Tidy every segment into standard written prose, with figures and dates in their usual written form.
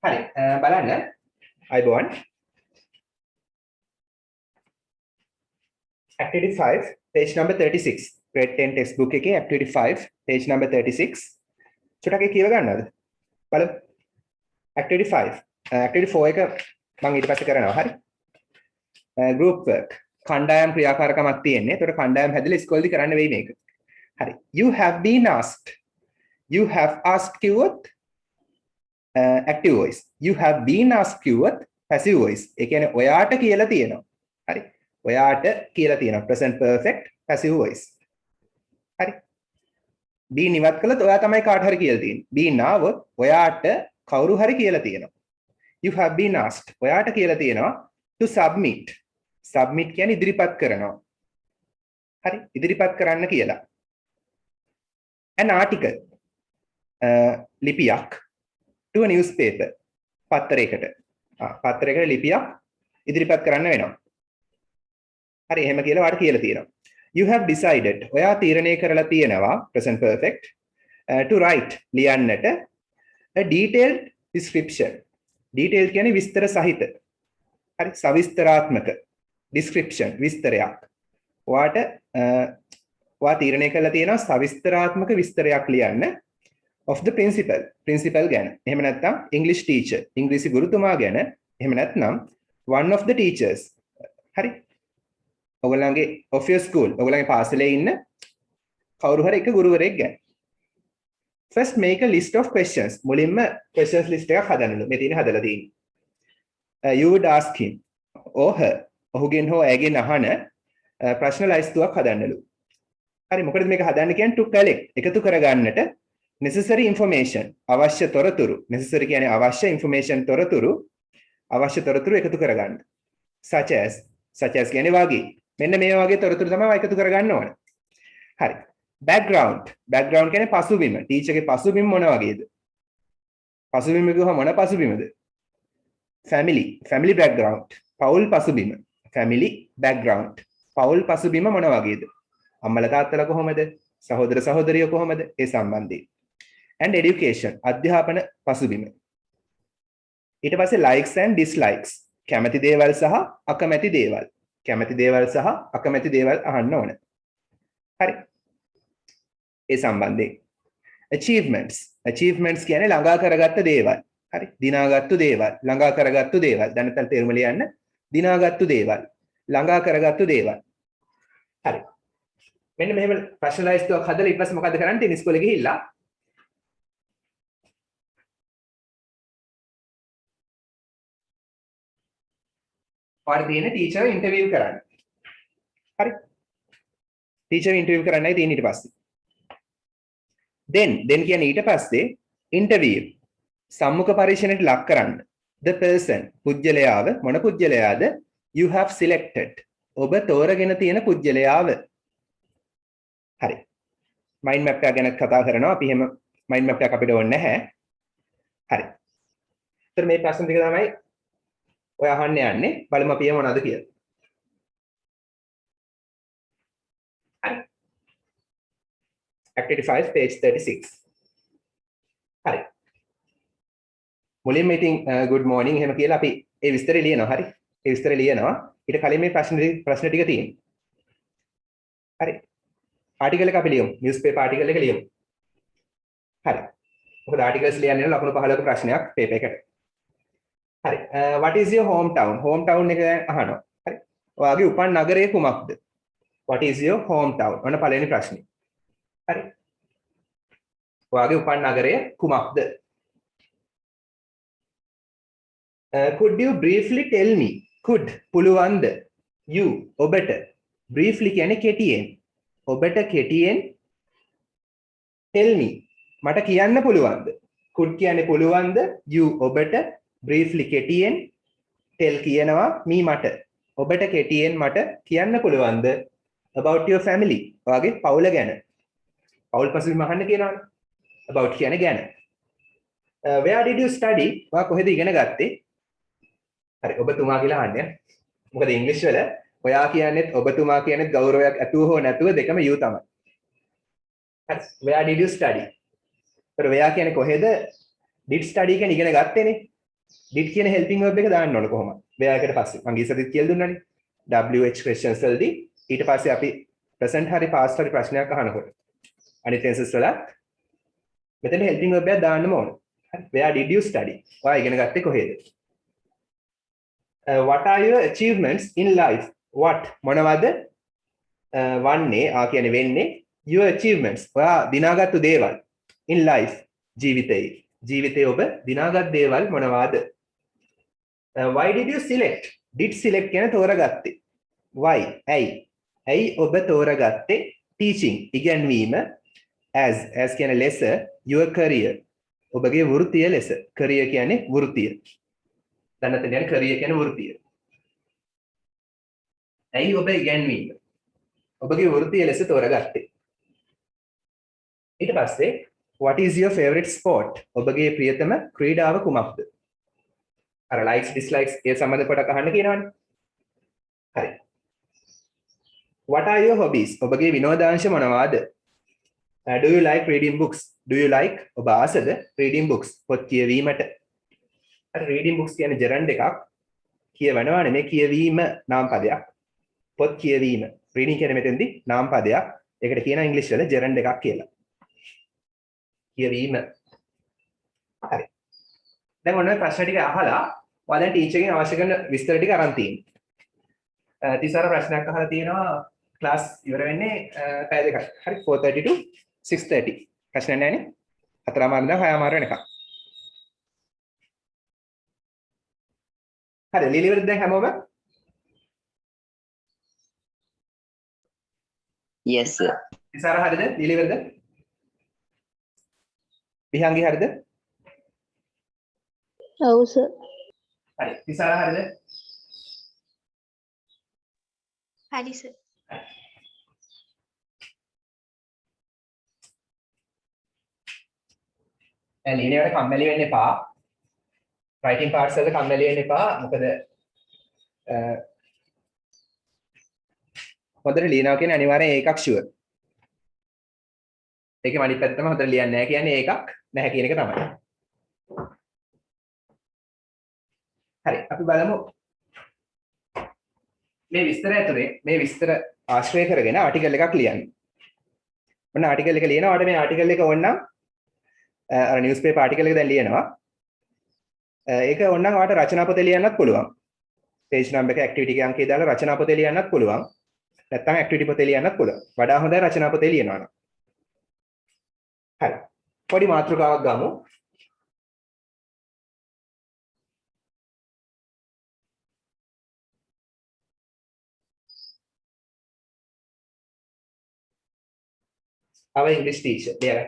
හරි බලන්න අයිබෝන් activity 5 page number 36 grade 10 textbook එකේ activity 5 page number 36 චුට්ටක් කියව ගන්නවද බලමු activity 5 activity 4 එක මම ඊට පස්සේ කරනවා හරි group work කණ්ඩායම් ක්‍රියාකාරකමක් තියෙන්නේ ඒතකොට කණ්ඩායම් හැදලා ඉස්කෝලේදී කරන්න වෙයි මේක හරි you have asked කිව්වොත් active voice you have been asked කිව්වොත් passive voice ඒ කියන්නේ ඔයාට කියලා තියෙනවා හරි ඔයාට කියලා තියෙනවා present perfect passive voice හරි be ඉවත් කළොත් ඔයා තමයි කාට හරි කියලා තියෙන්නේ be නාවොත් ඔයාට කවුරු හරි කියලා තියෙනවා you have been asked ඔයාට කියලා තියෙනවා to submit කියන්නේ ඉදිරිපත් කරනවා හරි ඉදිරිපත් කරන්න කියලා an article ලිපියක් to a newspaper පත්තරයකට ලිපියක් ඉදිරිපත් කරන්න වෙනවා හරි එහෙම කියලා වාට කියලා තියෙනවා you have decided ඔයා තීරණය කරලා තියෙනවා present perfect to write ලියන්නට a detailed description detailed කියන්නේ විස්තර සහිත හරි සවිස්තරාත්මක description විස්තරයක් ඔයාට ඔයා තීරණය කරලා තියෙනවා සවිස්තරාත්මක විස්තරයක් ලියන්න of the principal ගැන එහෙම නැත්නම් english teacher ඉංග්‍රීසි ගුරුතුමා ගැන එහෙම නැත්නම් one of the teachers හරි ඔයගොල්ලන්ගේ of your school ඔයගොල්ලන්ගේ පාසලේ ඉන්න කවුරු හරි එක ගුරුවරයෙක් ගැන first make a list of questions මුලින්ම questions list එකක් හදන්නලු මේ තියෙන හදලා තියෙන්නේ you would ask him or her ඔහුගෙන් හෝ ඇයගෙන් අහන ප්‍රශ්න ලයිස්තුවක් හදන්නලු හරි මොකද මේක හදන්න කියන්නේ to collect එකතු කරගන්නට necessary information අවශ්‍ය තොරතුරු necessary කියන්නේ අවශ්‍ය information තොරතුරු එකතු කරගන්න such as කියන්නේ වාගේ මෙන්න මේ වගේ තොරතුරු තමයි එකතු කරගන්න ඕන හරි background කියන්නේ පසුබිම ටීචර්ගේ පසුබිම මොන වගේද පසුබිම කිව්වම මොන පසුබිමද family background පෞල් පසුබිම family background පෞල් පසුබිම මොන වගේද අම්මලා තාත්තලා කොහොමද සහෝදර සහෝදරියෝ කොහොමද ඒ සම්බන්ධයෙන් and education අධ්‍යාපන පසුබිම ඊට පස්සේ likes and dislikes කැමති දේවල් සහ අකමැති දේවල් අහන්න ඕන හරි ඒ සම්බන්ධයෙන් achievements කියන්නේ ළඟා කරගත්ත දේවල් හරි දිනාගත්තු දේවල් ළඟා කරගත්තු දේවල් දැන් තේරුම ලියන්න දිනාගත්තු දේවල් ළඟා කරගත්තු දේවල් හරි මෙන්න මෙහෙම ප්‍රශ්නලයිස් එකක් හදලා ඊට පස්සේ මොකද කරන්නේ ටෙනිස් ස්කෝලේ ගිහිල්ලා ඔයාලා තියෙන ටීචර් ඉන්ටර්විව් කරන්න. හරි. ටීචර් ඉන්ටර්විව් කරන්නයි තියෙන්නේ ඊට පස්සේ. then කියන්නේ ඊට පස්සේ ඉන්ටර්විව් සම්මුඛ පරීක්ෂණයට ලක් කරන්න. the person පුජ්‍යලයාව මොන පුජ්‍යලයාද you have selected ඔබ තෝරගෙන තියෙන පුජ්‍යලයාව. හරි. mind map එක ගැන කතා කරනවා. අපි එහෙම mind map එකක් අපිට ඕනේ නැහැ. හරි. ඒතර මේ ප්‍රශ්න ටික තමයි ඔය අහන්න යන්නේ බලමු අපි මොනවද කියලා. හරි. activity 5 page 36. හරි. මුලින්ම ඉතින් good morning එහෙම කියලා අපි ඒ විස්තරය ලියනවා හරි. ඒ විස්තරය ලියනවා. ඊට කලින් මේ ප්‍රශ්න ටික තියෙනවා. හරි. ආටිකල් එක අපි ලියමු. newspaper ආටිකල් එක ලියමු. හරි. මොකද ආටිකල්ස් ලියන්නේ ලකුණු 15ක ප්‍රශ්නයක් පේපර් එකට. හරි what is your hometown එක අහනවා හරි ඔයාගේ උපන් නගරය කුමක්ද what is your hometown ඔන්න පළවෙනි ප්‍රශ්නේ හරි ඔයාගේ උපන් නගරය කුමක්ද could you briefly tell me could පුළුවන්ද you ඔබට briefly කියන්නේ කෙටියෙන් ඔබට කෙටියෙන් tell me මට කියන්න පුළුවන්ද could කියන්නේ පුළුවන්ද you ඔබට briefly කෙටියෙන් tell කියනවා me මට ඔබට කෙටියෙන් මට කියන්න පුළුවන්ද about your family ඔයාගේ පවුල ගැන පවුල් පසුබිම අහන්න කියනවනේ about කියන්නේ ගැන where did you study ඔයා කොහෙද ඉගෙන ගත්තේ හරි ඔබතුමා කියලා අහන්නේ මොකද ඉංග්‍රීසි වල ඔයා කියන්නේත් ඔබතුමා කියන්නේත් ගෞරවයක් ඇතුව හෝ නැතුව දෙකම you තමයි හරි where did you study ඒතර where කියන්නේ කොහෙද did study කියන්නේ ඉගෙන ගත්තේනේ did කියන helping verb එක දාන්න ඕන කොහොමද? where එකට පස්සේ මම ඉස්සරදිත් කියලා දුන්නානේ. WH questions වලදී ඊට පස්සේ අපි present හරි past හරි ප්‍රශ්නයක් අහනකොට අනිත් tenses වලත් මෙතන helping verb එකක් දාන්නම ඕන. හරි. where did you study? ඔයා ඉගෙන ගත්තේ කොහෙද? what are your achievements in life? what මොනවද වන්නේ කියන්නේ වෙන්නේ your achievements ඔයා දිනාගත්තු දේවල් in life ජීවිතේ ඔබ දිනාගත් දේවල් මොනවාද? why did you select? did select කියන්නේ තෝරගත්තේ. why ඇයි ඔබ තෝරගත්තේ teaching ඉගැන්වීම as කියන්නේ ලෙස your career ඔබගේ වෘත්තිය ලෙස. career කියන්නේ වෘත්තිය. දැන් නැත්නම් කියන්නේ career කියන්නේ වෘත්තිය. ඇයි ඔබ ඉගැන්වීම ඔබගේ වෘත්තිය ලෙස තෝරගත්තේ? ඊට පස්සේ what is your favorite sport? ඔබගේ ප්‍රියතම ක්‍රීඩාව කුමක්ද? අර likes dislikes ඒ සම්බන්ධ කොටක් අහන්න කියනවනේ. හරි. what are your hobbies? ඔබගේ විනෝදාංශ මොනවාද? do you like reading books? do you like ඔබ ආසද reading books? පොත් කියවීමට. අර reading books කියන්නේ gerund එකක්. කියවනවානේ මේ කියවීම නාම පදයක්. පොත් කියවීම. reading කියන්නේ මෙතෙන්දී නාම පදයක්. ඒකට කියනවා ඉංග්‍රීසි වල gerund එකක් කියලා. කියවීම. හරි. දැන් ඔන්න ප්‍රශ්න ටික අහලා ඔයා දැන් ටීචර් ගෙන් අවශ්‍ය කරන විස්තර ටික අරන් තියෙනවා. තිසාර ප්‍රශ්නයක් අහලා තියෙනවා ක්ලාස් ඉවර වෙන්නේ පැය දෙකක්. හරි 4:30 to 6:30. ප්‍රශ්න නැහැ නේ? 4:00 ඉඳන් 6:00 වෙනකම්. හරි ලීලි වලද දැන් හැමෝම? Yes sir. තිසාර හරිද? ලීලි වලද? විහංගි හරිද? ඔව් සර්. හරි. තිසාර හරිද? හරි සර්. දැන් ලීලි වල කම්මැලි වෙන්න එපා. writing parts වල කම්මැලි වෙන්න එපා. මොකද හොඳට ලියනවා කියන්නේ අනිවාර්යෙන් ඒකක් ෂුවර්. ඒකේ අනිත් පැත්තම හොඳට ලියන්නේ නැහැ කියන්නේ ඒකක් නැහැ කියන එක තමයි. හරි අපි බලමු මේ විස්තර ඇතුලේ මේ විස්තර ආශ්‍රය කරගෙන ආටිකල් එකක් ලියන්න. ඔන්න ආටිකල් එක ලියනවා. ඔයාලට මේ ආටිකල් එක ඕනනම් අර නිවුස් පේපර් ආටිකල් එක දැන් ලියනවා. ඒක ඕනනම් ඔයාලට රචනා පොතේ ලියන්නත් පුළුවන්. page number එක activity එක අංකය දාලා රචනා පොතේ ලියන්නත් පුළුවන්. නැත්නම් activity පොතේ ලියන්නත් පුළුවන්. වඩා හොඳයි රචනා පොතේ ලියනවා නම්. හරි. පොඩි මාතෘකාවක් ගමු. Our English teacher there.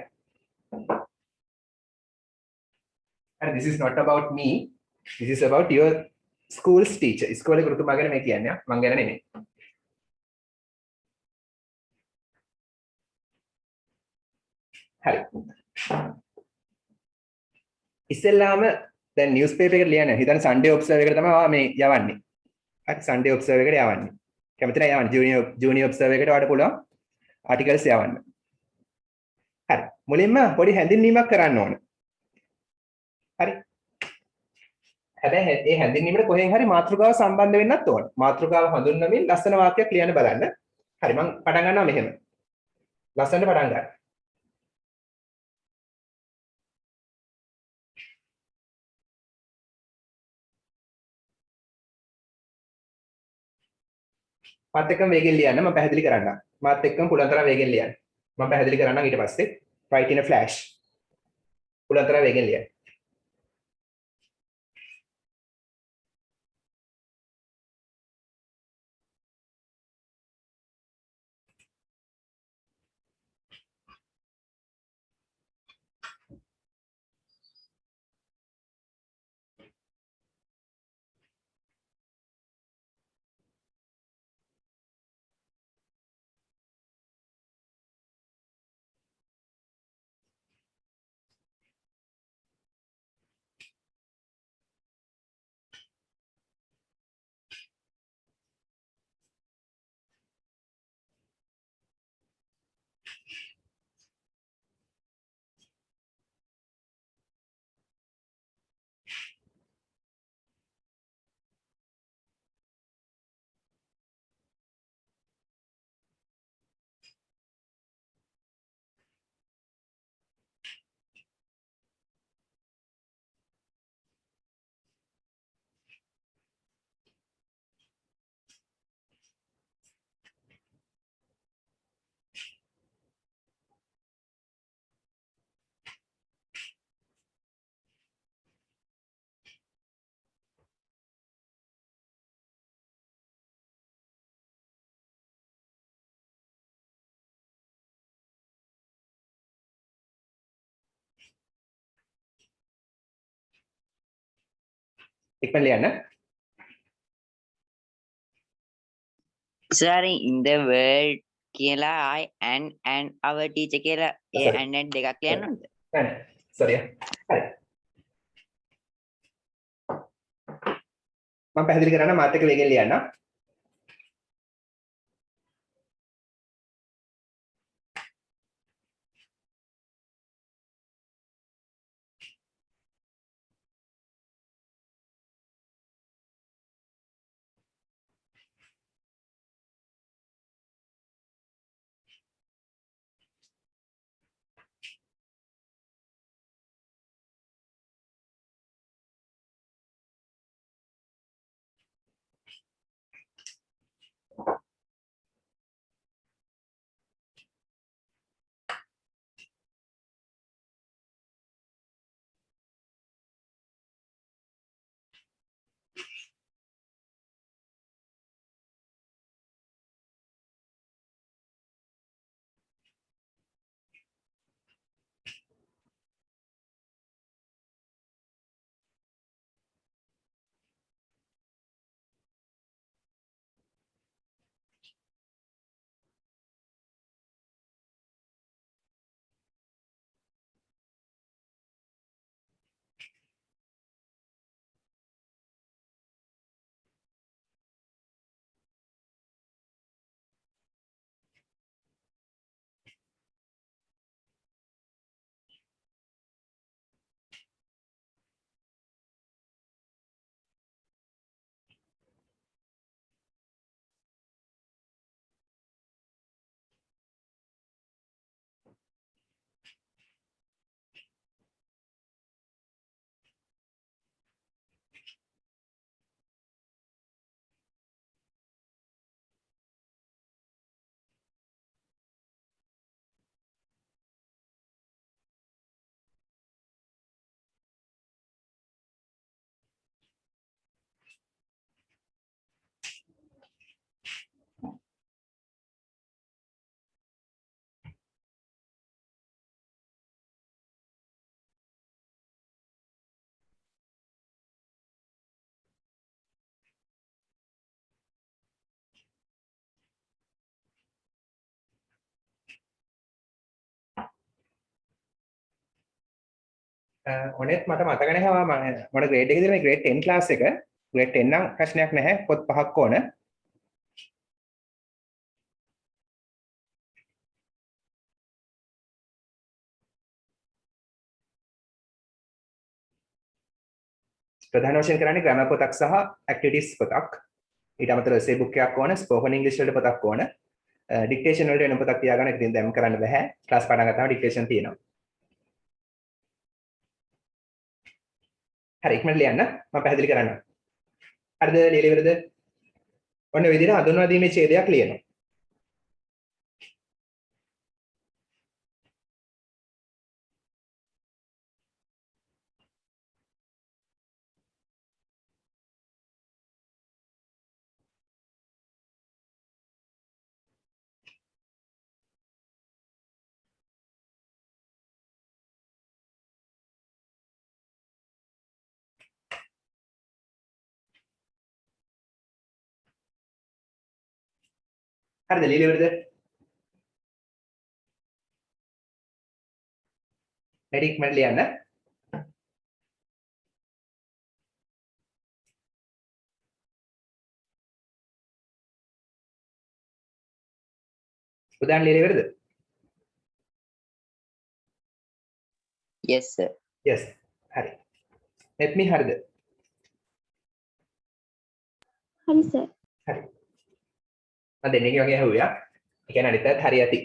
And this is not about me. This is about your school's teacher. ඉස්කෝලේ ගුරුතුමා ගැන මේ කියන්නේ මං ගැන නෙමෙයි. හරි. ඉස්සෙල්ලාම දැන් නිවුස් පේපර් එකට ලියන්න. හිතන්න සන්ඩේ ඔබ්සර්වර් එකට තමයි මේ යවන්නේ. හරි සන්ඩේ ඔබ්සර්වර් එකට යවන්නේ. කැමති නැහැ යවන්න. ජූනියර් ඔබ්සර්වර් එකට වඩා පුළුවන් ආටිකල්ස් යවන්න. හරි. මුලින්ම පොඩි හැඳින්වීමක් කරන්න ඕන. හරි. හැබැයි මේ හැඳින්වීමට කොහෙන් හරි මාතෘකාව සම්බන්ධ වෙන්නත් ඕන. මාතෘකාව හඳුන්වමින් ලස්සන වාක්‍යයක් ලියන්න බලන්න. හරි මම පටන් ගන්නවා මෙහෙම. ලස්සනට පටන් ගන්න. මාත් එක්කම වේගෙන් ලියන්න මම පැහැදිලි කරන්නම්. මාත් එක්කම පුළුවන් තරම් වේගෙන් ලියන්න. මම පැහැදිලි කරන්නම් ඊට පස්සේ write in a flash. පුළුවන් තරම් වේගෙන් ලියන්න. ඉක්මනට ලියන්න. Sir, in the world කියලා I and our teacher කියලා ඒ Sorry. and දෙකක් ලියන්න ඕනද? නෑ sorry. හරි. මම පැහැදිලි කරන්න මාත් එක්ක වේගෙන් ලියන්න. ඔනෙත් මට මතක නැහැ මොන ග්‍රේඩ් එකේද මේ ග්‍රේඩ් 10 ක්ලාස් එක. ග්‍රේඩ් 10 නම් ප්‍රශ්නයක් නැහැ. පොත් පහක් ඕන. ප්‍රධාන වශයෙන් කරන්නේ ග්‍රැමර් පොතක් සහ ඇක්ටිවිටිස් පොතක්. ඊට අමතරව එසේ බුක් එකක් ඕන, ස්පෝකන් ඉංග්‍රීසි වලට පොතක් ඕන. ඩික්ටේෂන් වලට වෙන පොතක් තියාගන්න. ඉතින් දැන් කරන්න බෑ. ක්ලාස් පටන් ගත්තාම ඩික්ටේෂන් තියෙනවා. හරි ඉක්මනට ලියන්න. මම පැහැදිලි කරන්නම්. හරිද? ලියලා ඉවරද? ඔන්න ඔය විදිහට හඳුන්වා දීමේ ඡේදයක් ලියනවා. හරිද? ලියලා ඉවරද? වැඩි ඉක්මනට ලියන්න. උදාහරණ ලියලා ඉවරද? Yes sir. yes. හරි. let me හරිද? හරි සර්. හරි. මම දෙන්නේ වගේ අහුවියා. ඒ කියන්නේ අනිත් පැත්ත හරි ඇති.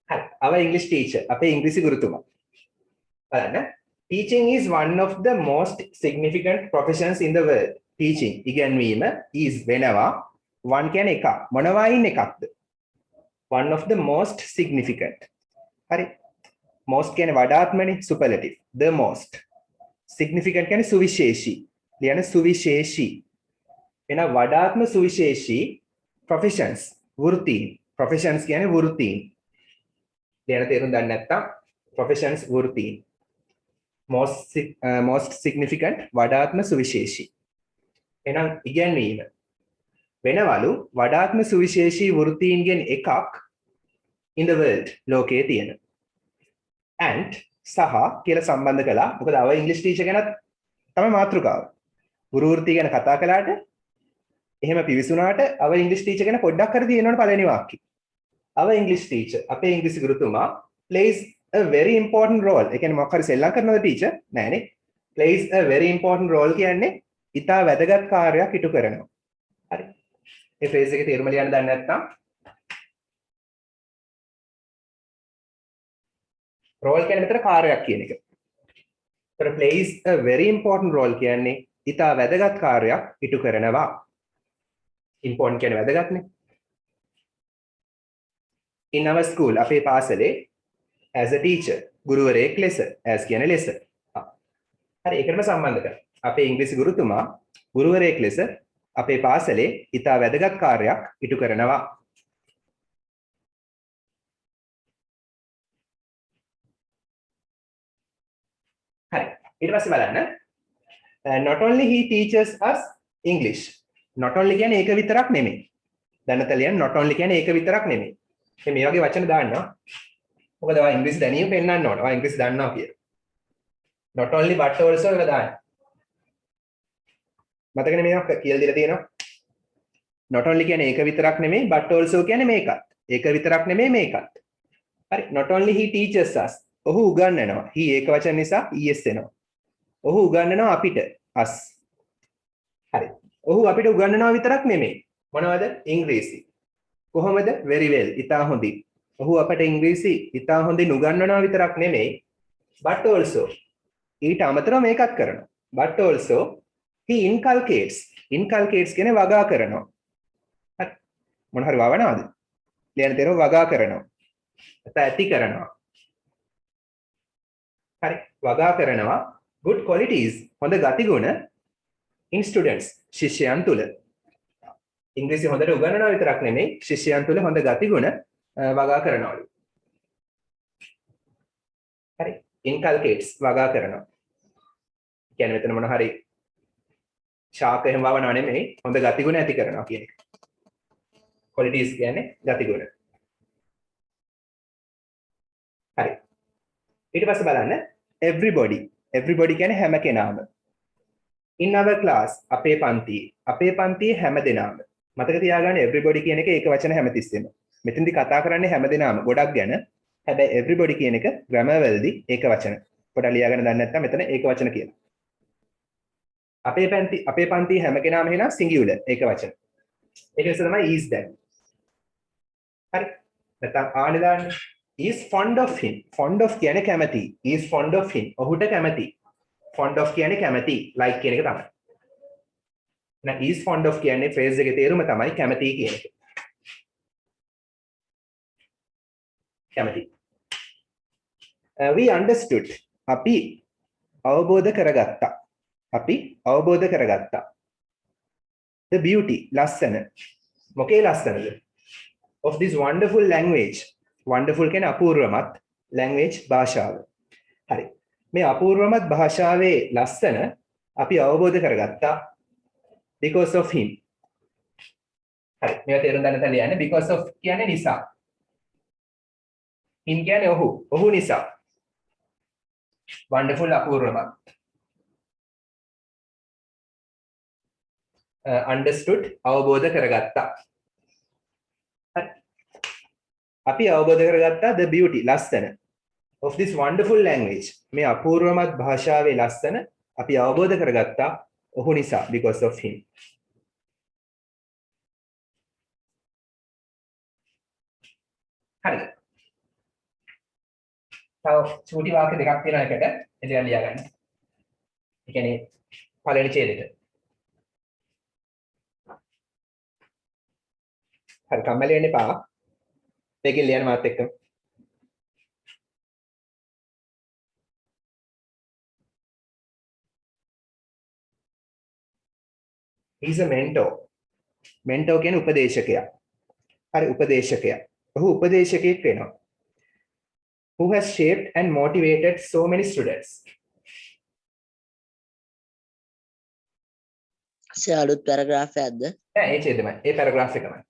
හරි. our English teacher අපේ ඉංග්‍රීසි ගුරුතුමා. බලන්න. teaching is one of the most significant professions in the world. teaching ඉගැන්වීම is වෙනවා one කියන්නේ එක. මොනවායින් එකක්ද? one of the most significant. හරි. most කියන්නේ වඩාත්මනේ superlative. the most. significant කියන්නේ සුවිශේෂී. ලියන සුවිශේෂී. එන වඩාත්ම සුවිශේෂී professions වෘත්තීන්. professions කියන්නේ වෘත්තීන්. ලියන තේරුම් දන්නේ නැත්නම් professions වෘත්තීන්. most significant වඩාත්ම සුවිශේෂී. එහෙනම් ඉගැන්වීම වෙනවලු වඩාත්ම සුවිශේෂී වෘත්තීන්ගෙන් එකක් in the world ලෝකයේ තියෙන. and සහ කියලා සම්බන්ධ කළා. මොකද අව ඉංග්‍රීසි ටීචර් ගැනත් තමයි මාතෘකාව. ගුරු වෘත්තිය ගැන කතා කළාට එහෙම පිවිසුනාට අව ඉංග්‍රීසි ටීචර් ගැන පොඩ්ඩක් හරි තියෙනවනේ පළවෙනි වාක්‍යය. අව ඉංග්‍රීසි ටීචර් අපේ ඉංග්‍රීසි ගුරුතුමා plays a very important role. ඒ කියන්නේ මොකක් හරි සෙල්ලම් කරනවද ටීචර්? නෑනේ. plays a very important role කියන්නේ ඉතා වැදගත් කාර්යයක් ඉටු කරනවා. හරි. මේ ෆ්‍රේස් එකේ තේරුම ලියන්න දන්නේ නැත්නම් role කියන්නේ මෙතන කාර්යයක් කියන එක. ඒතර plays a very important role කියන්නේ ඉතා වැදගත් කාර්යයක් ඉටු කරනවා. important කියන්නේ වැදගත්නේ. in our school අපේ පාසලේ as a teacher ගුරුවරයෙක් ලෙස as කියන්නේ ලෙස. හරි ඒකටම සම්බන්ධ කරලා. අපේ ඉංග්‍රීසි ගුරුතුමා ගුරුවරයෙක් ලෙස අපේ පාසලේ ඉතා වැදගත් කාර්යයක් ඉටු කරනවා. හරි ඊට පස්සේ බලන්න not only he teaches us English. not only කියන්නේ ඒක විතරක් නෙමෙයි. දැනතලියන් not only කියන්නේ ඒක විතරක් නෙමෙයි. මේ වගේ වචන දාන්නවා. මොකද ඔයා ඉංග්‍රීසි දැනීම පෙන්නන්න ඕන. ඔයා ඉංග්‍රීසි දන්නවා කියලා. not only but also එක දාන්න. මතකනේ මේක කියලා දීලා තියෙනවා. not only කියන්නේ ඒක විතරක් නෙමෙයි but also කියන්නේ මේකත්. ඒක විතරක් නෙමෙයි මේකත්. හරි not only he teaches us. ඔහු උගන්වනවා. he ඒක වචන නිසා es එනවා. ඔහු උගන්වනවා අපිට us. හරි. ඔහු අපිට උගන්වනවා විතරක් නෙමෙයි. මොනවද? ඉංග්‍රීසි. කොහොමද? very well. ඉතා හොඳින්. ඔහු අපට ඉංග්‍රීසි ඉතා හොඳින් උගන්වනවා විතරක් නෙමෙයි but also ඊට අමතරව මේකත් කරනවා. but also he inculcates. inculcates කියන්නේ වගා කරනවා. හරි. මොන හරි වවනවාද? ලියන්න තේරෙව වගා කරනවා. නැත්නම් ඇති කරනවා. හරි. වගා කරනවා good qualities. හොඳ ගතිගුණ in students. ශිෂ්‍යයන් තුල. ඉංග්‍රීසි හොඳට උගන්වනවා විතරක් නෙමෙයි ශිෂ්‍යයන් තුල හොඳ ගතිගුණ වගා කරනවලු. හරි. inculcates වගා කරනවා. කියන්නේ මෙතන මොන හරි ශාක එහෙම වවනව නෙමෙයි හොඳ ගතිගුණ ඇති කරනවා කියන එක. qualities කියන්නේ ගතිගුණ. හරි. ඊට පස්සේ බලන්න everybody. everybody කියන්නේ හැම කෙනාම. in our class අපේ පන්තියේ හැම දෙනාම. මතක තියාගන්න everybody කියන එක ඒක වචන හැමතිස්සෙම. මෙතෙන්දි කතා කරන්නේ හැම දෙනාම ගොඩක් ගැන. හැබැයි everybody කියන එක grammar වලදී ඒක වචන. පොඩ්ඩක් ලියාගෙන දන්නේ නැත්නම් මෙතන ඒක වචන කියලා. අපේ පන්තියේ හැම කෙනාම එහෙනම් singular ඒක වචන. ඒක නිසා තමයි is දැන්. හරි. නැත්නම් ආනේ දාන්න. is fond of him. fond of කියන්නේ කැමති. is fond of him. ඔහුට කැමති. fond of කියන්නේ කැමති. like කියන එක තමයි. එහෙනම් is fond of කියන්නේ phrase එකේ තේරුම තමයි කැමති කියන එක. කැමති. we understood. අපි අවබෝධ කරගත්තා. the beauty ලස්සන. මොකේ ලස්සනද? of this wonderful language. wonderful කියන්නේ අපූර්වමත් language භාෂාව. හරි. මේ අපූර්වමත් භාෂාවේ ලස්සන අපි අවබෝධ කරගත්තා because of him. හරි. මේක තේරුම් ගන්න තැන යන්නේ because of කියන්නේ නිසා. him කියන්නේ ඔහු නිසා. wonderful අපූර්වමත්. understood අවබෝධ කරගත්තා. හරි. අපි අවබෝධ කරගත්තා the beauty ලස්සන of this wonderful language. මේ අපූර්වමත් භාෂාවේ ලස්සන අපි අවබෝධ කරගත්තා ඔහු නිසා because of him. හරිද? තව චූටි වාක්‍ය දෙකක් තියෙනවා එකට. ඒක ලියා ගන්න. ඒ කියන්නේ පළවෙනි ඡේදෙට. හරි කම්මැලි වෙන්න එපා. මේකෙන් ලියන්න මාත් එක්ක. He's a mentor. mentor කියන්නේ උපදේශකයා. හරි උපදේශකයා. ඔහු උපදේශකයෙක් වෙනවා. Who has shaped and motivated so many students. Sir අලුත් පැරග්‍රාෆ් එකක්ද? නෑ ඒ ඡේදෙමයි. ඒ පැරග්‍රාෆ් එකමයි.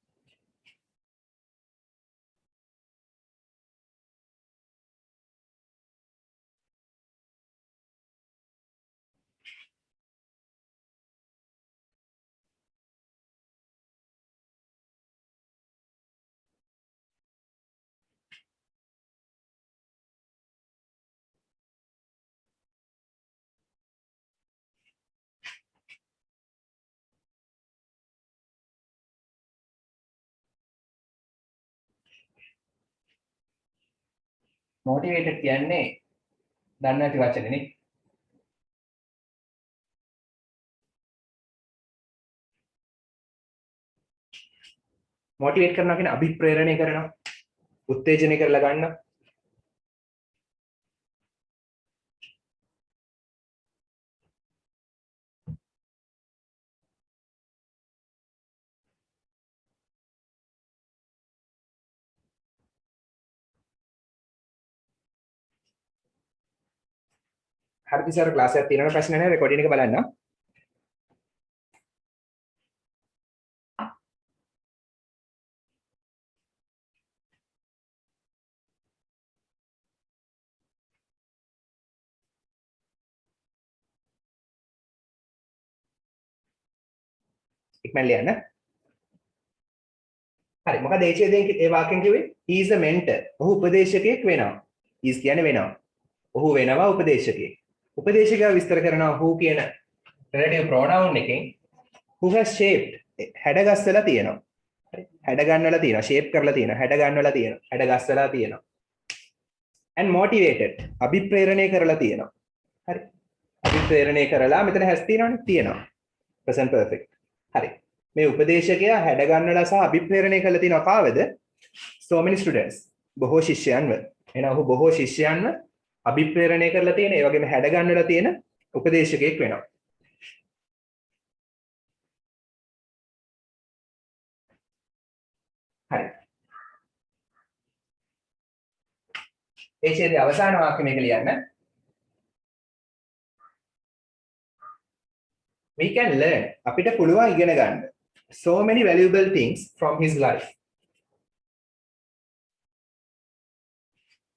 motivated කියන්නේ දන්නේ නැති වචනේ නේ. මොටිවේට් කරනවා කියන්නේ අභිප්‍රේරණය කරනවා. උත්තේජනය කරලා ගන්නවා. හරිද සර් ක්ලාස් එකක් තියෙනවනේ ප්‍රශ්න නැහැ රෙකෝඩින් එක බලන්න. ඉක්මන් ලියන්න. හරි මොකද ඒ ඡේදයෙන් ඒ වාක්‍යයෙන් කිව්වේ he is a mentor. ඔහු උපදේශකයෙක් වෙනවා. he is කියන්නේ වෙනවා. ඔහු වෙනවා උපදේශකයෙක්. උපදේශකයා විස්තර කරනවා who කියන relative pronoun එකෙන් who has shaped හැඩගස්සලා තියෙනවා. හරි හැඩ ගන්නවලා තියෙනවා shape කරලා තියෙනවා හැඩ ගන්නවලා තියෙනවා හැඩගස්සලා තියෙනවා. and motivated අභිප්‍රේරණය කරලා තියෙනවා. හරි අභිප්‍රේරණය කරලා මෙතන has තියෙනවනේ තියෙනවා. present perfect. හරි මේ උපදේශකයා හැඩ ගන්නවලා සහ අභිප්‍රේරණය කරලා තියෙනවා කාවද? so many students බොහෝ ශිෂ්‍යයන්ව. එහෙනම් ඔහු බොහෝ ශිෂ්‍යයන්ව අභිප්‍රේරණය කරලා තියෙන ඒ වගේම හැඩ ගන්නවලා තියෙන උපදේශකයෙක් වෙනවා. හරි. ඒ ඡේදයේ අවසාන වාක්‍ය මේක ලියන්න. We can learn අපිට පුළුවන් ඉගෙන ගන්න so many valuable things from his life.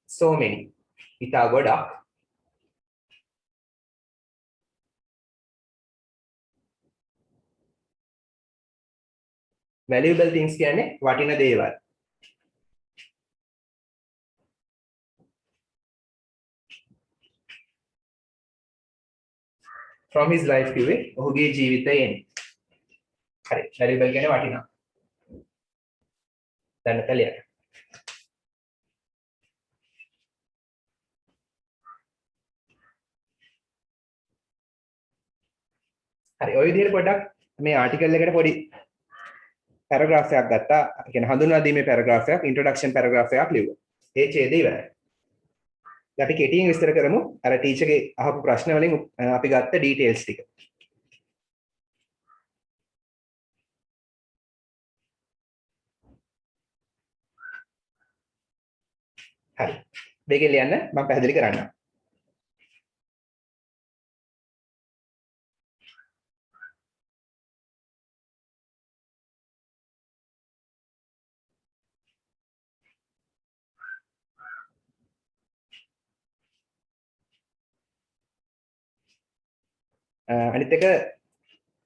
so many ඉතා ගොඩක් valuable things කියන්නේ වටින දේවල්. from his life කිව්වේ ඔහුගේ ජීවිතයෙන්. හරි valuable කියන්නේ වටිනා. දැන් කලියට. හරි ඔය විදිහට පොඩ්ඩක් මේ ආටිකල් එකට පොඩි පැරග්‍රාෆ් එකක් ගත්තා. ඒ කියන්නේ හඳුන්වා දීමේ පැරග්‍රාෆ් එකක් ඉන්ට්‍රොඩක්ෂන් පැරග්‍රාෆ් එකක් ලිව්වා. ඒ ඡේදය ඉවරයි. දැන් අපි කෙටියෙන් විස්තර කරමු අර ටීචර්ගේ අහපු ප්‍රශ්න වලින් අපි ගත්ත ඩීටේල්ස් ටික. හරි. මේකෙන් ලියන්න මම පැහැදිලි කරන්නම්. අනිත් එක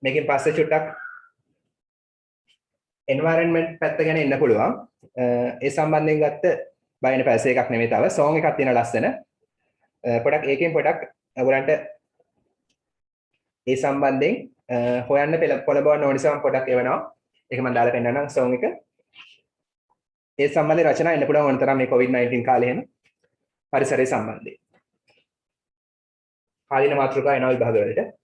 මේකෙන් පස්සේ චුට්ටක් environment පැත්ත ගැන එන්න පුළුවන්. ඒ සම්බන්ධයෙන් ගත්ත බයින පැස එකක් නෙමෙයි තව song එකක් තියෙන ලස්සන. පොඩක් ඒකෙන් පොඩක් ඔයගලන්ට ඒ සම්බන්ධයෙන් හොයන්න පොළඹවන්න ඕන නිසා මම පොඩක් එවනවා. ඒක මම දාලා පෙන්නන්නම් song එක. ඒ සම්බන්ධයෙන් රචනා එන්න පුළුවන් ඕන තරම් මේ COVID-19 කාලේ එහෙම පරිසරය සම්බන්ධයෙන්. කාලීන මාතෘකා එනවා විභාග වලට.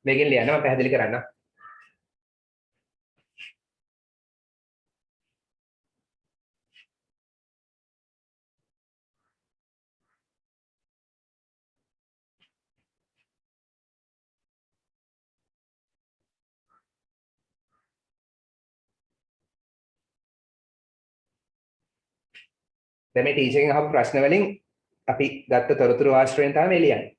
මේකෙන් ලියන්න මම පැහැදිලි කරන්න. දැන් මේ ටීචර් එකෙන් අහපු ප්‍රශ්න වලින් අපි ගත්ත තොරතුරු ආශ්‍රයෙන් තමයි මේ ලියන්නේ.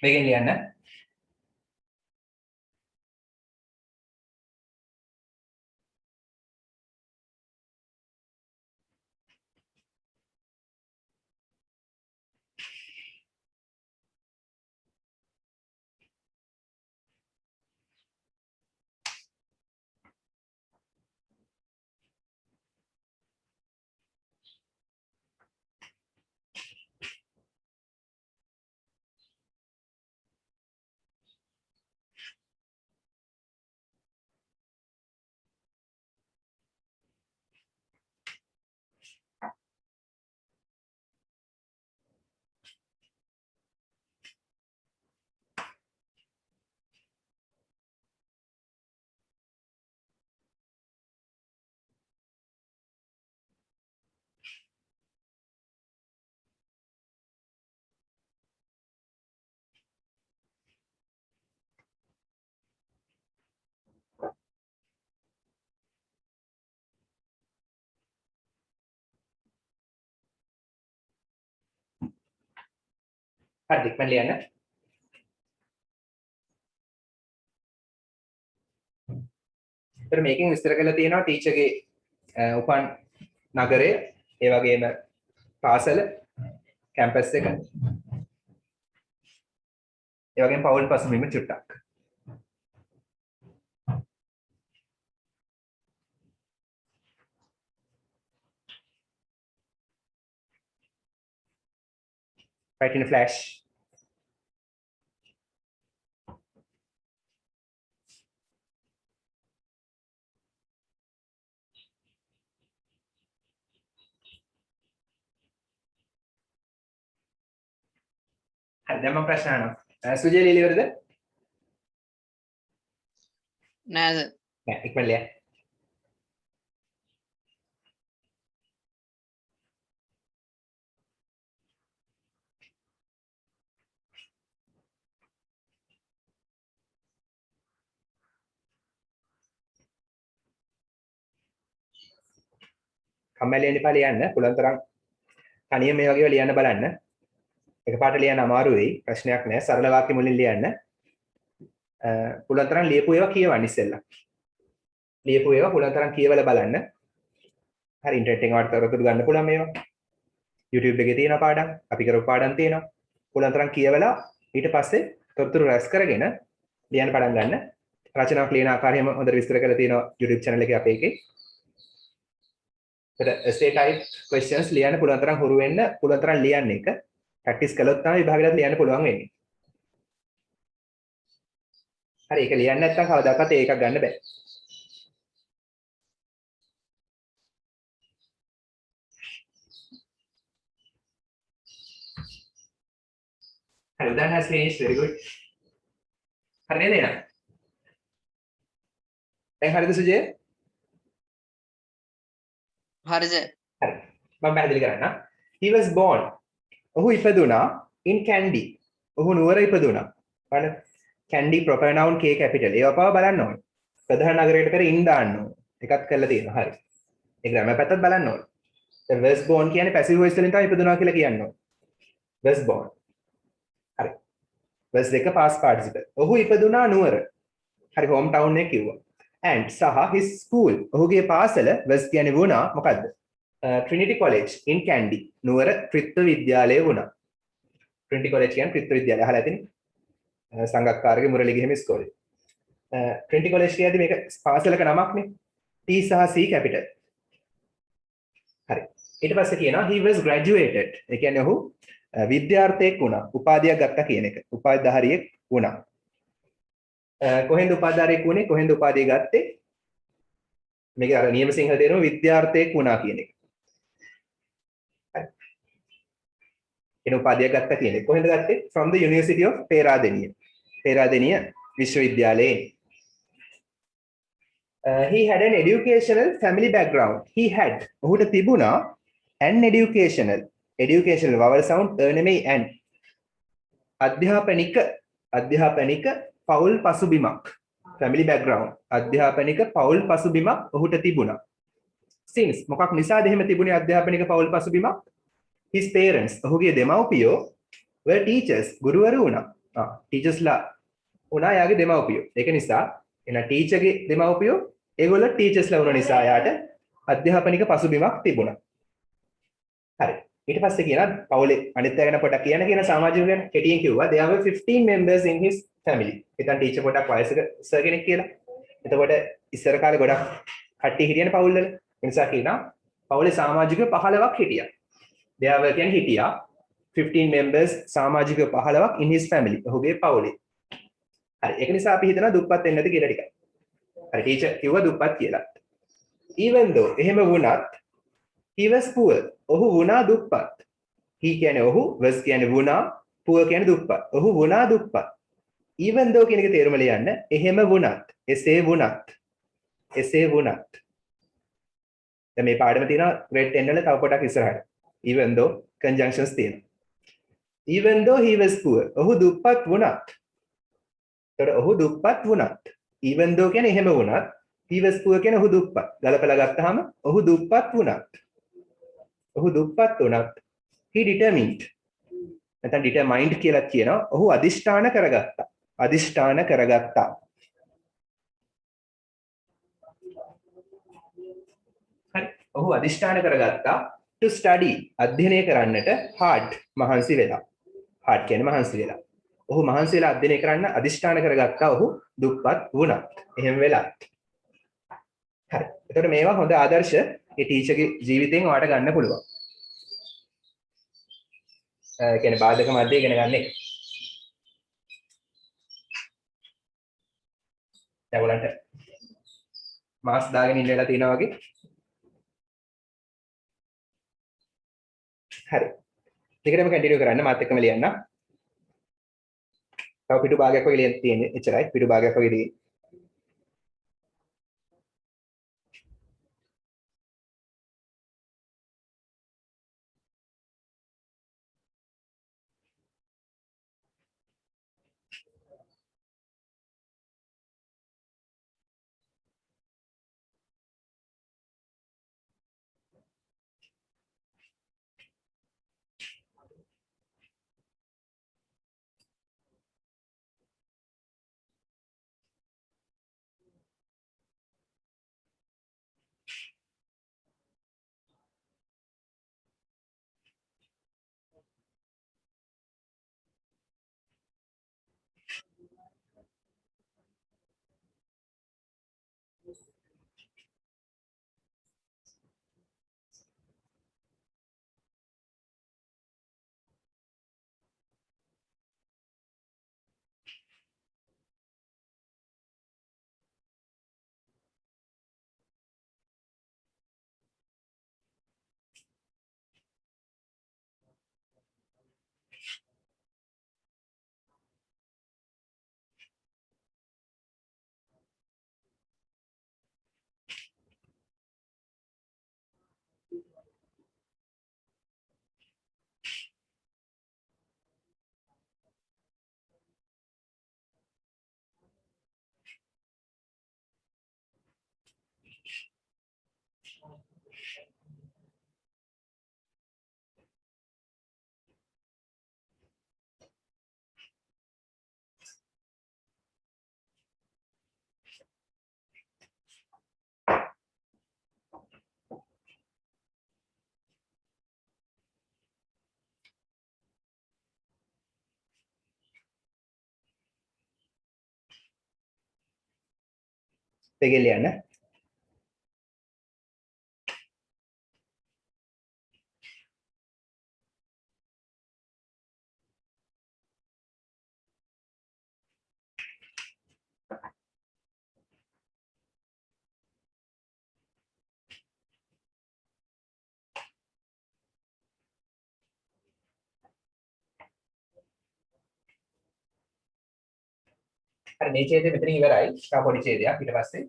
මේකෙන් ලියන්න. හරි ඉක්මන ලියන්න. ඒතර මේකෙන් විස්තර කරලා තියෙනවා ටීචර්ගේ උපන් නගරය, ඒ වගේම පාසල, කැම්පස් එක, ඒ වගේම පෞල් පසුබිම චුට්ටක්. Right in a flash. හරි දැන් මම ප්‍රශ්න අහනවා. සුජය ලියලා ඉවරද? නෑ සර්. නෑ ඉක්මන ලියන්න. කම්මැලි වෙන්න එපා ලියන්න. පුළුවන් තරම් තනියම මේ වගේ ලියන්න බලන්න. එකපාරට ලියන්න අමාරු වෙයි. ප්‍රශ්නයක් නෑ. සරල වාක්‍ය මුලින් ලියන්න. පුළුවන් තරම් ලියපු ඒවා කියවන්න ඉස්සෙල්ලා. ලියපු ඒවා පුළුවන් තරම් කියවලා බලන්න. හරි ඉන්ටර්නෙට් එකෙන් වට තොරතුරු ගන්න පුළුවන් මේවා. YouTube එකේ තියෙන පාඩම්, අපි කරපු පාඩම් තියෙනවා. පුළුවන් තරම් කියවලා ඊට පස්සේ තොරතුරු රැස් කරගෙන ලියන්න පටන් ගන්න. රචනාවක් ලියන ආකාරයම හොඳට විස්තර කරලා තියෙනවා YouTube channel එකේ අපේ එකේ. essay type questions ලියන්න පුළුවන් තරම් හුරු වෙන්න, පුළුවන් තරම් ලියන්න එක ප්‍රැක්ටිස් කළොත් තමයි විභාගෙට ලියන්න පුළුවන් වෙන්නේ. හරි ඒක ලියන්න නැත්නම් කවදාකවත් ඒකක් ගන්න බෑ. හරි that has finished very good. හරි නේද එහෙනම්? දැන් හරිද සුජය? හරි සර්. හරි. මම පැහැදිලි කරන්නම්. He was born. ඔහු ඉපදුනා in Kandy. ඔහු නුවර ඉපදුනා. බලන්න. Kandy proper noun K capital. ඒවා පාව බලන්න ඕනේ. ප්‍රධාන නගරයට පෙර in දාන්න ඕනේ. එකක් කරලා තියෙනවා. හරි. ඒ ග්‍රැමර් පැත්තත් බලන්න ඕනේ. දැන් was born කියන්නේ passive voice වලින් තමයි ඉපදුනා කියලා කියන්න ඕනේ. was born. හරි. verse දෙක past participle. ඔහු ඉපදුනා නුවර. හරි home town එක කිව්වා. and සහ his school. ඔහුගේ පාසල verse කියන්නේ වුණා මොකද්ද? Trinity College in Kandy. නුවර ත්‍රිත්ව විද්‍යාලය වුණා. Trinity College කියන්නේ ත්‍රිත්ව විද්‍යාලය. අහලා ඇතිනේ. සංගක්කාරගේ මුරලිගෙහිම ඉස්කෝලේ. Trinity College කියද්දි මේක පාසලක නමක්නේ. T සහ C capital. හරි. ඊට පස්සේ කියනවා he was graduated. ඒ කියන්නේ ඔහු විද්‍යාර්ථයෙක් වුණා. උපාධියක් ගත්තා කියන එක. උපාධිධාරියෙක් වුණා. කොහෙන්ද උපාධිධාරියෙක් වුණේ? කොහෙන්ද උපාධිය ගත්තේ? මේක අර නියම සිංහල තේරුම විද්‍යාර්ථයෙක් වුණා කියන එක. හරි. එන උපාධියක් ගත්තා කියන එක. කොහෙන්ද ගත්තේ? from the University of Peradeniya. Peradeniya විශ්වවිද්‍යාලයෙන්. He had an educational family background. He had ඔහුට තිබුණා an educational vowel sound නෙමෙයි an අධ්‍යාපනික පෞල් පසුබිමක් family background අධ්‍යාපනික පෞල් පසුබිමක් ඔහුට තිබුණා. since මොකක් නිසාද එහෙම තිබුණේ අධ්‍යාපනික පෞල් පසුබිමක්? his parents ඔහුගේ දෙමව්පියෝ were teachers ගුරුවරු වුණා. teachersලා වුණා යාගේ දෙමව්පියෝ. ඒක නිසා එන ටීචර්ගේ දෙමව්පියෝ ඒගොල්ලෝ ටීචර්ස්ලා වුණ නිසා යාට අධ්‍යාපනික පසුබිමක් තිබුණා. හරි. ඊට පස්සේ කියනවා පවුලේ අනිත් අය ගැන පොඩක් කියන සමාජික ගැන කෙටියෙන් කිව්වා there were 15 members in his family. ඉතින් ටීචර් පොඩක් වයසක සර් කෙනෙක් කියලා. එතකොට ඉස්සර කාලේ ගොඩක් කට්ටිය හිටියනේ පවුල් වල. ඒ නිසා කියනවා පවුලේ සමාජිකයෝ 15ක් හිටියා. there were කියන්නේ හිටියා 15 members සමාජිකයෝ 15ක් in his family. ඔහුගේ පවුලේ. හරි. ඒක නිසා අපි හිතනවා දුප්පත් වෙන්නේ නැති කියලා ටිකක්. හරි ටීචර් කිව්වා දුප්පත් කියලා. even though එහෙම වුණත් he was poor. ඔහු වුණා දුප්පත්. he කියන්නේ ඔහු, was කියන්නේ වුණා, poor කියන්නේ දුප්පත්. ඔහු වුණා දුප්පත්. even though කියන එක තේරුම ලියන්න. එහෙම වුණත්, එසේ වුණත්. දැන් මේ පාඩම තියෙනවා grade 10 වල තව පොඩක් ඉස්සරහට. even though conjunctions තියෙනවා. even though he was poor. ඔහු දුප්පත් වුණත්. ඒතර ඔහු දුප්පත් වුණත්. even though කියන්නේ එහෙම වුණත්, he was poor කියන්නේ ඔහු දුප්පත්. ගලපලා ගත්තාම ඔහු දුප්පත් වුණත්. he determined. නැත්නම් determined කියලා කියනවා. ඔහු අදිෂ්ඨාන කරගත්තා. හරි. ඔහු අදිෂ්ඨාන කරගත්තා to study අධ්‍යයනය කරන්නට hard මහන්සි වෙලා. hard කියන්නේ මහන්සි වෙලා. ඔහු මහන්සි වෙලා අධ්‍යයනය කරන්න අදිෂ්ඨාන කරගත්තා ඔහු දුප්පත් වුණත්. එහෙම වෙලත්. හරි. එතකොට මේවා හොඳ ආදර්ශ ඒ ටීචර්ගේ ජීවිතයෙන් ඔයාලට ගන්න පුළුවන්. කියන්නේ බාධක මැද ඉගෙන ගන්න එක. දැන් ඔයාලන්ට මාස් දාගෙන ඉන්න වෙලා තියෙනවා වගේ. හරි. ටිකටම කන්ටිනියු කරන්න මාත් එක්කම ලියන්න. තව පිටු භාගයක් වගේ ලියන්න තියෙන්නේ. එච්චරයි. පිටු භාගයක් වගේ තියෙන්නේ. පෙගෙල යන හරි මේ ඡේදය මෙතනින් ඉවරයි. තව පොඩි ඡේදයක් ඊට පස්සේ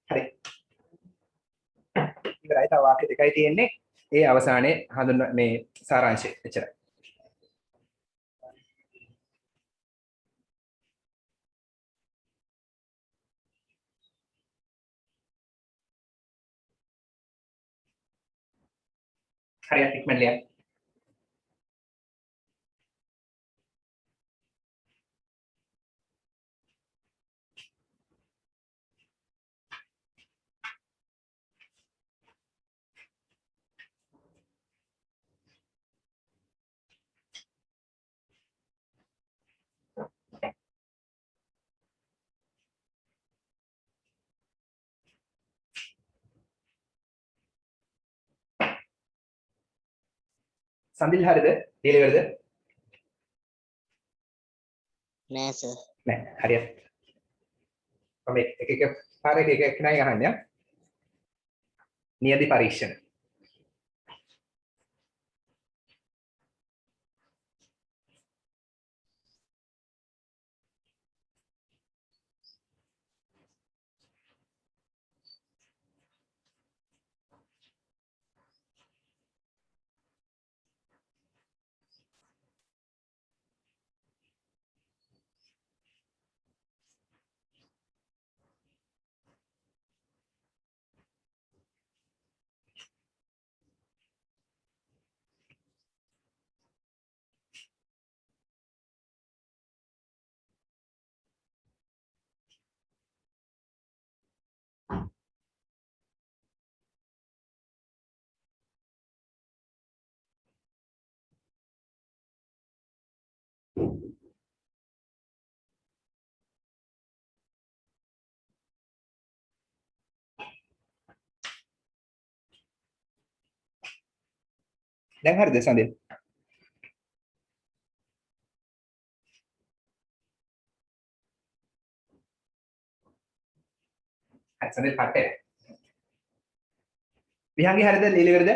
හරි ඉවරයි. තව වාක්‍ය දෙකයි තියෙන්නේ. ඒ අවසානයේ හඳුන්ව මේ සාරාංශය එච්චරයි. හරියට ඉක්මනට ලියන්න. සඳිල් හරිද? ලියලා ඉවරද? නෑ සර්. නෑ හරියට. අපි එක පාරක එක නයි අහන්නේ. නියදි පරීක්ෂණ. දැන් හරිද සඳිල්? හරි සඳිල් පට්ටේ. විහාගේ හරිද ලීලිවරද?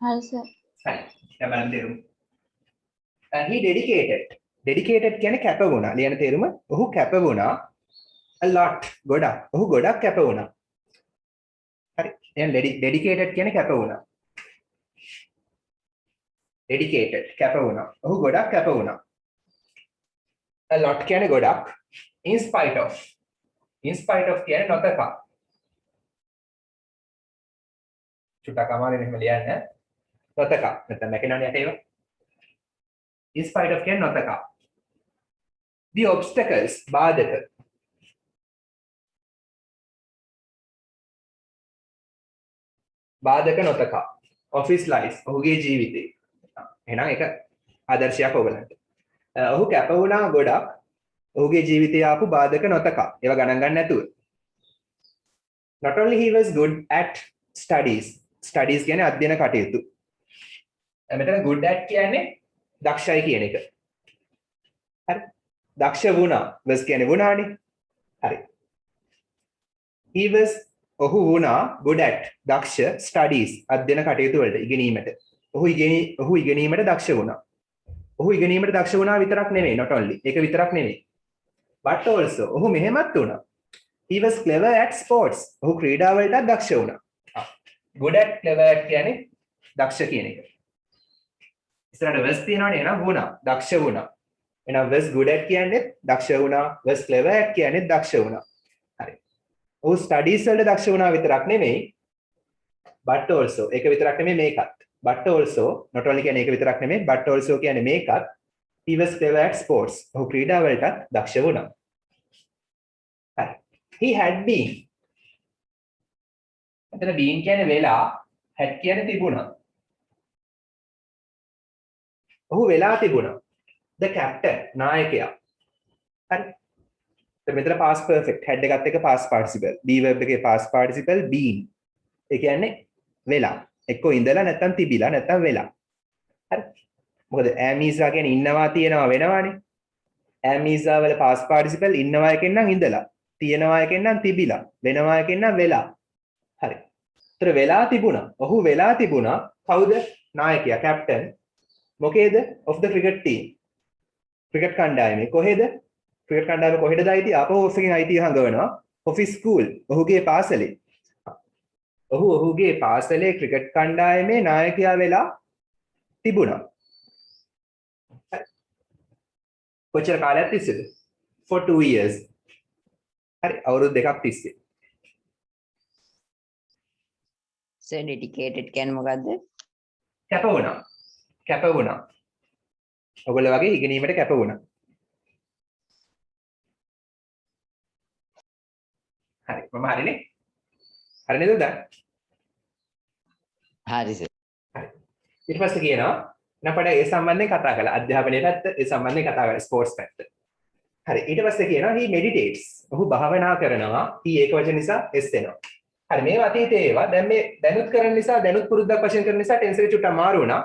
Hi, sir. හරි. දැන් බලන්න තේරුම. He dedicated. Dedicated කියන්නේ කැප වුණා. ලියන තේරුම ඔහු කැප වුණා. A lot. ගොඩක්. ඔහු ගොඩක් කැප වුණා. හරි. එහෙනම් dedicated කියන්නේ කැප වුණා. dedicated කැප වුණා. ඔහු ගොඩක් කැප වුණා. A lot කියන්නේ ගොඩක්. In spite of. In spite of කියන්නේ නොතකා. චුට්ටක් අමාරුයි මෙහෙම ලියන්න. නොතකා. නැත්නම් නැකෙනවනේ යට ඒවා. In spite of කියන්නේ නොතකා. The obstacles බාධක. බාධක නොතකා. office life ඔහුගේ ජීවිතේ. එහෙනම් ඒක ආදර්ශයක් ඔයගලන්ට. ඔහු කැප වුණා ගොඩක් ඔහුගේ ජීවිතය ආපු බාධක නොතකා. ඒවා ගණන් ගන්න නැතුව. Not only he was good at studies. Studies කියන්නේ අධ්‍යයන කටයුතු. මෙතන good at කියන්නේ දක්ෂයි කියන එක. හරි. දක්ෂ වුණා. was කියන්නේ වුණානේ. හරි. He was ඔහු වුණා good at දක්ෂ studies අධ්‍යයන කටයුතු වලට ඉගෙනීමට. ඔහු ඉගෙනීමට දක්ෂ වුණා. ඔහු ඉගෙනීමට දක්ෂ වුණා විතරක් නෙමෙයි not only. ඒක විතරක් නෙමෙයි. but also ඔහු මෙහෙමත් වුණා. He was clever at sports. ඔහු ක්‍රීඩා වලට දක්ෂ වුණා. good at clever at කියන්නේ දක්ෂ කියන එක. ඉස්සරහට was තියනවනේ එහෙනම් වුණා. දක්ෂ වුණා. එහෙනම් was good at කියන්නේ දක්ෂ වුණා. was clever at කියන්නේ දක්ෂ වුණා. හරි. ඔහු studies වලට දක්ෂ වුණා විතරක් නෙමෙයි. but also ඒක විතරක් නෙමෙයි මේකත්. but also not only කියන්නේ ඒක විතරක් නෙමෙයි but also කියන්නේ මේකත් he was clever at sports. ඔහු ක්‍රීඩා වලටත් දක්ෂ වුණා. හරි. He had been. එතන been කියන්නේ වෙලා, had කියන්නේ තිබුණා. ඔහු වෙලා තිබුණා. The captain නායකයා. හරි. එතන මෙතන past perfect had එකත් එක past participle. be verb එකේ past participle been. ඒ කියන්නේ වෙලා. එක්කෝ ඉඳලා නැත්තම් තිබිලා නැත්තම් වෙලා. හරි. මොකද am is කියන්නේ ඉන්නවා තියනවා වෙනවානේ. am is වල past participle ඉන්නවා එකෙන් නම් ඉඳලා. තියනවා එකෙන් නම් තිබිලා. වෙනවා එකෙන් නම් වෙලා. හරි. ඒතර වෙලා තිබුණා. ඔහු වෙලා තිබුණා. කවුද? නායකයා captain. මොකේද? of the cricket team. cricket කණ්ඩායමේ කොහෙද? cricket කණ්ඩායම කොහෙද අයිති? ආපහු ඔෆ් එකෙන් අයිති හංගවනවා. office school. ඔහුගේ පාසලේ. ඔහුගේ පාසලේ ක්‍රිකට් කණ්ඩායමේ නායකයා වෙලා තිබුණා. කොච්චර කාලයක් තිස්සේද? for 2 years. හරි අවුරුදු දෙකක් තිස්සේ. sir dedicated කියන්නේ මොකද්ද? කැප වුණා. කැප වුණා. ඔයගොල්ලෝ වගේ ඉගෙනීමට කැප වුණා. හරි මම හරිනේ. හරි නේද දැන්? හරි sir. හරි. ඊට පස්සේ කියනවා නපඩ ඒ සම්බන්ධයෙන් කතා කළා. අධ්‍යාපනයේ පැත්ත ඒ සම්බන්ධයෙන් කතා කරලා ස්පෝර්ට්ස් පැත්ත. හරි ඊට පස්සේ කියනවා he meditates. ඔහු භාවනා කරනවා. he ඒක වචන නිසා s එනවා. හරි මේවා අතීතයේ ඒවා දැන් මේ දැනුත් කරන නිසා දැනුත් පුරුද්දක් වශයෙන් කරන නිසා ටෙන්ස් එක චුට්ටක් මාරු වුණා.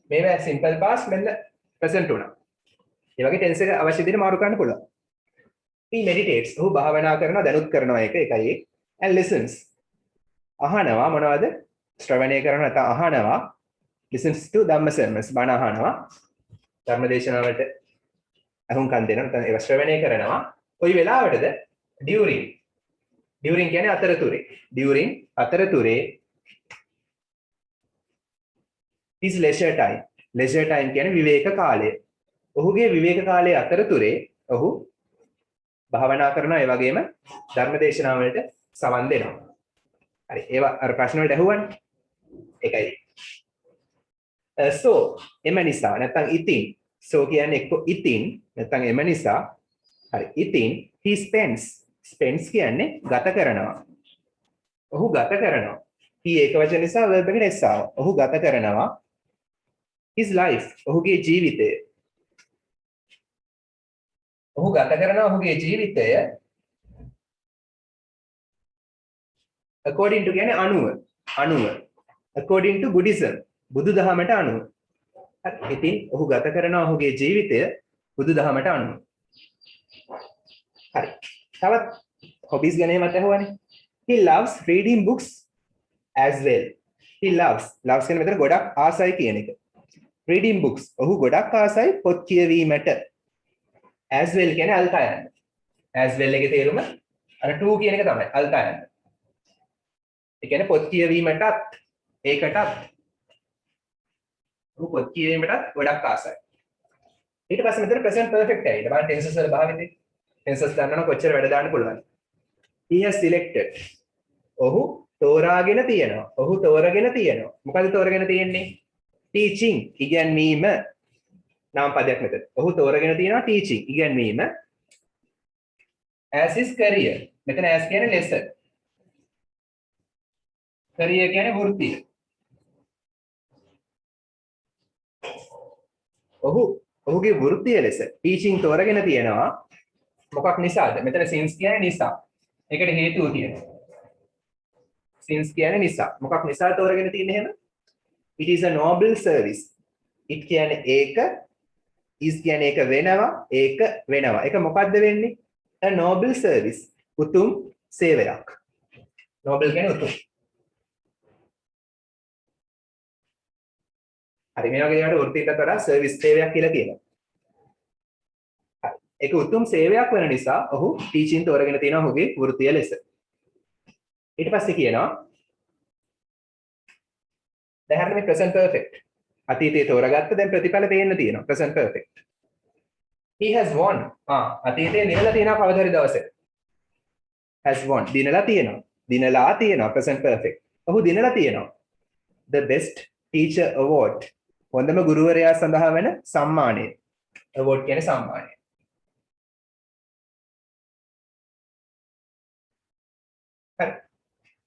මේවා simple past මෙන්න present වුණා. ඒ වගේ ටෙන්ස් එක අවශ්‍ය විදිහට මාරු කරන්න පුළුවන්. he meditates. ඔහු භාවනා කරනවා දැනුත් කරනවා එකයි and listens. අහනවා මොනවද? ශ්‍රවණය කරනවා නැත්නම් අහනවා. listens to ධම්ම sermons. බණ අහනවා. ධර්ම දේශනාව වලට අහුම්කම් දෙනවා නැත්නම් ඒවා ශ්‍රවණය කරනවා. කොයි වෙලාවටද? during. during කියන්නේ අතරතුරේ. during අතරතුරේ his leisure time. leisure time කියන්නේ විවේක කාලය. ඔහුගේ විවේක කාලයේ අතරතුරේ ඔහු භාවනා කරනවා ඒ වගේම ධර්ම දේශනාව වලට සවන් දෙනවා. හරි ඒවා අර ප්‍රශ්න වලට අහුවන්නේ. ඒකයි. so එම නිසා නැත්නම් ඉතින් so කියන්නේ එක්ක ඉතින් නැත්නම් එම නිසා හරි ඉතින් he spends කියන්නේ ගත කරනවා. ඔහු ගත කරනවා. he ඒක වචන නිසා verb එකට s ආවා. ඔහු ගත කරනවා his life ඔහුගේ ජීවිතය. ඔහු ගත කරන ඔහුගේ ජීවිතය according to කියන්නේ අනුව according to Buddhism බුදුදහමට අනුව. හරි. ඉතින් ඔහු ගත කරන ඔහුගේ ජීවිතය බුදුදහමට අනුව. හරි. තවත් hobbies ගැන මත ඇහුවානේ. He loves reading books as well. He loves කියන මෙතන ගොඩක් ආසයි කියන එක. Reading books ඔහු ගොඩක් ආසයි පොත් කියවීමට. as well කියන්නේ අල්කා යන්න. as well එකේ තේරුම අර to කියන එක තමයි අල්කා යන්න. ඒ කියන්නේ පොත් කියවීමටත් ඒකටත් ඔහු පොත් කියවීමටත් ගොඩක් ආසයි. ඊට පස්සේ මෙතන present perfect ඇවිල්ලා බලන්න tenses වල භාවිතේ. tenses ගන්නව කොච්චර වැඩ දාන්න පුළුවන්ද? He has selected. ඔහු තෝරාගෙන තියෙනවා. ඔහු තෝරගෙන තියෙනවා. මොකද තෝරගෙන තියෙන්නේ? teaching ඉගැන්වීම. නාම පදයක් මෙතන. ඔහු තෝරගෙන තියෙනවා teaching ඉගැන්වීම. as his career. මෙතන as කියන්නේ lesson. career කියන්නේ වෘත්තිය. ඔහුගේ වෘත්තිය ලෙස teaching තෝරගෙන තියෙනවා. මොකක් නිසාද? මෙතන since කියන්නේ නිසා. ඒකට හේතුව තියෙනවා. since කියන්නේ නිසා. මොකක් නිසා තෝරගෙන තියෙන්නේ එහෙම? It is a noble service. it කියන්නේ ඒක, is කියන්නේ ඒක වෙනවා, ඒක වෙනවා. ඒක මොකද්ද වෙන්නේ? A noble service. උතුම් සේවයක්. noble කියන්නේ උතුම්. හරි මේ වගේ දේවල්ට වෘත්තියකට වඩා සර්විස් සේවයක් කියලා කියනවා. ඒක උතුම් සේවයක් වෙන නිසා ඔහු ටීචින් තෝරගෙන තියෙනවා ඔහුගේ වෘත්තිය ලෙස. ඊට පස්සේ කියනවා දැන් මේ present perfect. අතීතයේ තෝරගත්ත දැන් ප්‍රතිඵල පේන්න තියෙනවා present perfect. He has won. අතීතයේ දිනලා තියෙනවා කවදා හරි දවසක. has won. දිනලා තියෙනවා present perfect. ඔහු දිනලා තියෙනවා. The best teacher award. හොඳම ගුරුවරයා සඳහා වෙන සම්මානය. award කියන්නේ සම්මානය.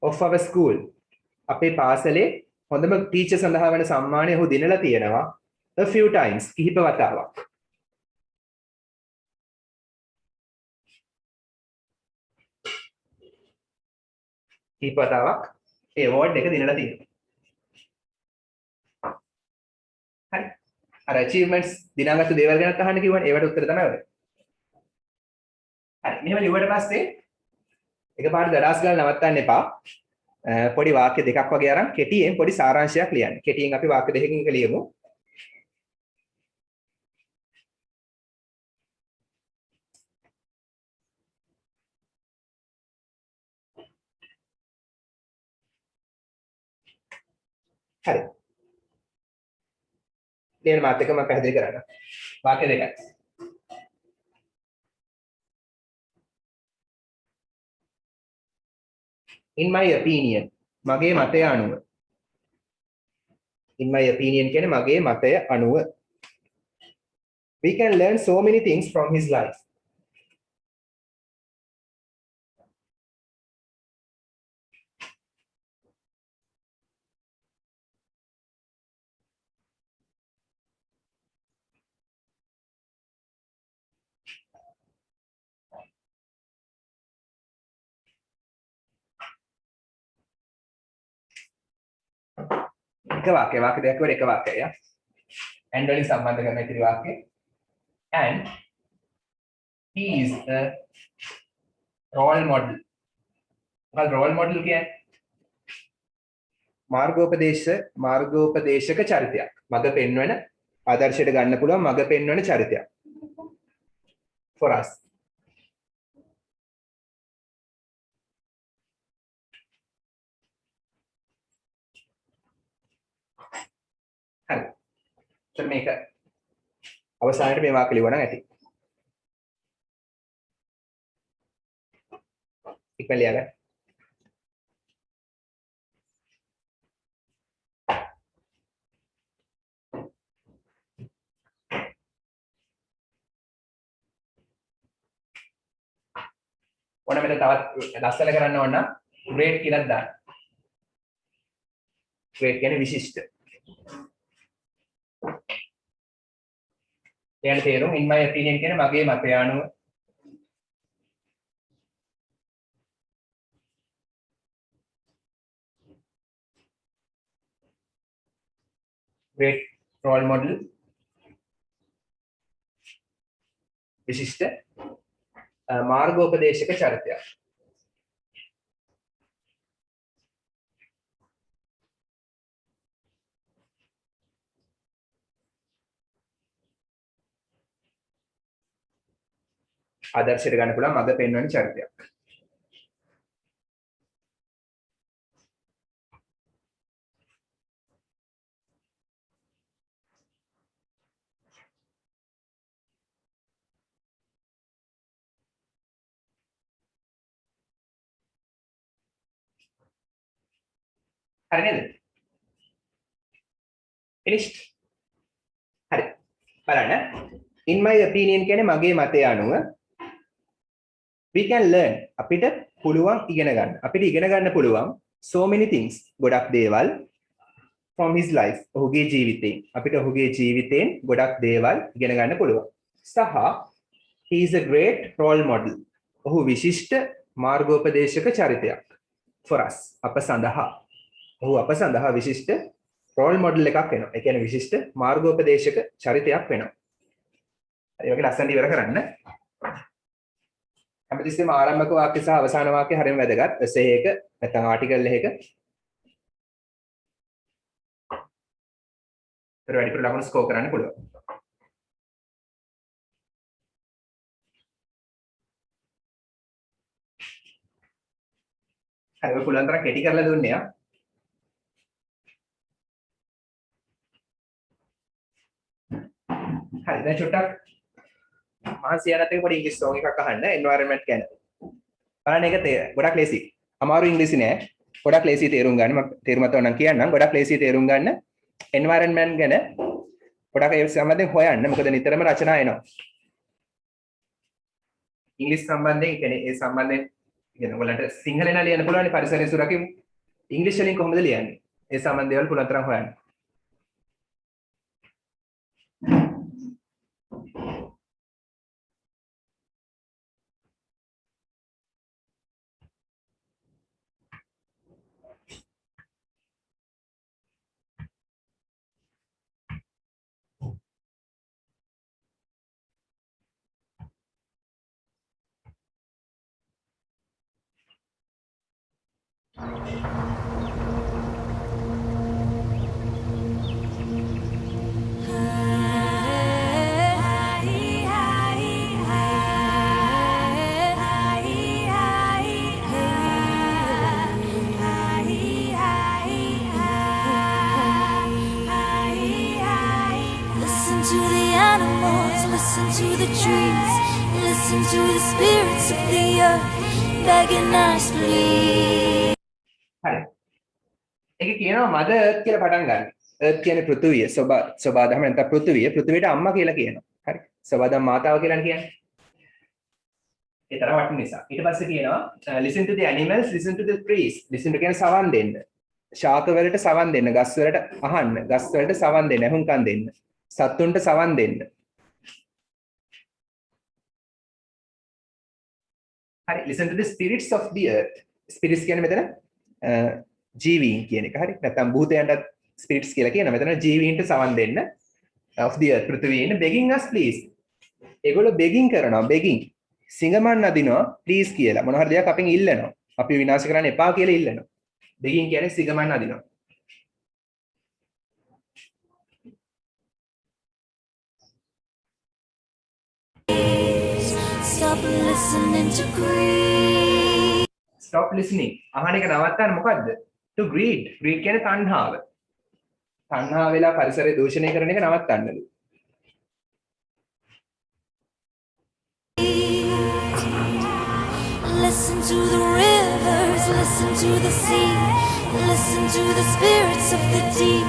of our school අපේ පාසලේ හොඳම ටීචර් සඳහා වෙන සම්මානය ඔහු දිනලා තියෙනවා a few times කිහිප වතාවක්. කිහිප වතාවක් ඒ award එක දිනලා තියෙනවා. හරි. අර achievements දිනාගත්තු දේවල් ගැනත් අහන්න කිව්වනේ ඒවට උත්තර තමයි ඔය. හරි. මෙහෙම ලිව්වට පස්සේ එකපාරට දඩාස් ගාලා නවත්තන්න එපා. පොඩි වාක්‍ය දෙකක් වගේ අරන් කෙටියෙන් පොඩි සාරාංශයක් ලියන්න. කෙටියෙන් අපි වාක්‍ය දෙකකින් එක ලියමු. හරි. ලියන මාත් එක මම පැහැදිලි කරන්න. වාක්‍ය දෙකක්. In my opinion මගේ මතය අනුව. In my opinion කියන්නේ මගේ මතය අනුව. We can learn so many things from his life. එක වාක්‍ය දෙකක් වල එක වාක්‍යය. and වලින් සම්බන්ධ කරන ඉතිරි වාක්‍ය. and he is a role model. මොකද role model කියන්නේ? මාර්ගෝපදේශක චරිතයක්. මඟ පෙන්වන ආදර්ශයට ගන්න පුළුවන් මඟ පෙන්වන චරිතයක්. for us. හරි. දැන් මේක අවසානයේ මේ වාක්‍ය ලියවනම් ඇති. ඉක්මන ලියගන්න. ඕන මෙතන තවත් ලස්සන කරන්න ඕන නම් great කියලා දාන්න. great කියන්නේ විශිෂ්ට. එයන් තේරුම් in my opinion කියන්නේ මගේ මතය අනුව great role model විශිෂ්ට මාර්ගෝපදේශක චරිතයක්. ආදර්ශයට ගන්න පුළුවන් මඟ පෙන්වන චරිතයක්. හරි නේද? finished. හරි. බලන්න. In my opinion කියන්නේ මගේ මතය අනුව we can learn අපිට පුළුවන් ඉගෙන ගන්න. අපිට ඉගෙන ගන්න පුළුවන් so many things. ගොඩක් දේවල් from his life. ඔහුගේ ජීවිතයෙන්. අපිට ඔහුගේ ජීවිතයෙන් ගොඩක් දේවල් ඉගෙන ගන්න පුළුවන්. සහ he is a great role model. ඔහු විශිෂ්ට මාර්ගෝපදේශක චරිතයක් for us. අප සඳහා. ඔහු අප සඳහා විශිෂ්ට රෝල් මොඩල් එකක් වෙනවා. ඒ කියන්නේ විශිෂ්ට මාර්ගෝපදේශක චරිතයක් වෙනවා. ඒ වගේ ලස්සනට ඉවර කරන්න. හැමතිස්සෙම ආරම්භක වාක්‍ය සහ අවසාන වාක්‍ය හරියම වැදගත්. එසේ එක නැත්නම් ආටිකල් එකක. ඒතර වැඩිපුර ලකුණු ස්කෝර් කරන්න පුළුවන්. හරි ඔය පුළුවන් තරම් කෙටි කරලා දුන්නේ ආ. හරි දැන් චුට්ටක් මහන්සියනත් එක පොඩි ඉංග්‍රීසි සෝන් එකක් අහන්න එන්වයරන්මන්ට් ගැන. බලන්න ඒක ගොඩක් ලේසි. අමාරු ඉංග්‍රීසි නෑ. ගොඩක් ලේසි තේරුම් ගන්න. මම තේරුමත් ඕනනම් කියන්නම්. ගොඩක් ලේසි තේරුම් ගන්න එන්වයරන්මන්ට් ගැන ගොඩක් ඒ සම්බන්ධයෙන් හොයන්න. මොකද නිතරම රචනා එනවා. ඉංග්‍රීසි සම්බන්ධයෙන් කියන්නේ ඒ සම්බන්ධයෙන් කියන්නේ ඔයගලන්ට සිංහලෙන් ලියන්න පුළුවන් පරිසරය සුරකිමු. ඉංග්‍රීසි වලින් කොහොමද ලියන්නේ? ඒ සම්බන්ධ දේවල් පුළුවන් තරම් හොයන්න. Listen to the trees, listen to the spirits of the earth, begging us please. හරි. ඒක කියනවා මදර් එර්ත් කියලා පටන් ගන්න. එර්ත් කියන්නේ පෘථුවිය, සබාධම නැත්නම් පෘථුවිය. පෘථුවියට අම්මා කියලා කියනවා. හරි. සබාධම මාතාව කියලා කියන්නේ. ඒ තරම් වටින නිසා. ඊට පස්සේ කියනවා listen to the animals, listen to the trees. listen to කියන්නේ සවන් දෙන්න. ශාක වලට සවන් දෙන්න, ගස් වලට අහන්න, ගස් වලට සවන් දෙන්න, හුම්කන් දෙන්න. සත්තුන්ට සවන් දෙන්න. හරි listen to the spirits of the earth. spirits කියන්නේ මෙතන ජීවීන් කියන එක. හරි. නැත්නම් භූතයන්ට spirits කියලා කියනවා. මෙතන ජීවීන්ට සවන් දෙන්න of the earth පෘථිවියේ ඉන්න begging us please. ඒගොල්ලෝ begging කරනවා begging. සිඟමන් නදිනවා please කියලා. මොන හරි දෙයක් අපෙන් ඉල්ලනවා. අපි විනාශ කරන්න එපා කියලා ඉල්ලනවා. begging කියන්නේ සිඟමන් නදිනවා. Stop listening to greed. Stop listening. අහන එක නවත්තන්න මොකද්ද? To greed. greed කියන්නේ තණ්හාව. තණ්හාව වෙලා පරිසරය දූෂණය කරන එක නවත්තන්නලු. Listen to the rivers, listen to the sea, listen to the spirits of the deep,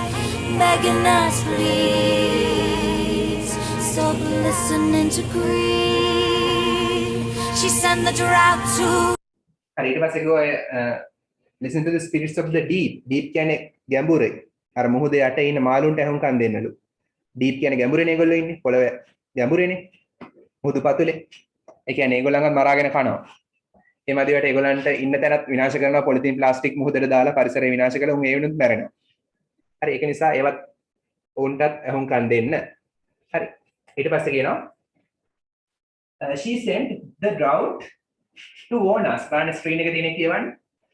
begging us please. Stop listening to greed. She sent the drought to. හරි ඊට පස්සේ ගෝ listen to the spirits of the deep. deep කියන්නේ ගැඹුරේ. අර මොහොතේ යට ඉන්න මාළුන්ට අහුම්කම් දෙන්නලු. deep කියන්නේ ගැඹුරේනේ ඒගොල්ලෝ ඉන්නේ. පොළවේ ගැඹුරේනේ. මුහුදු පතුලේ. ඒ කියන්නේ ඒගොල්ලන්ව මරාගෙන කනවා. ඒ මදිවට ඒගොල්ලන්ට ඉන්න තැනත් විනාශ කරනවා පොලිතින් ප්ලාස්ටික් මුහුදට දාලා පරිසරය විනාශ කළා උන් ඒ වෙනුත් මැරෙනවා. හරි ඒක නිසා ඒවත් උන්ටත් ඇහුම්කන් දෙන්න. හරි. ඊට පස්සේ කියනවා she sent the drought to warn us. බලන්න ස්ක්‍රීන් එකේ තියෙන කියවන්න.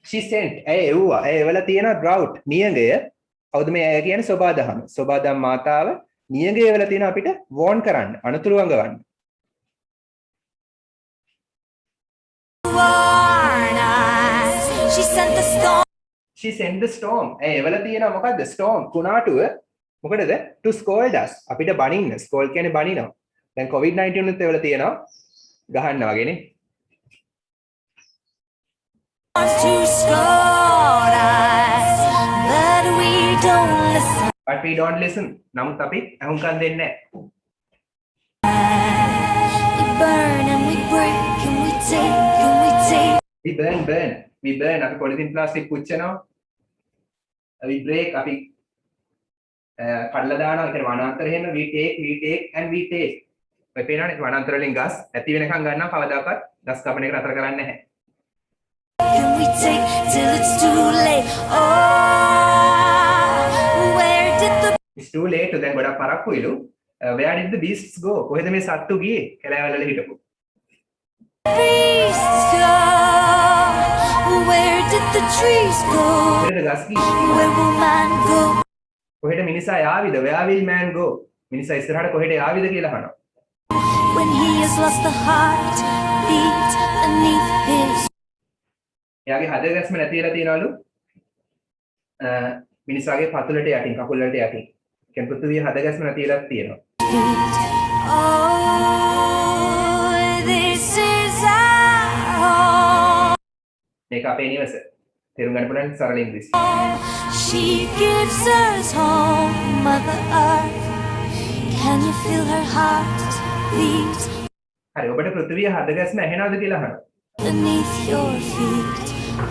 she sent ඇය එව්වා. ඇය එවලා තියෙනවා drought නියඟය. කවුද මේ ඇය කියන්නේ? සෝබාදහම. සෝබාදහම මාතාව නියඟය එවලා තියෙනවා අපිට warn කරන්න, අනතුරු අඟවන්න. Warn us. She sent the storm. she sent the storm. ඇය එවලා තියෙනවා මොකද්ද? storm කුණාටුව. මොකටද? to scold us. අපිට බනින්න. scold කියන්නේ බනිනවා. දැන් COVID-19 උත් එවලා තියෙනවා ගහන්න වගේනේ. To scold us, but we don't listen. but we don't listen. නමුත් අපි අහුම්කන් දෙන්නේ නැහැ. We burn and we break and we take and we take. we burn අපි පොලිතින් ප්ලාස්ටික් පුච්චනවා. we break අපි කඩලා දානවා. ඒ කියන්නේ වනාන්තරේ හැම we take and we take. ඔය පේනවනේ වනාන්තර වලින් ගස් ඇති වෙනකන් ගන්නවා. කවදාකවත් ගස් කපන එක නතර කරන්නේ නැහැ. Can we take till it's too late? Oh, where did the it's too late. දැන් ගොඩක් පරක්කුයිලු. where did the beasts go? කොහෙද මේ සත්තු ගියේ? කැලෑවල් වල හිටපු. beasts go? Where did the trees go? කොහෙද ගස් ගියේ? Where will man go? කොහෙද මිනිසා යාවිද? where will man go? මිනිසා ඉස්සරහට කොහෙද යාවිද කියලා අහනවා. When he has lost the heart beat beneath his. එයාගේ හද ගැස්ම නැති වෙලා තියනවලු. මිනිසාගේ පතුලට යටින් කකුල් වලට යටින්. කියන්නේ පෘථිවිය හද ගැස්ම නැති වෙලා තියෙනවා. Oh, this is our home. මේක අපේ නිවස. තේරුම් ගන්න පුළුවන් සරල ඉංග්‍රීසි. She gives us home, Mother Earth. Can you feel her heart beat හරි ඔබට පෘථිවිය හද ගැස්ම ඇහෙනවද කියලා අහනවා. beneath your feet?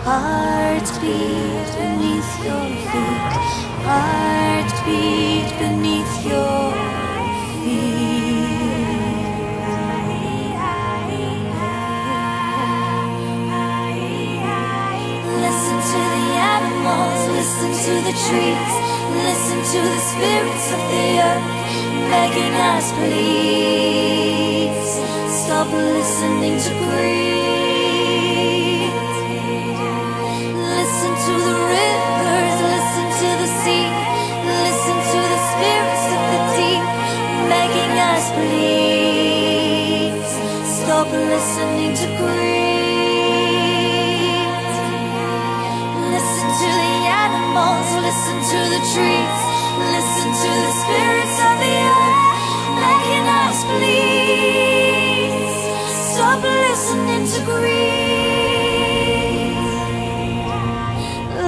Heart beat beneath your feet. Heart beat beneath your feet. Listen to the animals, listen to the trees, listen to the spirits of the earth begging us, please stop listening to greed. Listen to the rivers, listen to the sea, listen to the spirits of the deep begging us, please stop listening to greed. Listen to the animals, listen to the trees, listen to the spirits of the earth begging us, please stop listening to greed.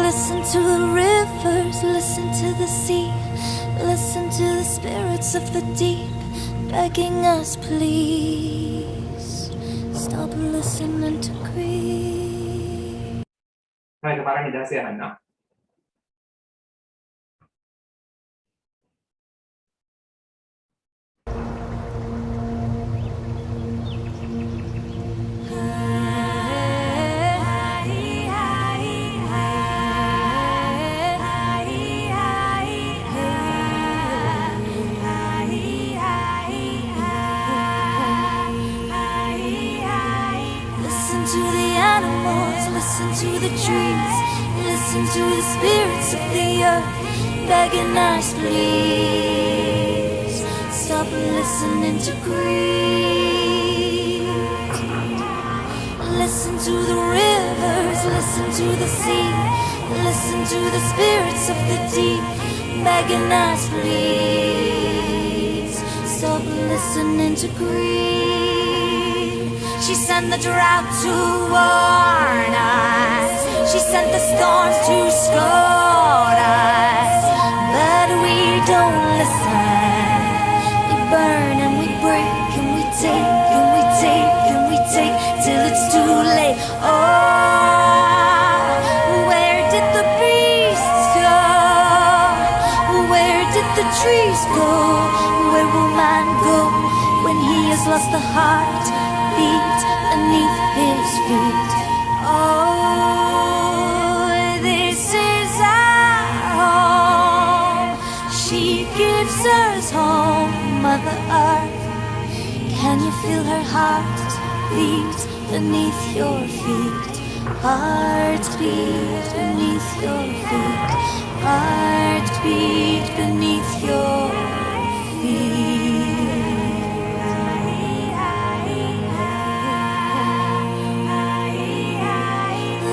Listen to the rivers, listen to the sea, listen to the spirits of the deep begging us, please stop listening to greed. මම එකපාරට නිදහසේ අහන්න. Listen to the animals, listen to the trees, listen to the spirits of the earth begging us, please stop listening to greed. Listen to the rivers, listen to the sea, listen to the spirits of the deep begging us, please stop listening to greed. She sent the drought to warn us, she sent the storms to scold us, but we don't listen. We burn and we break and we take and we take and we take till it's too late. Oh, where did the beasts go? Where did the trees go? Where will man go when he has lost the heart beat beneath his feet? Oh, this is our home. She gives Mother Earth. Can you feel her heart beat beneath your feet? Heart beat beneath your feet. Heart beat beneath your feet.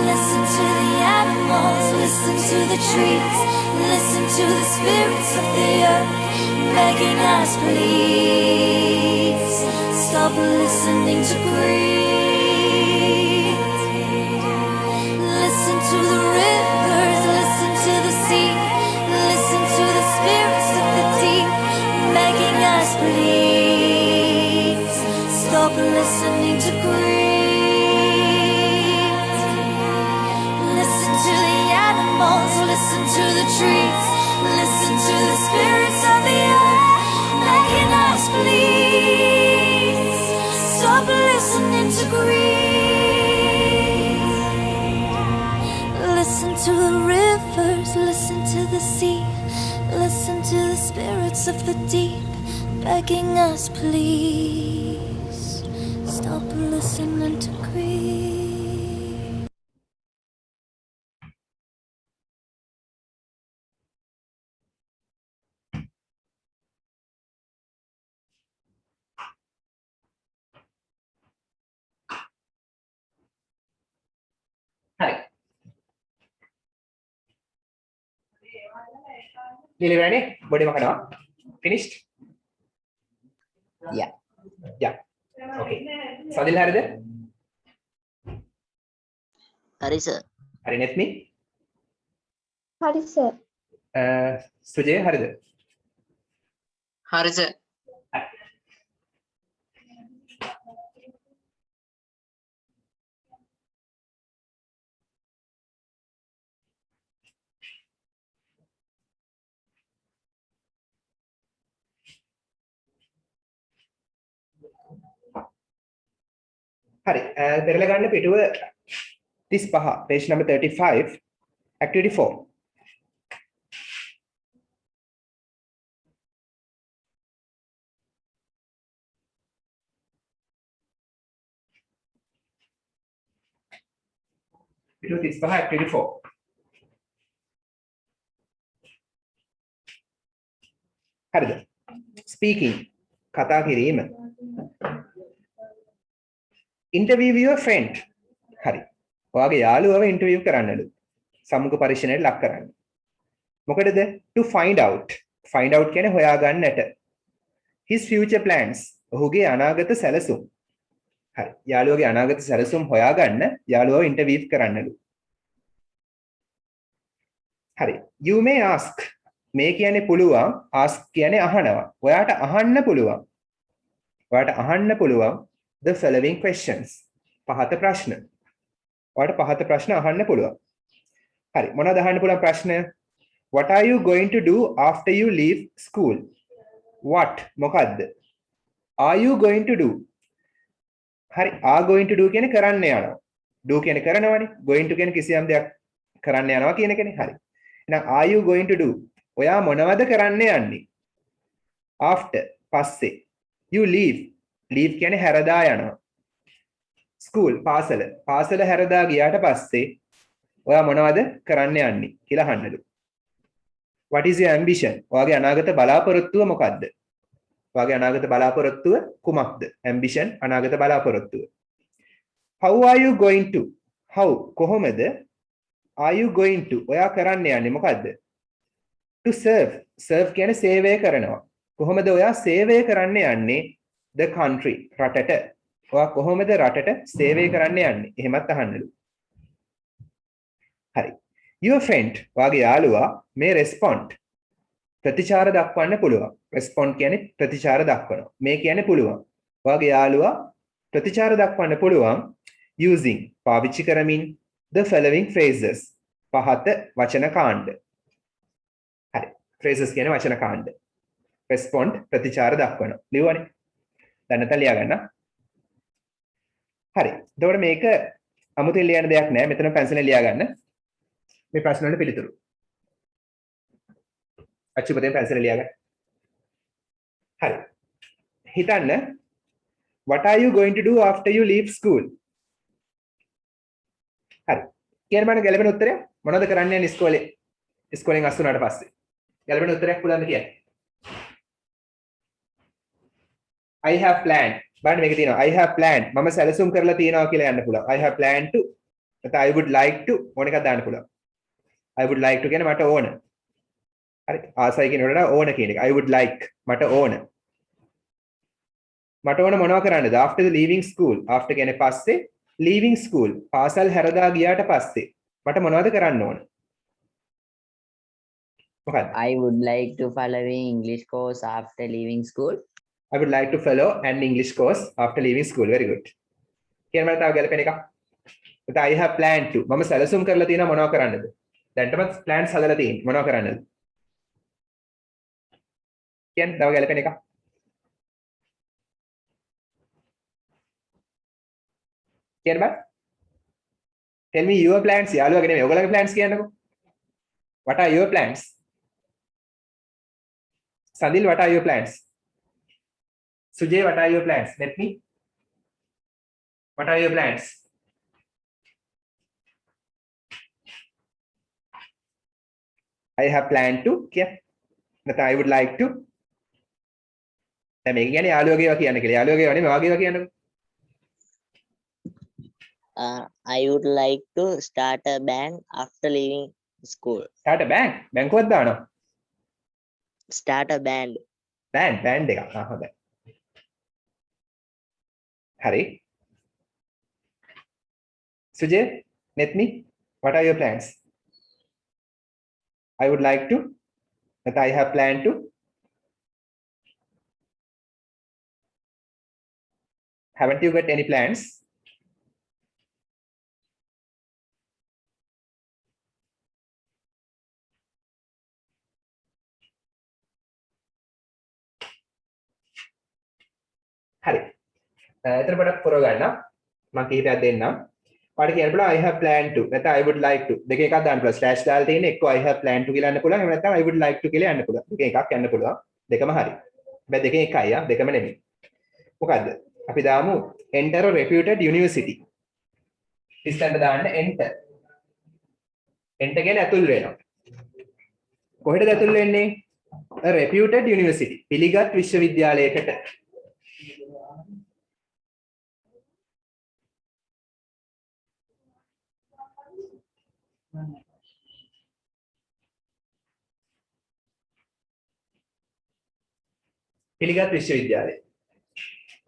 Listen to the animals, listen to the trees, listen to the spirits of the earth begging us, please stop listening to greed. Listen to the rivers, listen to the sea, listen to the spirits of the deep begging us, please stop listening to greed. Listen to the animals, listen to the trees, listen to the spirits of the earth begging us, please stop listening to greed. Listen to the rivers, listen to the sea, listen to the spirits of the deep begging us, please stop listening to greed. Hi. Delivery body makanawa. Finished? Yeah. Yeah. Okay. Sadil harida? Hari sir. Hari Netmi? Hari sir. Sujay harida? Hari sir. Hari. Perala ganna pituwa 35 page number 35 activity 4. Pituwa 35 activity 4. හරිද? Speaking කතා කිරීම. Interview your friend. හරි. ඔයාගේ යාළුවව interview කරන්නලු. සමුග පරීක්ෂණයට ලක් කරන්න. මොකටද? To find out. Find out කියන්නේ හොයාගන්නට. His future plans. ඔහුගේ අනාගත සැලසුම්. හරි. යාළුවගේ අනාගත සැලසුම් හොයාගන්න යාළුවව ඉන්ටර්විව් කරන්නලු. හරි. You may ask. මේ කියන්නේ පුළුවන්, ask කියන්නේ අහනවා. ඔයාට අහන්න පුළුවන්. ඔයාට අහන්න පුළුවන් the following questions. පහත ප්‍රශ්න. ඔයාට පහත ප්‍රශ්න අහන්න පුළුවන්. හරි. මොනවද අහන්න පුළුවන් ප්‍රශ්න? What are you going to do after you leave school? What මොකද්ද? Are you going to do? හරි. Are going to do කියන්නේ කරන්න යනවා. Do කියන්නේ කරනවානේ. Going to කියන්නේ කිසියම් දෙයක් කරන්න යනවා කියන එකනේ. හරි. එහෙනම් are you going to do? ඔයා මොනවද කරන්න යන්නේ? After පස්සේ. You leave. Leave කියන්නේ හැරදා යනවා. School පාසල. පාසල හැරදා ගියාට පස්සේ ඔයා මොනවද කරන්න යන්නේ කියලා අහන්නලු. What is your ambition? ඔයාගේ අනාගත බලාපොරොත්තුව මොකක්ද? ඔයාගේ අනාගත බලාපොරොත්තුව කුමක්ද? Ambition අනාගත බලාපොරොත්තුව. How are you going to? How කොහොමද? Are you going to? ඔයා කරන්න යන්නේ මොකද්ද? To serve. Serve කියන්නේ සේවය කරනවා. කොහොමද ඔයා සේවය කරන්න යන්නේ? The country. රටට. ඔයා කොහොමද රටට සේවය කරන්න යන්නේ? එහෙමත් අහන්නලු. හරි. Your friend. ඔයාගේ යාළුවා මේ respond. ප්‍රතිචාර දක්වන්න පුළුවන්. Respond කියන්නේ ප්‍රතිචාර දක්වනවා. මේ කියන්නේ පුළුවන්. ඔයාගේ යාළුවා ප්‍රතිචාර දක්වන්න පුළුවන් using පාවිච්චි කරමින් the following phrases. පහත වචන කාණ්ඩ. හරි. phrases කියන්නේ වචන කාණ්ඩ. respond ප්‍රතිචාර දක්වනවා. ලියුවනේ. දැන් නැත්නම් ලියා ගන්න. හරි. එතකොට මේක අමුතෙන් ලියන්න දෙයක් නෑ. මෙතන පැන්සලෙන් ලියා ගන්න. මේ ප්‍රශ්න වලට පිළිතුරු. අච්චුපතෙන් පැන්සලෙන් ලියා ගන්න. හරි. හිතන්න what are you going to do after you leave school? හරි. කියන්න බලන්න ගැලපෙන උත්තරය මොනවද කරන්න යන්නේ ඉස්කෝලෙන් අස් වුණාට පස්සේ? ගැලපෙන උත්තරයක් පුළුවන්ද කියන්න? I have planned. බලන්න මේක තියෙනවා. I have planned. මම සැලසුම් කරලා තියෙනවා කියලා යන්න පුළුවන්. I have planned to. නැත්නම් I would like to ඕන එකක් දාන්න පුළුවන්. I would like to කියන්නේ මට ඕන. හරි. ආසයි කියන වලට ඕන කියන එක. I would like මට ඕන. මට ඕන මොනව කරන්නද? After the leaving school. After කියන්නේ පස්සේ leaving school. පාසල් හැරදා ගියාට පස්සේ මට මොනවද කරන්න ඕන? මොකක්ද? I would like to follow an English course after leaving school. I would like to follow an English course after leaving school. Very good. කියන මට තව ගැලපෙන එකක්. නැත්නම් I have planned to. මම සැලසුම් කරලා තියෙනවා මොනව කරන්නද? දැන්ටමත් plans හදලා තියෙන්නේ මොනව කරන්නද? කියන්න තව ගැලපෙන එකක්. කියන්න බෑ. Tell me your plans. යාළුවගේ නෙමෙයි. ඔයගොල්ලෝගේ plans කියන්නකෝ. What are your plans? Sadil, what are your plans? Sujay, what are your plans? Let me. What are your plans? I have planned to. Yeah. නැත්නම් I would like to. දැන් මේක කියන්නේ යාළුවගේ ඒවා කියන්න කියලා. යාළුවගේ ඒවා නෙමෙයි වාගේ ඒවා කියන්නකෝ. I would like to start a bank after leaving school. Start a bank. බැංකුවක් දානවා. Start a band. band එකක්. හොඳයි. Hari. Sujay, Netmi, what are your plans? I would like to, that I have planned to. Haven't you got any plans? Hari. එතන පොඩක් පුරව ගන්න මම කීපයක් දෙන්නම් ඔයාලට කියන්න පුළුවන් I have planned to නැත්නම් I would like to දෙක එකක් දාන්න පුළුවන් ස්ලෑෂ් දාලා තියෙන එක්ක I have planned to කියලා යන්න පුළුවන් එහෙම නැත්නම් I would like to කියලා යන්න පුළුවන් දෙක එකක් යන්න පුළුවන් දෙකම හරි හැබැයි දෙකෙන් එකයි දෙකම නෙමෙයි මොකද්ද අපි දාමු enter a reputed university ඉස්සෙන්ට දාන්න enter කියන්නේ ඇතුල් වෙනවා කොහෙටද ඇතුල් වෙන්නේ a reputed university පිළිගත් විශ්වවිද්‍යාලයකට පිළිගත් විශ්වවිද්‍යාලය.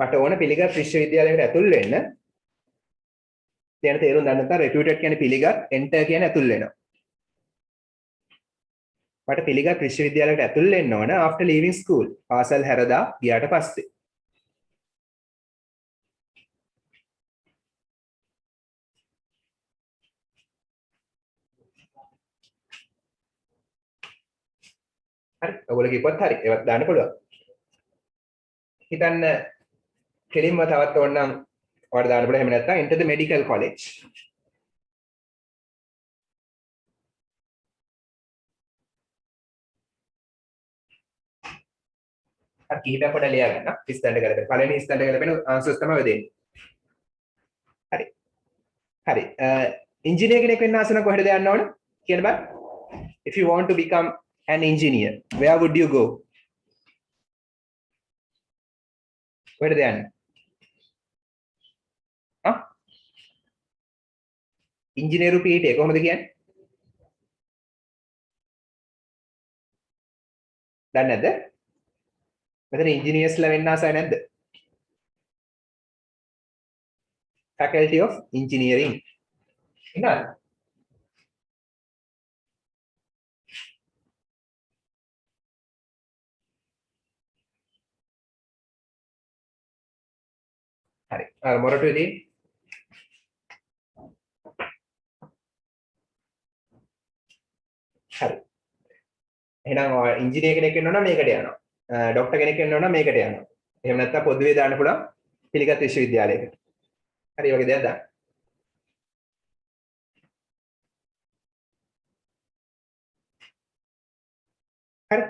මට ඕන පිළිගත් විශ්වවිද්‍යාලයකට ඇතුල් වෙන්න. දැන් තේරුම් ගන්න නැත්නම් reputed කියන්නේ පිළිගත්, enter කියන්නේ ඇතුල් වෙනවා. මට පිළිගත් විශ්වවිද්‍යාලයකට ඇතුල් වෙන්න ඕන after leaving school. පාසල් හැරදා ගියාට පස්සේ. හරි. ඔයගොල්ලෝ කිව්වත් හරි. ඒවත් දාන්න පුළුවන්. හිතන්න කෙලින්ම තවත් ඕනනම් ඔයාලට දාන්න පුළුවන් එහෙම නැත්නම් enter the medical college අර කීපයක් පොඩ ලියා ගන්න ඉස්සෙන්ට ගලපෙන පළවෙනි ඉස්සෙන්ට ගලපෙන ආන්සර්ස් තමයි ඔය දෙන්නේ හරි ඉංජිනේර කෙනෙක් වෙන්න ආස නම් කොහෙටද යන්න ඕන කියන්න බෑ if you want to become an engineer where would you go කොහෙටද යන්නේ? ඉංජිනේරු පීඨය කොහොමද කියන්නේ? දන්නේ නැද්ද? මෙතන ඉංජිනේර්ස්ලා වෙන්න ආසයි නැද්ද? Faculty of Engineering. ඉන්නවද? හරි. අර මොරටුවේදී හරි. එහෙනම් ඉංජිනේර කෙනෙක් වෙන්න ඕන නම් මේකට යනවා. ડોක්ටර් කෙනෙක් වෙන්න ඕන නම් මේකට යනවා. එහෙම නැත්නම් පොදුවේ දාන්න පුළුවන් පිළිගත් විශ්වවිද්‍යාලයකට. හරි වගේ දෙයක් දාන්න. හරි.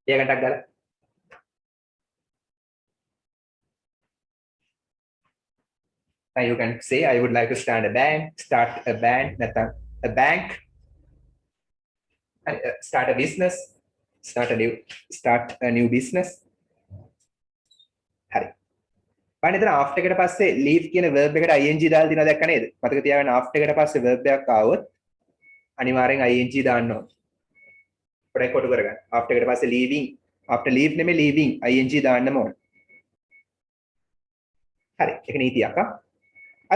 ඊයකටක් ගාලා Now you can say I would like to start a bank, නැත්නම් a bank, start a business, start a new business. හරි. බලන්න එතන after එකට පස්සේ leave කියන verb එකට ing දාලා දිනවා දැක්ක නේද? මතක තියාගන්න after එකට පස්සේ verb එකක් ආවොත් අනිවාර්යෙන් ing දාන්න ඕනේ. පොඩ්ඩක් කොටු කරගන්න. after එකට පස්සේ leaving, after leave නෙමෙයි leaving ing දාන්නම ඕනේ. හරි. ඒක නීතියක් ආ.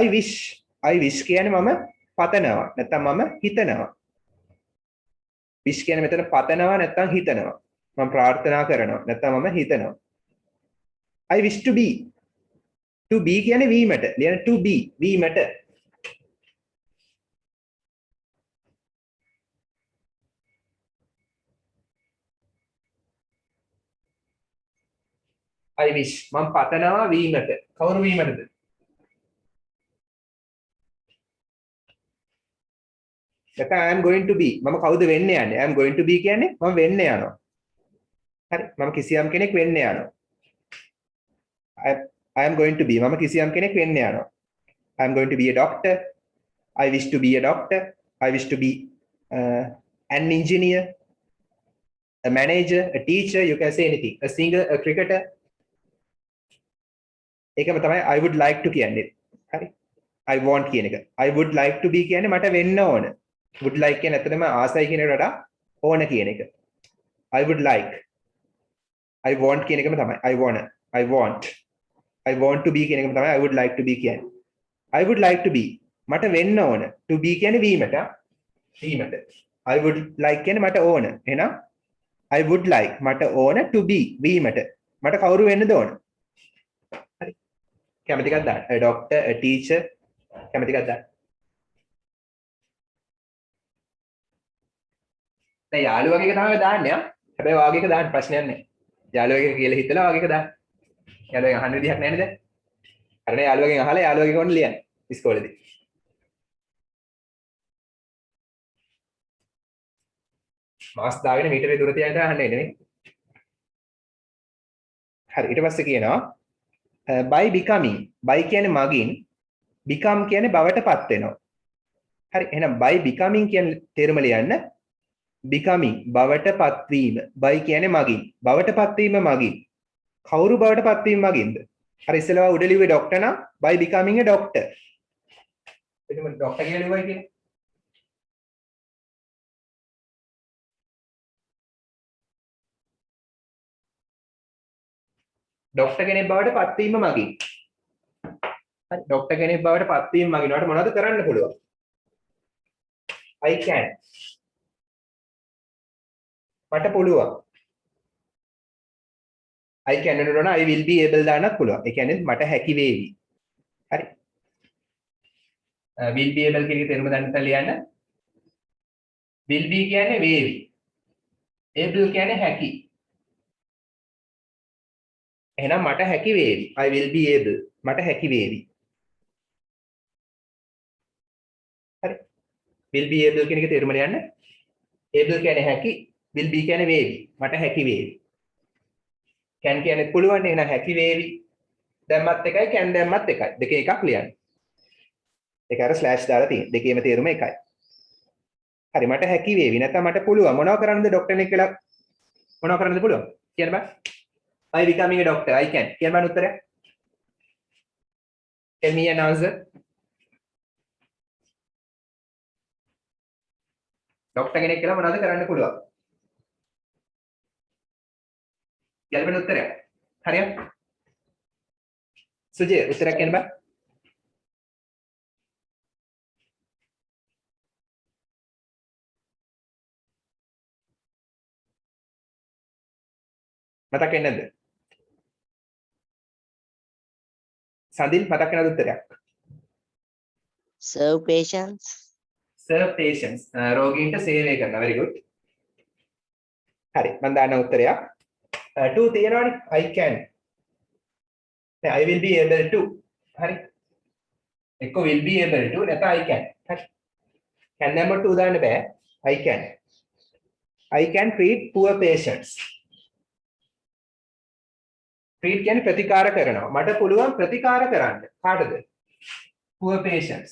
I wish කියන්නේ මම පතනවා නැත්නම් මම හිතනවා. wish කියන්නේ මෙතන පතනවා නැත්නම් හිතනවා. මම ප්‍රාර්ථනා කරනවා නැත්නම් මම හිතනවා. I wish to be. To be කියන්නේ වීමට. ලියන්න to be වීමට. I wish මම පතනවා වීමට. කවුරු වීමටද? නැත්නම් I am going to be මම කවුද වෙන්න යන්නේ? I am going to be කියන්නේ මම වෙන්න යනවා. හරි. මම කිසියම් කෙනෙක් වෙන්න යනවා. I am going to be මම කිසියම් කෙනෙක් වෙන්න යනවා. I am going to be a doctor. I wish to be a doctor. I wish to be an engineer, a manager, a teacher, you can say anything. A singer, a cricketer. ඒකම තමයි I would like to කියන්නේ. හරි. I want කියන එක. I would like to be කියන්නේ මට වෙන්න ඕන. would like කියන්නේ ඇත්තටම ආසයි කියන එකට වඩා ඕන කියන එක. I would like. I want කියන එකම තමයි. I wanna. I want to be කියන එකම තමයි I would like to be කියන්නේ. I would like to be මට වෙන්න ඕන. to be කියන්නේ වීමට. වීමට. I would like කියන්නේ මට ඕන. එහෙනම් I would like මට ඕන to be වීමට. මට කවුරු වෙන්නද ඕන? හරි. කැමති එකක් දාන්න. A doctor, a teacher කැමති එකක් දාන්න. දැන් යාළුවා වගේ එක තමයි දාන්නේ ආ. හැබැයි වාගේ එක දාන්න ප්‍රශ්නයක් නැහැ. යාළුවා වගේ කියලා හිතලා වාගේ එක දාන්න. යාළුවෙන් අහන්න විදිහක් නැහැ නේද? අරනේ යාළුවගෙන් අහලා යාළුවගේ කොහොමද ලියන්නේ ඉස්කෝලේදී. මාස් දාගෙන මීටරේ දුර තියාගෙන අහන්න ඉන්නේ නේ. හරි ඊට පස්සේ කියනවා by becoming. by කියන්නේ මගින්, become කියන්නේ බවට පත් වෙනවා. හරි එහෙනම් by becoming කියන තේරුම ලියන්න. becoming බවට පත්වීම. by කියන්නේ මගින්. බවට පත්වීම මගින්. කවුරු බවට පත්වීම මගින්ද? අර ඉස්සෙල්ලා උඩ ලිව්වේ ડોක්ටර් නම් by becoming a doctor. එතකොට ડોක්ටර් කියලා ලිව්වයි කියන්නේ. ડોක්ටර් කෙනෙක් බවට පත්වීම මගින්. හරි ડોක්ටර් කෙනෙක් බවට පත්වීම මගින් ඔයාලට මොනවද කරන්න පුළුවන්? I can. මට පුළුවන්. I can නේද? I will be able දාන්නත් පුළුවන්. ඒ කියන්නේ මට හැකි වේවි. හරි. will be able කියන එක තේරුම ගන්න ලියන්න. will be කියන්නේ වේවි. able කියන්නේ හැකි. එහෙනම් මට හැකි වේවි. I will be able. මට හැකි වේවි. හරි. will be able කියන එක තේරුම ලියන්න. able කියන්නේ හැකි, will be කියන්නේ වේවි. මට හැකි වේවි. can කියන්නේ පුළුවන් නේ. එහෙනම් හැකි වේවි. දැම්මත් එකයි can දැම්මත් එකයි. දෙකේ එකක් ලියන්න. ඒක අර ස්ලෑෂ් දාලා තියෙන. දෙකේම තේරුම එකයි. හරි මට හැකි වේවි. නැත්නම් මට පුළුවන්. මොනව කරන්නද ડોක්ටර් කෙනෙක් කියලා මොනව කරන්නද පුළුවන්? කියන්න බෑ. I becoming a doctor. I can. කියන්න බෑ උත්තරය. Tell me an answer. Doctor කෙනෙක් කියලා මොනවද කරන්න පුළුවන්? ගැළපෙන උත්තරයක්. හරියට? සුජේ උත්තරයක් කියන්න බෑ. මතක වෙන්නේ නැද්ද? සඳින් මතක වෙනවද උත්තරයක්? serve patients. serve patients. රෝගීන්ට සේවය කරනවා. very good. හරි මම දාන්න උත්තරයක්. to තියනවනේ I can. දැන් I will be able to. හරි. එක්ක will be able to නැත්නම් I can. හරි. can number 2 දාන්න බෑ. I can. I can treat poor patients. treat කියන්නේ ප්‍රතිකාර කරනවා. මට පුළුවන් ප්‍රතිකාර කරන්න. කාටද? poor patients.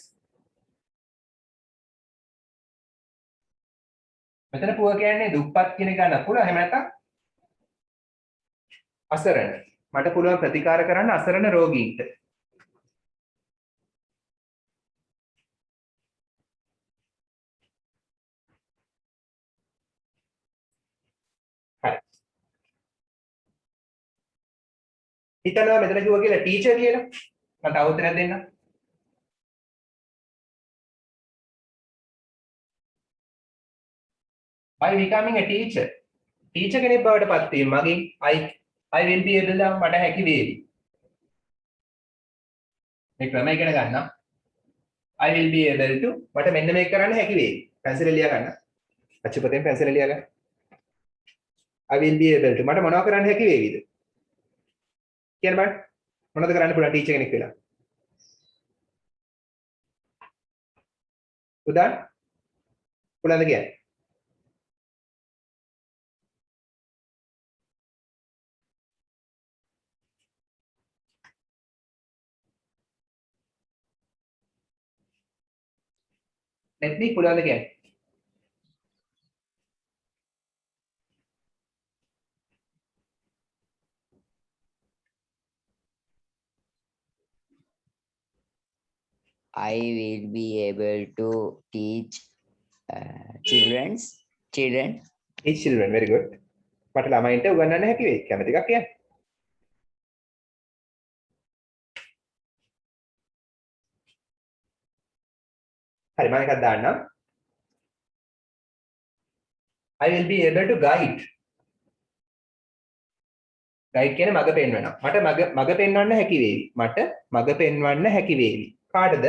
මෙතන poor කියන්නේ දුප්පත් කියන එක ගන්න පුළුවන්. එහෙම නැත්නම් අසරණ. මට පුළුවන් ප්‍රතිකාර කරන්න අසරණ රෝගීන්ට. හරි. හිතනවා මෙතන කිව්වා කියලා ටීචර් කියලා. මට අවුතරයක් දෙන්න. by becoming a teacher. Teacher කෙනෙක් බවට පත් වීම මගින් I will be able to මට හැකි වේවි. මේ ක්‍රමය ඉගෙන ගන්න. I will be able to මට මෙන්න මේක කරන්න හැකි වේවි. පැන්සල ලියා ගන්න. අච්චුපතෙන් පැන්සල ලියා ගන්න. I will be able to මට මොනව කරන්න හැකි වේවිද? කියන්න බලන්න. මොනවද කරන්න පුළුවන් ටීචර් කෙනෙක් වෙලා? උදා පුළුවන්ද කියන්නේ? නැත්නම් පුළුවන්ද කියන්නේ? I will be able to teach children. Teach children very good. මට ළමයින්ට උගන්වන්න හැකි වෙයි. කැමති එකක් කියන්න. හරි මම එකක් දාන්නම්. I will be able to guide. guide කියන්නේ මඟ පෙන්වනවා. මට මඟ පෙන්වන්න හැකි වේවි. මට මඟ පෙන්වන්න හැකි වේවි. කාටද?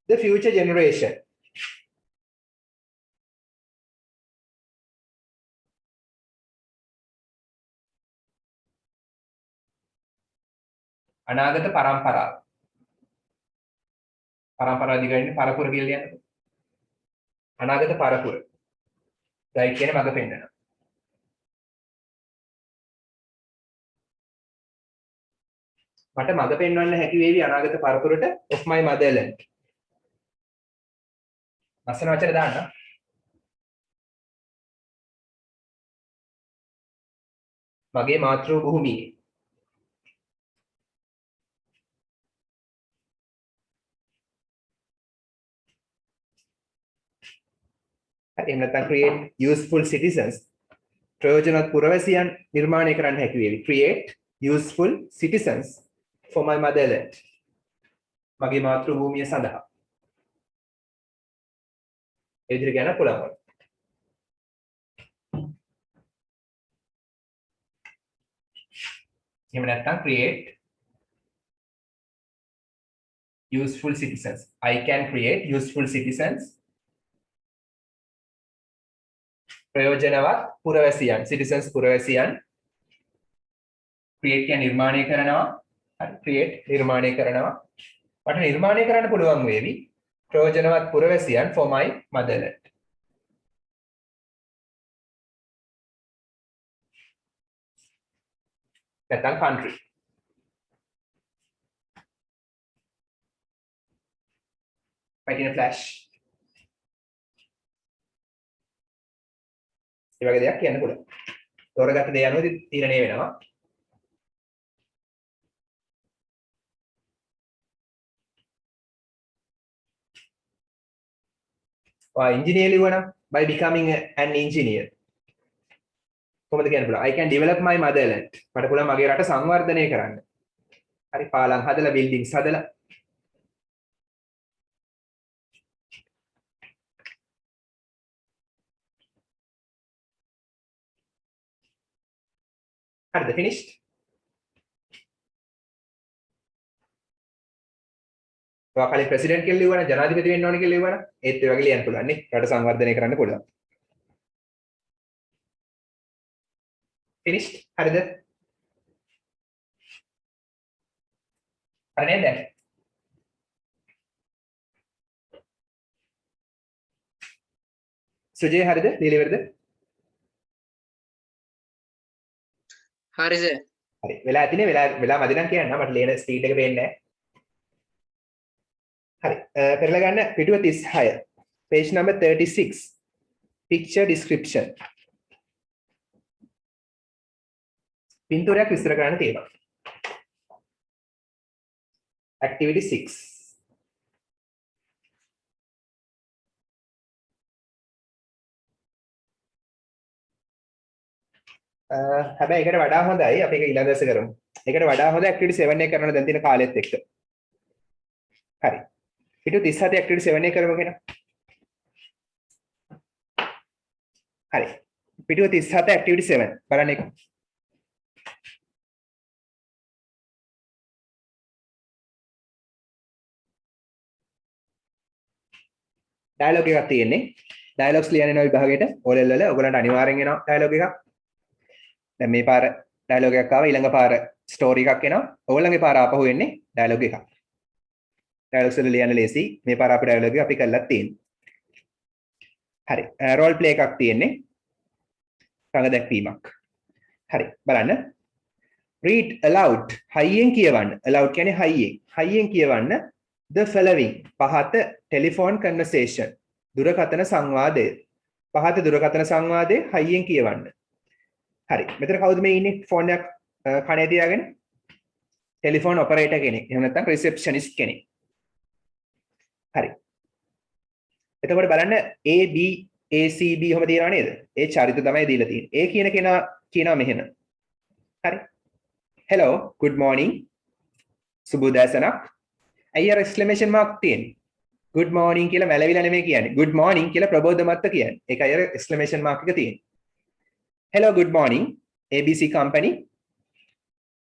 The future generation. අනාගත පරම්පරාව. පරම්පරාව දිගන්නේ පරපුර කියලා කියන්නේ. අනාගත පරපුර. guide කියන්නේ මඟ පෙන්වනවා. මට මඟ පෙන්වන්න හැකි වේවි අනාගත පරපුරට of my motherland. ලස්සන වචන දාන්න. මගේ මාතෘ භූමියේ. එහෙම නැත්නම් create useful citizens. ප්‍රයෝජනවත් පුරවැසියන් නිර්මාණය කරන්න හැකි වේවි. Create useful citizens for my motherland. මගේ මාතෘ භූමිය සඳහා. ඒ විදිහට කියන්න පුළුවන්. එහෙම නැත්නම් create useful citizens. I can create useful citizens. ප්‍රයෝජනවත් පුරවැසියන් citizens පුරවැසියන් create කියන්නේ නිර්මාණය කරනවා. create නිර්මාණය කරනවා. මට නිර්මාණය කරන්න පුළුවන් වේවි ප්‍රයෝජනවත් පුරවැසියන් for my motherland. නැත්නම් country. Right in a flash. ඒ වගේ දෙයක් කියන්න පුළුවන්. තෝරගත්ත දේ අනුව තීරණය වෙනවා. engineer ලිව්වනම් by becoming an engineer. කොහොමද කියන්න පුළුවන්? I can develop my motherland. මට පුළුවන් මගේ රට සංවර්ධනය කරන්න. හරි පාලම් හදලා buildings හදලා. හරිද? finished? ඔයා කලින් ප්‍රෙසිඩන්ට් කියලා ලිව්වනම් ජනාධිපති වෙන්න ඕනේ කියලා ලිව්වනම් ඒත් ඒ වගේ ලියන්න පුළුවන් නේ. රට සංවර්ධනය කරන්න පුළුවන්. finished? හරිද? හරි නේද? සුජේ හරිද? ලියලා ඉවරද? හරි සර්. හරි. වෙලා ඇතිනේ වෙලා මදි නම් කියන්න මට ලියන ස්පීඩ් එක පේන්නේ නැහැ. හරි. පෙරලා ගන්න පිටුව 36. Page number 36. Picture description. පින්තූරයක් විස්තර කරන්න තියෙනවා. Activity 6. හැබැයි ඒකට වඩා හොඳයි අපි ඒක ඊළඟ දවසේ කරමු. ඒකට වඩා හොඳ activity 7 එක කරන්න දැන් තියෙන කාලෙත් එක්ක. හරි. පිටු 37 activity 7 එක කරමු කියනවා. හරි. පිටුව 37 activity 7 බලන්න එක. ඩයලොග් එකක් තියෙන්නේ. ඩයලොග්ස් ලියන්න යන විභාගයට O level වල ඔයගලන්ට අනිවාර්යෙන් එනවා ඩයලොග් එකක්. දැන් මේ පාර ඩයලොග් එකක් ආවා ඊළඟ පාර ස්ටෝරි එකක් එනවා. ඔයගලගේ පාර ආපහු එන්නේ ඩයලොග් එකක්. ඩයලොග්ස් වල ලියන්න ලේසි. මේ පාර අපේ ඩයලොග් එක අපි කරලා තියෙන්නේ. හරි. රෝල් ප්ලේ එකක් තියෙන්නේ. රඟ දැක්වීමක්. හරි. බලන්න. read aloud. හයියෙන් කියවන්න. aloud කියන්නේ හයියෙන්. හයියෙන් කියවන්න the following. පහත telephone conversation. දුරකථන සංවාදය. පහත දුරකථන සංවාදය හයියෙන් කියවන්න. හරි. මෙතන කවුද මේ ඉන්නේ ෆෝන් එකක් කනේ තියාගෙන? ටෙලිෆෝන් ඔපරේටර් කෙනෙක්. එහෙම නැත්නම් රිසෙප්ෂනිස්ට් කෙනෙක්. හරි. එතකොට බලන්න A B A C B ඔහම තියනවා නේද? ඒ චරිත තමයි දීලා තියෙන්නේ. A කියන කෙනා කියනවා මෙහෙම. හරි. hello good morning. සුබ උදෑසනක්. අයිය exclamation mark තියෙන්නේ. good morning කියලා මැලවිලා නෙමෙයි කියන්නේ. good morning කියලා ප්‍රබෝධමත්ව කියන්නේ. ඒකයි අර exclamation mark එක තියෙන්නේ. hello good morning ABC company.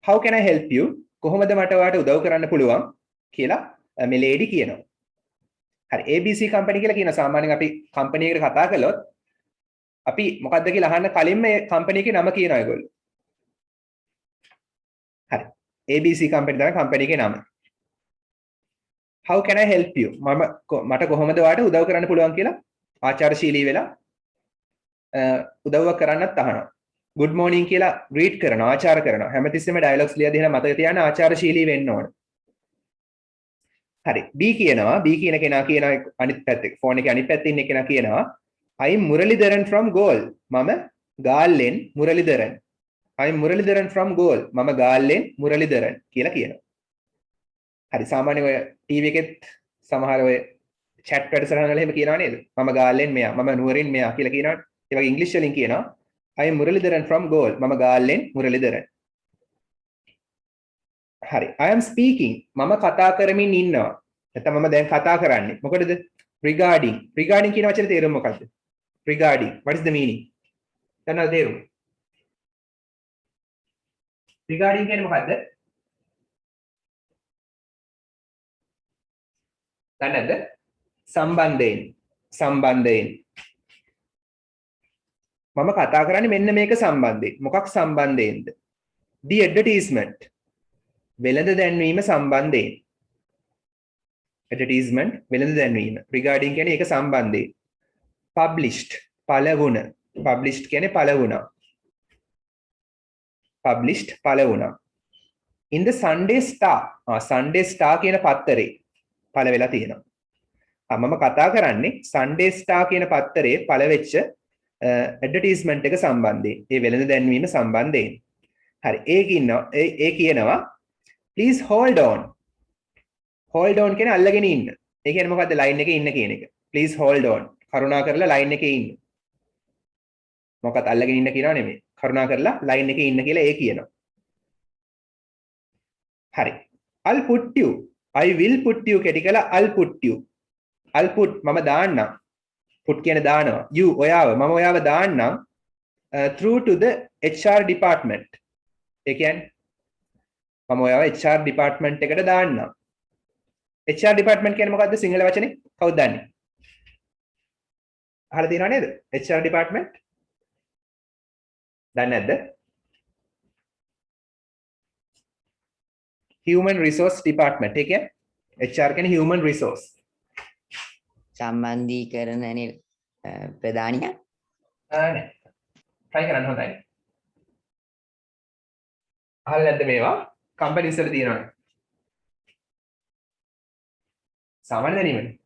how can I help you? කොහොමද මට ඔයාලට උදව් කරන්න පුළුවන් කියලා මේ ලේඩි කියනවා. හරි ABC company කියලා කියන සාමාන්‍යයෙන් අපි company එකට කතා කළොත් අපි මොකද්ද කියලා අහන්න කලින් මේ company එකේ නම කියනවා ඒගොල්ලෝ. හරි ABC company තමයි company එකේ නම. how can I help you? මට කොහොමද ඔයාලට උදව් කරන්න පුළුවන් කියලා ආචාරශීලී වෙලා උදව්වක් කරන්නත් අහනවා. good morning කියලා greet කරනවා ආචාර කරනවා. හැමතිස්සෙම ඩයලොග්ස් ලියලා දෙන මතක තියාගන්න ආචාරශීලී වෙන්න ඕන. හරි B කියනවා B කියන කෙනා කියනවා අනිත් පැත්තේ ෆෝන් එකේ අනිත් පැත්තේ ඉන්න කෙනා කියනවා I am Muralidharan from Galle. මම ගාල්ලෙන් මුරලිදරන්. I am Muralidharan from Galle. මම ගාල්ලෙන් මුරලිදරන් කියලා කියනවා. හරි සාමාන්‍ය ඔය ටීවී එකෙත් සමහර ඔය chat වැඩසටහන් වල එහෙම කියනවා නේද? මම ගාල්ලෙන් මෙයා මම නුවරින් මෙයා කියලා කියනවනේ. ඒ වගේ ඉංග්‍රීසි වලින් කියනවා I am Muralidharan from Galle. මම ගාල්ලෙන් මුරලිදරන්. හරි I am speaking. මම කතා කරමින් ඉන්නවා. නැත්නම් මම දැන් කතා කරන්නේ. මොකටද? regarding. regarding කියන වචනේ තේරුම මොකක්ද? regarding. What is the meaning? දන්නවද තේරුම? regarding කියන්නේ මොකද්ද? දන්නේ නැද්ද? සම්බන්ධයෙන්. සම්බන්ධයෙන්. මම කතා කරන්නේ මෙන්න මේක සම්බන්ධයෙන්. මොකක් සම්බන්ධයෙන්ද? The advertisement. වෙළඳ දැන්වීම සම්බන්ධයෙන්. advertisement වෙළඳ දැන්වීම. regarding කියන්නේ ඒක සම්බන්ධයෙන්. published පළවුණ. published කියන්නේ පළවුණා. published පළවුණා. in the Sunday Star. Sunday Star කියන පත්තරේ පළ වෙලා තියෙනවා. මම කතා කරන්නේ Sunday Star කියන පත්තරේ පළ වෙච්ච ඇඩ්වර්ටයිස්මන්ට් එක සම්බන්ධයෙන්. ඒ වෙළඳ දැන්වීම සම්බන්ධයෙන්. හරි ඒ කියනවා please hold on. hold on කියන්නේ අල්ලගෙන ඉන්න. ඒ කියන්නේ මොකද්ද ලයින් එකේ ඉන්න කියන එක. please hold on. කරුණා කරලා ලයින් එකේ ඉන්න. මොකක්ද අල්ලගෙන ඉන්න කියනවා නෙමෙයි. කරුණා කරලා ලයින් එකේ ඉන්න කියලා ඒ කියනවා. හරි. I'll put you. I will put you කෙටි කළා I'll put you. I'll put මම දාන්නම්. put කියන දානවා. you ඔයාව මම ඔයාව දාන්නම් through to the HR department. ඒ කියන්නේ මම ඔයාව HR department එකට දාන්නම්. HR department කියන්නේ මොකද්ද සිංහල වචනේ? කවුද දන්නේ? අහලා තියෙනව නේද? HR department? දන්නේ නැද්ද? Human resource department. ඒ කියන්නේ HR කියන්නේ human resource. සම්බන්ධීකරණ ප්‍රධානියා නෑ. try කරන්න හොඳයි. අහලා නැද්ද මේවා? companies වල තියෙනවනේ. සාමාන්‍ය දැනීමනේ.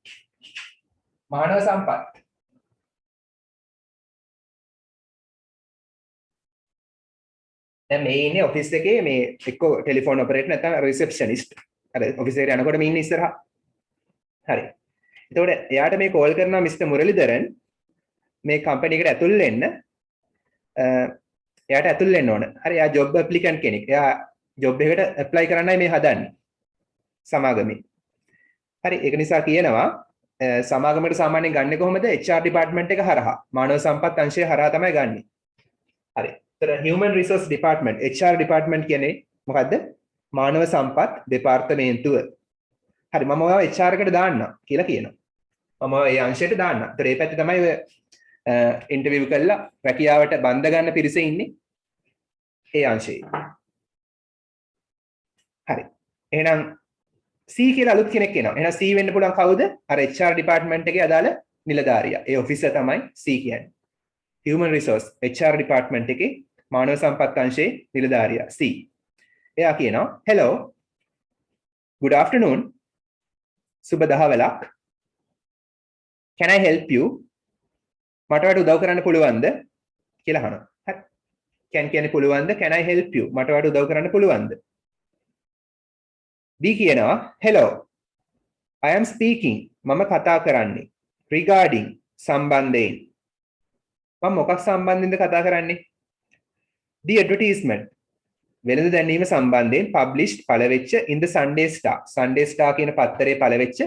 මානව සම්පත්. දැන් මේ ඉන්නේ ඔෆිස් එකේ මේ එක්ක ටෙලිෆෝන් ඔපරේටර් නැත්නම් රිසෙප්ෂනිස්ට්. අර ඔෆිස් එකට යනකොට මේ ඉන්නේ ඉස්සරහා. හරි. එතකොට එයාට මේ කෝල් කරනවා මිස්ටර් මුරලිදරන් මේ කම්පැනි එකට ඇතුල් වෙන්න. එයාට ඇතුල් වෙන්න ඕන. හරි. එයා ජොබ් ඇප්ලිකන්ට් කෙනෙක්. එයා ජොබ් එකට ඇප්ලයි කරන්නයි මේ හදන්නේ. සමාගමේ. හරි. ඒක නිසා කියනවා සමාගමකට සාමාන්‍යයෙන් ගන්නෙ කොහොමද? HR ඩිපාර්ට්මන්ට් එක හරහා. මානව සම්පත් අංශය හරහා තමයි ගන්නෙ. හරි. ඒතර human resource department HR department කියන්නේ මොකද්ද? මානව සම්පත් දෙපාර්තමේන්තුව. හරි. මම ඔයාව HR එකට දාන්නම් කියලා කියනවා. මම ඒ අංශයට දාන්නම්. ඒතර ඒ පැත්තේ තමයි ඔය ඉන්ටර්විව් කරලා රැකියාවට බඳ ගන්න පිරිස ඉන්නේ. ඒ අංශයේ. හරි. එහෙනම් C කියලා අලුත් කෙනෙක් එනවා. එහෙනම් C වෙන්න පුළුවන් කවුද? අර HR department එකේ අදාළ නිලධාරියා. ඒ ඔෆිසර් තමයි C කියන්නේ. human resource HR department එකේ මානව සම්පත් අංශයේ නිලධාරියා C. එයා කියනවා hello good afternoon සුබ දහවලක් can I help you මට වඩා උදව් කරන්න පුළුවන්ද කියලා අහනවා. හරි. can කියන්නේ පුළුවන්ද? can I help you මට වඩා උදව් කරන්න පුළුවන්ද? B කියනවා hello I am speaking මම කතා කරන්නේ regarding සම්බන්ධයෙන් මම මොකක් සම්බන්ධයෙන්ද කතා කරන්නේ? The advertisement වෙළඳ දැන්වීම සම්බන්ධයෙන් published පළවෙච්ච in the Sunday Star. Sunday Star කියන පත්තරේ පළවෙච්ච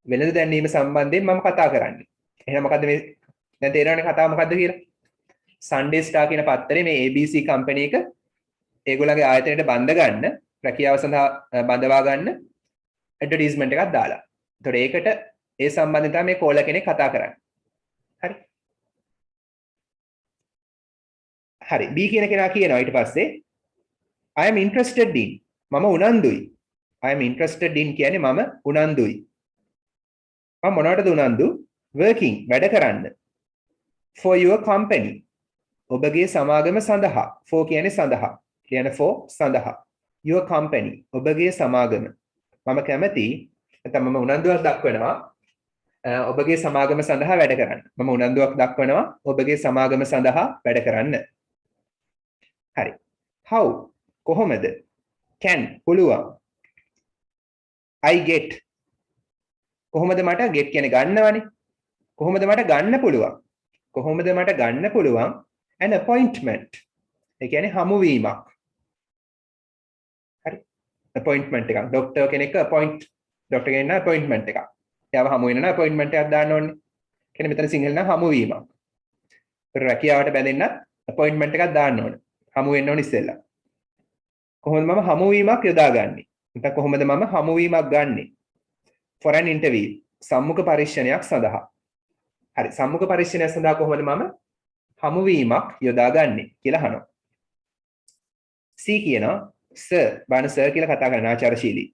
වෙළඳ දැන්වීම සම්බන්ධයෙන් මම කතා කරන්නේ. එහෙනම් මොකද්ද මේ දැන් තේරෙනවනේ කතාව මොකද්ද කියලා? Sunday Star කියන පත්තරේ මේ ABC කම්පැනි එක ඒගොල්ලන්ගේ ආයතනයට බඳ ගන්න, රැකියාව සඳහා බඳවා ගන්න ඇඩ්වර්ටයිස්මන්ට් එකක් දාලා. ඒතකොට ඒකට ඒ සම්බන්ධයෙන් තමයි මේ කෝලර් කෙනෙක් කතා කරන්නේ. හරි. හරි. B කියන කෙනා කියනවා ඊට පස්සේ I am interested in මම උනන්දුයි. I am interested in කියන්නේ මම උනන්දුයි. මම මොනවටද උනන්දු? working වැඩ කරන්න. for your company ඔබගේ සමාගම සඳහා. for කියන්නේ සඳහා. කියන්නේ for සඳහා. your company ඔබගේ සමාගම. මම කැමති නැත්නම් මම උනන්දුවක් දක්වනවා ඔබගේ සමාගම සඳහා වැඩ කරන්න. මම උනන්දුවක් දක්වනවා ඔබගේ සමාගම සඳහා වැඩ කරන්න. හරි. how කොහොමද? can පුළුවන්. I get කොහොමද මට get කියන්නේ ගන්නවනේ. කොහොමද මට ගන්න පුළුවන්? කොහොමද මට ගන්න පුළුවන් an appointment. ඒ කියන්නේ හමුවීමක්. හරි. appointment එකක්. ડોක්ටර් කෙනෙක් ડોක්ටර් කෙනෙක් නා appointment එකක්. එයාව හමු වෙන නා appointment එකක් දාන්න ඕනේ. කියන්නේ මෙතන සිංහල නම් හමුවීමක්. රැකියාවට බැඳෙන්නත් appointment එකක් දාන්න ඕනේ. හමු වෙන්න ඕනේ ඉස්සෙල්ලා. කොහොමද මම හමුවීමක් යොදාගන්නේ? නැත්නම් කොහොමද මම හමුවීමක් ගන්නෙ? for an interview සම්මුඛ පරීක්ෂණයක් සඳහා. හරි. සම්මුඛ පරීක්ෂණයක් සඳහා කොහොමද මම හමුවීමක් යොදාගන්නේ කියලා අහනවා. C කියනවා sir බාන sir කියලා කතා කරන ආචාරශීලී.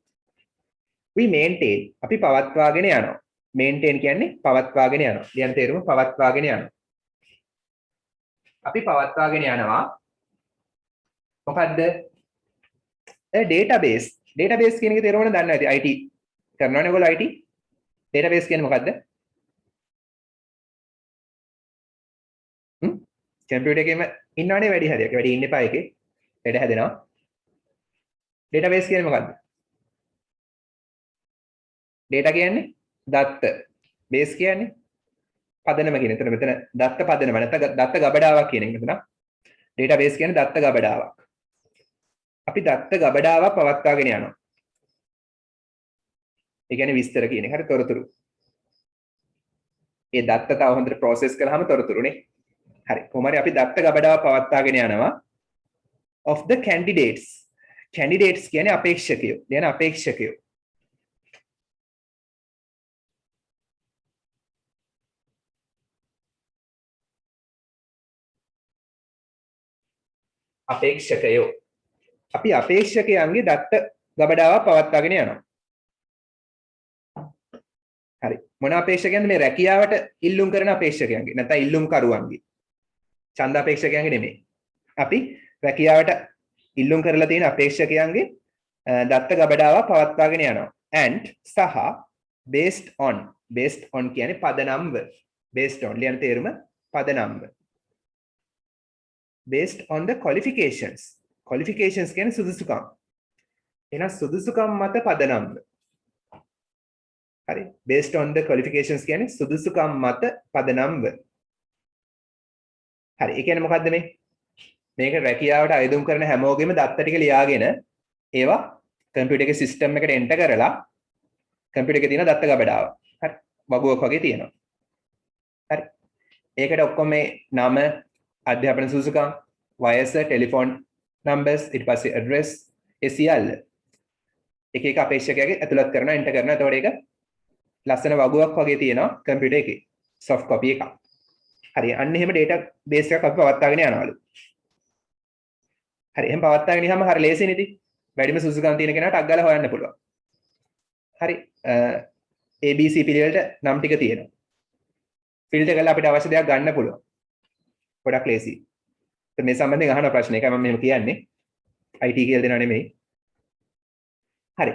we maintain අපි පවත්වාගෙන යනවා. maintain කියන්නේ පවත්වාගෙන යනවා. කියන තේරුම පවත්වාගෙන යනවා. අපි පවත්වාගෙන යනවා. මොකද්ද? database කියන එක තේරුම දන්නවා ඇති IT කරනවනේ ඔයගොල්ලෝ IT database කියන්නේ මොකද්ද? කම්පියුටර් එකේම ඉන්නවනේ වැඩි හරියක්. වැඩි ඉන්න එපා එකේ. වැඩ හැදෙනවා. database කියන්නේ මොකද්ද? data කියන්නේ දත්ත. base කියන්නේ පදනම කියන. එතන මෙතන දත්ත පදනම නැත්නම් දත්ත ගබඩාවක් කියන එක මෙතන. database කියන්නේ දත්ත ගබඩාවක්. අපි දත්ත ගබඩාවක් පවත්වාගෙන යනවා. ඒ කියන්නේ විස්තර කියන එක. හරි තොරතුරු. ඒ දත්ත තව හොඳට process කරාම තොරතුරුනේ. හරි. කොහොම හරි අපි දත්ත ගබඩාවක් පවත්වාගෙන යනවා. of the candidates. candidates කියන්නේ අපේක්ෂකයෝ. කියන අපේක්ෂකයෝ. අපේක්ෂකයෝ. අපි අපේක්ෂකයන්ගේ දත්ත ගබඩාවක් පවත්වාගෙන යනවා. හරි. මොන අපේක්ෂකයන්ද මේ රැකියාවට ඉල්ලුම් කරන අපේක්ෂකයන්ගේ නැත්නම් ඉල්ලුම් කරුවන්ගේ. ඡන්ද අපේක්ෂකයන්ගේ නෙමෙයි. අපි රැකියාවට ඉල්ලුම් කරලා තියෙන අපේක්ෂකයන්ගේ දත්ත ගබඩාවක් පවත්වාගෙන යනවා. and සහ based on කියන්නේ පදනම්ව based on ලියන තේරුම පදනම්ව based on the qualifications කියන්නේ සුදුසුකම් එහෙනම් සුදුසුකම් මත පදනම්ව හරි based on the qualifications කියන්නේ සුදුසුකම් මත පදනම්ව හරි ඒ කියන්නේ මොකද්ද මේක රැකියාවට අයදුම් කරන හැමෝගෙම දත්ත ටික ලියාගෙන ඒවා කම්පියුටර් එකේ සිස්ටම් එකට එන්ටර් කරලා කම්පියුටර් එකේ තියෙන දත්ත ගබඩාව හරි වගුවක් වගේ තියෙනවා හරි ඒකට ඔක්කොම මේ නම අධ්‍යාපන සුසුකම් වයස ටෙලිෆෝන් නම්බර්ස් ඊට පස්සේ ඇඩ්‍රස් ඒ සියල්ල එක එක අපේක්ෂකයාගේ ඇතුළත් කරනවා එන්ටර් කරනවා එතකොට ඒක ලස්සන වගුවක් වගේ තියෙනවා කම්පියුටර් එකේ soft copy එකක් හරි අන්න එහෙම data base එකක් අපි පවත්වාගෙන යනවලු හරි එහෙම පවත්වාගෙන ගියාම හරි ලේසියි නේද වැඩිම සුසුකම් තියෙන කෙනාට අක් ගාලා හොයන්න පුළුවන් හරි ABC පිළිවෙලට නම් ටික තියෙනවා ෆිල්ටර් කරලා අපිට අවශ්‍ය දේක් ගන්න පුළුවන් ගොඩක් ලේසි මේ සම්බන්ධයෙන් අහන ප්‍රශ්න එකයි මම මෙහෙම කියන්නේ IT කියලා දෙනව නෙමෙයි හරි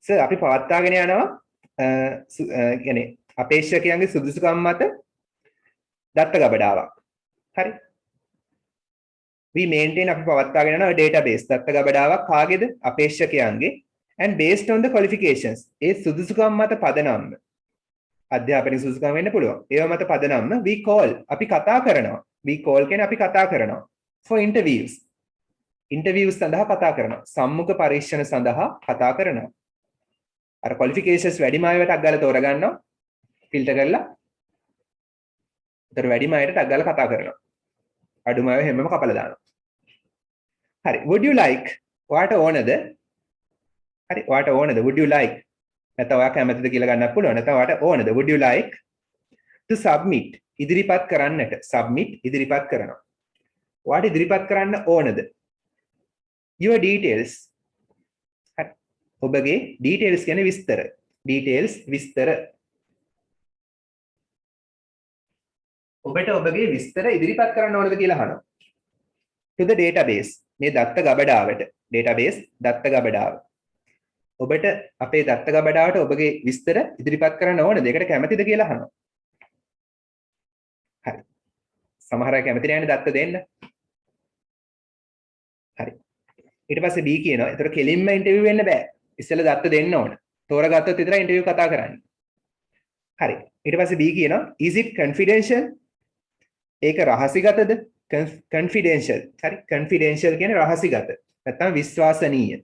සර් අපි පවත්වාගෙන යනවා කියන්නේ අපේක්ෂකයන්ගේ සුදුසුකම් මත දත්ත ගබඩාවක් හරි we maintain අපි පවත්වාගෙන යනවා database දත්ත ගබඩාවක් කාගේද අපේක්ෂකයන්ගේ and based on the qualifications ඒ සුදුසුකම් මත පදනම්ව අධ්‍යාපනික සුදුසුකම් වෙන්න පුළුවන් ඒව මත පදනම්ව we call අපි කතා කරනවා we call කියන්නේ අපි කතා කරනවා for interviews සඳහා කතා කරනවා සම්මුඛ පරීක්ෂණ සඳහා කතා කරනවා අර qualifications වැඩිම අයවට අක් ගාලා තෝරගන්නවා ෆිල්ටර් කරලා උතර වැඩිම අයට අක් ගාලා කතා කරනවා අඩුම අය හැමම කපලා දානවා හරි would you like ඔයාට ඕනද හරි ඔයාට ඕනද would you like නැත්නම් ඔයා කැමතිද කියලා ගන්නත් පුළුවන් නැත්නම් ඔයාට ඕනද would you like to submit ඉදිරිපත් කරන්නට submit ඉදිරිපත් කරනවා ඔයාට ඉදිරිපත් කරන්න ඕනද your details හරි ඔබගේ details කියන්නේ විස්තර details විස්තර ඔබට ඔබගේ විස්තර ඉදිරිපත් කරන්න ඕනද කියලා අහනවා to the database මේ දත්ත ගබඩාවට database දත්ත ගබඩාව ඔබට අපේ දත්ත ගබඩාවට ඔබගේ විස්තර ඉදිරිපත් කරන්න ඕනද ඒකට කැමතිද කියලා අහනවා හරි සමහර අය කැමති නැහැ දත්ත දෙන්න හරි ඊට පස්සේ B කියනවා ඒතර කෙලින්ම ඉන්ටර්විව් වෙන්න බෑ ඉස්සෙල්ලා දත්ත දෙන්න ඕන තෝරගත්තොත් විතරයි ඉන්ටර්විව් කතා කරන්නේ හරි ඊට පස්සේ B කියනවා is it confidential ඒක රහසිගතද confidential හරි confidential කියන්නේ රහසිගත නැත්නම් විශ්වාසනීය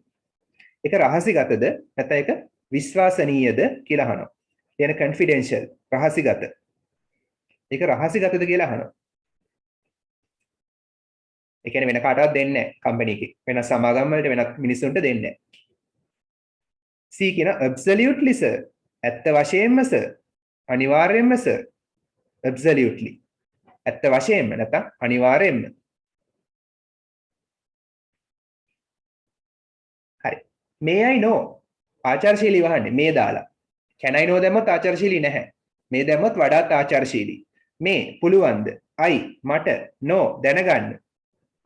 ඒක රහසිගතද නැත්නම් ඒක විශ්වාසනීයද කියලා අහනවා කියන confidential රහසිගත ඒක රහසිගතද කියලා අහනවා ඒ කියන්නේ වෙන කාටවත් දෙන්නේ නැහැ කම්පැනි එකේ වෙන සමාගම් වලට වෙනත් මිනිස්සුන්ට දෙන්නේ නැහැ C කියන absolutely sir ඇත්ත වශයෙන්ම sir අනිවාර්යෙන්ම sir absolutely ඇත්ත වශයෙන්ම නැත්නම් අනිවාර්යෙන්ම හරි may I know ආචාරශීලී වහන්නේ මේ දාලා can I know දැම්මොත් ආචාරශීලී නැහැ මේ දැම්මොත් වඩාත් ආචාරශීලී මේ පුළුවන්ද I මට no දැනගන්න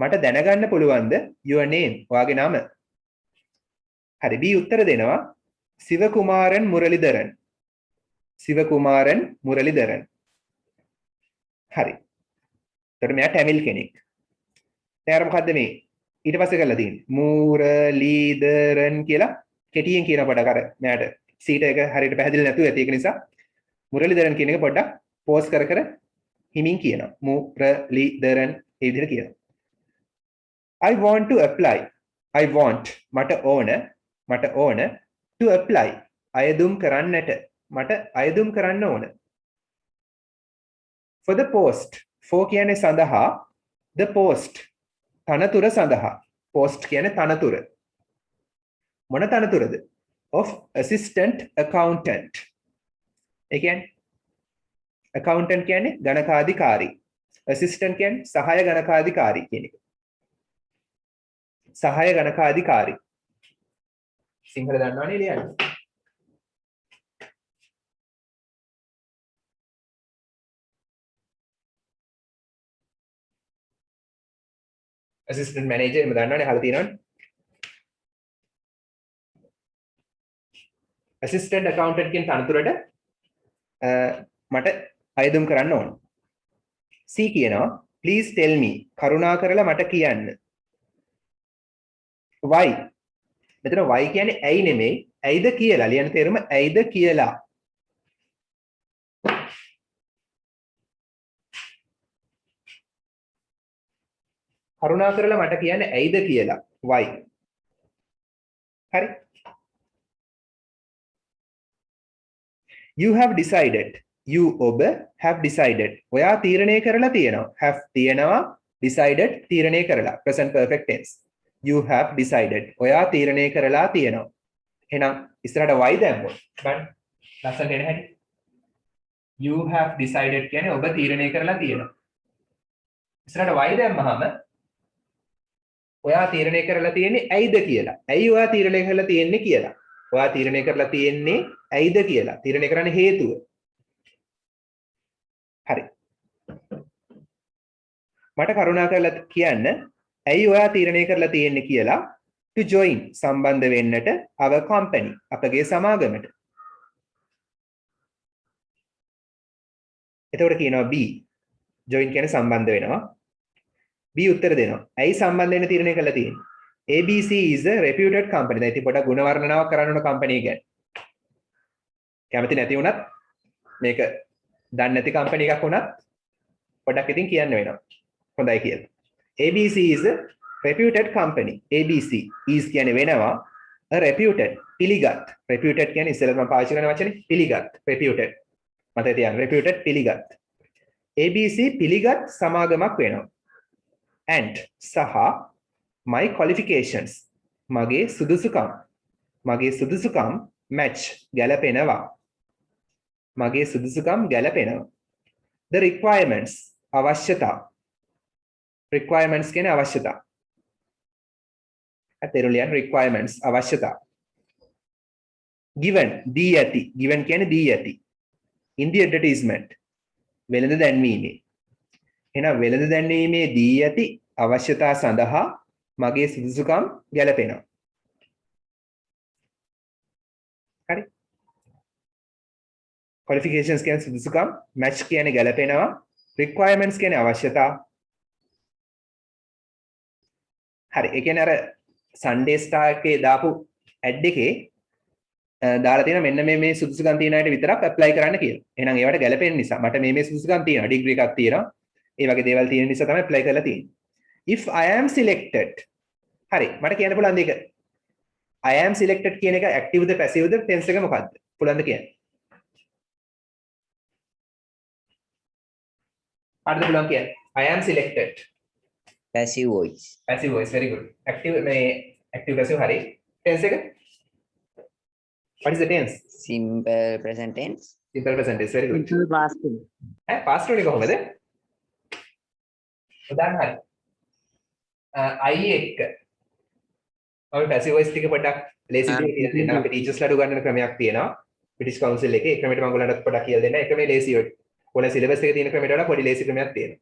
මට දැනගන්න පුළුවන්ද your name ඔයාගේ නම හරි B උත්තර දෙනවා සිවකුමාරන් මුරලිදරන් සිවකුමාරන් මුරලිදරන් හරි එතකොට මෙයා ටැමිල් කෙනෙක් දැන් අර මොකද්ද මේ ඊට පස්සේ කරලා තියෙන්නේ මුරලිදරන් කියලා කෙටියෙන් කියන පොඩක් අර මෙයාට සීට එක හරියට පැහැදිලි නැතුව ඇති ඒක නිසා මුරලිදරන් කියන එක පොඩ්ඩක් පෝස් කර කර හිමින් කියනවා මුරලිදරන් ඒ විදිහට කියනවා I want to apply I want මට ඕන to apply අයදුම් කරන්නට මට අයදුම් කරන්න ඕන for the post for කියන්නේ සඳහා the post තනතුර සඳහා post කියන්නේ තනතුර මොන තනතුරද of assistant accountant ඒ කියන්නේ accountant කියන්නේ ගණකාධිකාරී assistant කියන්නේ සහාය ගණකාධිකාරී කියන එක සහාය ගණකාධිකාරී සිංහල දන්නවනේ ලියන්න assistant manager එහෙම දන්නවනේ අහලා තියෙනවනේ assistant accountant කියන තනතුරට මට අයදුම් කරන්න ඕන. C කියනවා please tell me කරුණාකරලා මට කියන්න. why මෙතන why කියන්නේ ඇයි නෙමෙයි ඇයිද කියලා ලියන තේරුම ඇයිද කියලා. කරුණාකරලා මට කියන්න ඇයිද කියලා. why. හරි. You have decided. You ඔබ have decided. ඔයා තීරණය කරලා තියෙනවා. have තියෙනවා decided තීරණය කරලා. present perfect tense. You have decided. ඔයා තීරණය කරලා තියෙනවා. එහෙනම් ඉස්සරහට why දැම්මොත් බලන්න. ලස්සනට එන හැටි. You have decided කියන්නේ ඔබ තීරණය කරලා තියෙනවා. ඉස්සරහට why දැම්මහම ඔයා තීරණය කරලා තියෙන්නේ ඇයිද කියලා. ඇයි ඔයා තීරණය කරලා තියෙන්නේ කියලා. ඔයා තීරණය කරලා තියෙන්නේ ඇයිද කියලා. තීරණය කරන්න හේතුව. හරි. මට කරුණා කරලා කියන්න ඇයි ඔයා තීරණය කරලා තියෙන්නේ කියලා to join සම්බන්ධ වෙන්නට our company අපගේ සමාගමට. එතකොට කියනවා B join කියන්නේ සම්බන්ධ වෙනවා. B උත්තර දෙනවා. ඇයි සම්බන්ධ වෙන්න තීරණය කරලා තියෙන්නේ? ABC is a reputed company. දැන් ඉතින් පොඩක් ගුණ වර්ණනාවක් කරන්න ඕන කම්පැනි එක ගැන. කැමති නැති වුණත් මේක දන්නේ නැති කම්පැනි එකක් වුණත් පොඩක් ඉතින් කියන්න වෙනවා. හොඳයි කියලා. ABC is a reputed company. ABC is කියන්නේ වෙනවා a reputed පිළිගත්. reputed කියන්නේ ඉස්සෙල්ලා මම පාවිච්චි කරන වචනේ පිළිගත්. reputed. මතක තියාගන්න reputed පිළිගත්. ABC පිළිගත් සමාගමක් වෙනවා. and සහ my qualifications මගේ සුදුසුකම් match ගැලපෙනවා. මගේ සුදුසුකම් ගැලපෙනවා. the requirements අවශ්‍යතා. requirements කියන්නේ අවශ්‍යතා. අතේරු ලියන්න requirements අවශ්‍යතා. given දී ඇති. given කියන්නේ දී ඇති. in the advertisement වෙළඳ දැන්වීමේ. එහෙනම් වෙළඳ දැන්වීමේ දී ඇති අවශ්‍යතා සඳහා මගේ සුදුසුකම් ගැලපෙනවා. හරි. qualifications කියන්නේ සුදුසුකම්, match කියන්නේ ගැලපෙනවා, requirements කියන්නේ අවශ්‍යතා. හරි. ඒ කියන්නේ අර Sunday Star එකේ දාපු ad එකේ දාලා තියෙන මෙන්න මේ සුදුසුකම් තියෙන අයට විතරක් apply කරන්න කියලා. එහෙනම් ඒවට ගැලපෙන නිසා මට මේ සුදුසුකම් තියෙනවා. ඩිග්‍රී එකක් තියෙනවා. ඒ වගේ දේවල් තියෙන නිසා තමයි apply කරලා තියෙන්නේ. If I am selected හරි මට කියන්න පුළුවන් දෙක I am selected කියන එක active ද passive ද tense එක මොකක්ද පුළුවන්ද කියන්න හරිද පුළුවන් කියන්න I am selected passive voice very good active මේ active passive හරි tense එක what is the tense simple present tense very good Simple past tense. past tense කොහොමද උදාහරණ හරි I එක්ක අපි passive voice ටික පොඩ්ඩක් ලේසියට කියලා දෙන්න අපි ටීචර්ස්ලාට උගන්වන ක්‍රමයක් තියෙනවා British Council එකේ ඒ ක්‍රමයට මම ඔයගොල්ලන්ට පොඩ්ඩක් කියලා දෙන්න ඒ ක්‍රමයේ ලේසි ඔයාලා සිලබස් එකේ තියෙන ක්‍රමයට වඩා පොඩි ලේසි ක්‍රමයක් තියෙනවා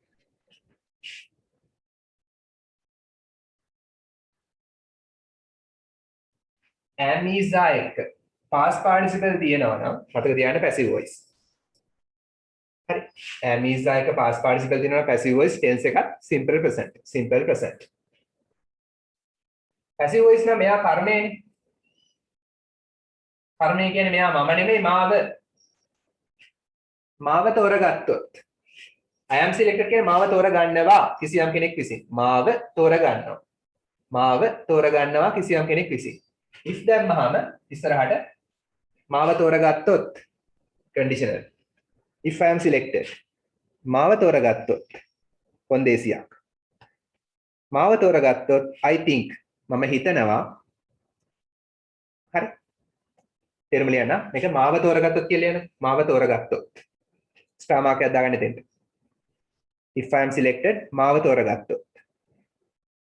am is එක්ක past participle තියෙනවා නම් මතක තියාගන්න passive voice හරි am is එක්ක past participle තියෙනවා passive voice tense එකත් simple present passive voice නම් මෙයා කර්මයනේ. කර්මය කියන්නේ මෙයා මම නෙමෙයි මාව තෝරගත්තොත්. I am selected කියන්නේ මාව තෝරගන්නවා කිසියම් කෙනෙක් විසින්. මාව තෝරගන්නවා කිසියම් කෙනෙක් විසින්. if දැම්මහම ඉස්සරහට මාව තෝරගත්තොත් conditional. if I am selected මාව තෝරගත්තොත් කොන්දේසියක්. මාව තෝරගත්තොත් I think මම හිතනවා හරි තේරුම ලියන්න මේක මාව තෝරගත්තොත් කියලා ලියන්න මාව තෝරගත්තොත් ස්ටාර් මාක් එකක් දාගන්න එතෙන්ට if I am selected මාව තෝරගත්තොත්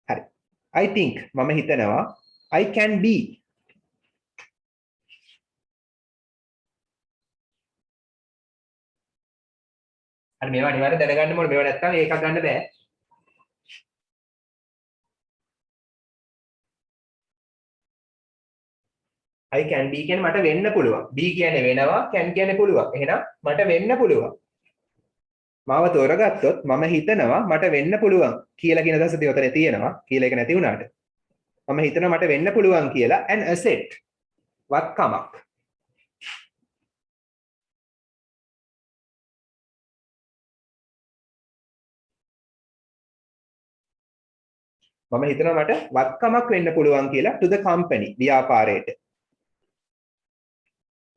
හරි I think මම හිතනවා I can be හරි මේවා අනිවාර්යයෙන් දැනගන්න ඕනේ මේවා නැත්තම් ඒකක් ගන්න බෑ I can be කියන්නේ මට වෙන්න පුළුවන්. be කියන්නේ වෙනවා, can කියන්නේ පුළුවන්. එහෙනම් මට වෙන්න පුළුවන්. මාව තෝරගත්තොත් මම හිතනවා මට වෙන්න පුළුවන් කියලා කියන දවස දෙවතරේ තියෙනවා. කියලා එක නැති වුණාට. මම හිතනවා මට වෙන්න පුළුවන් කියලා an asset. වත්කමක්. මම හිතනවා මට වත්කමක් වෙන්න පුළුවන් කියලා to the company ව්‍යාපාරයට.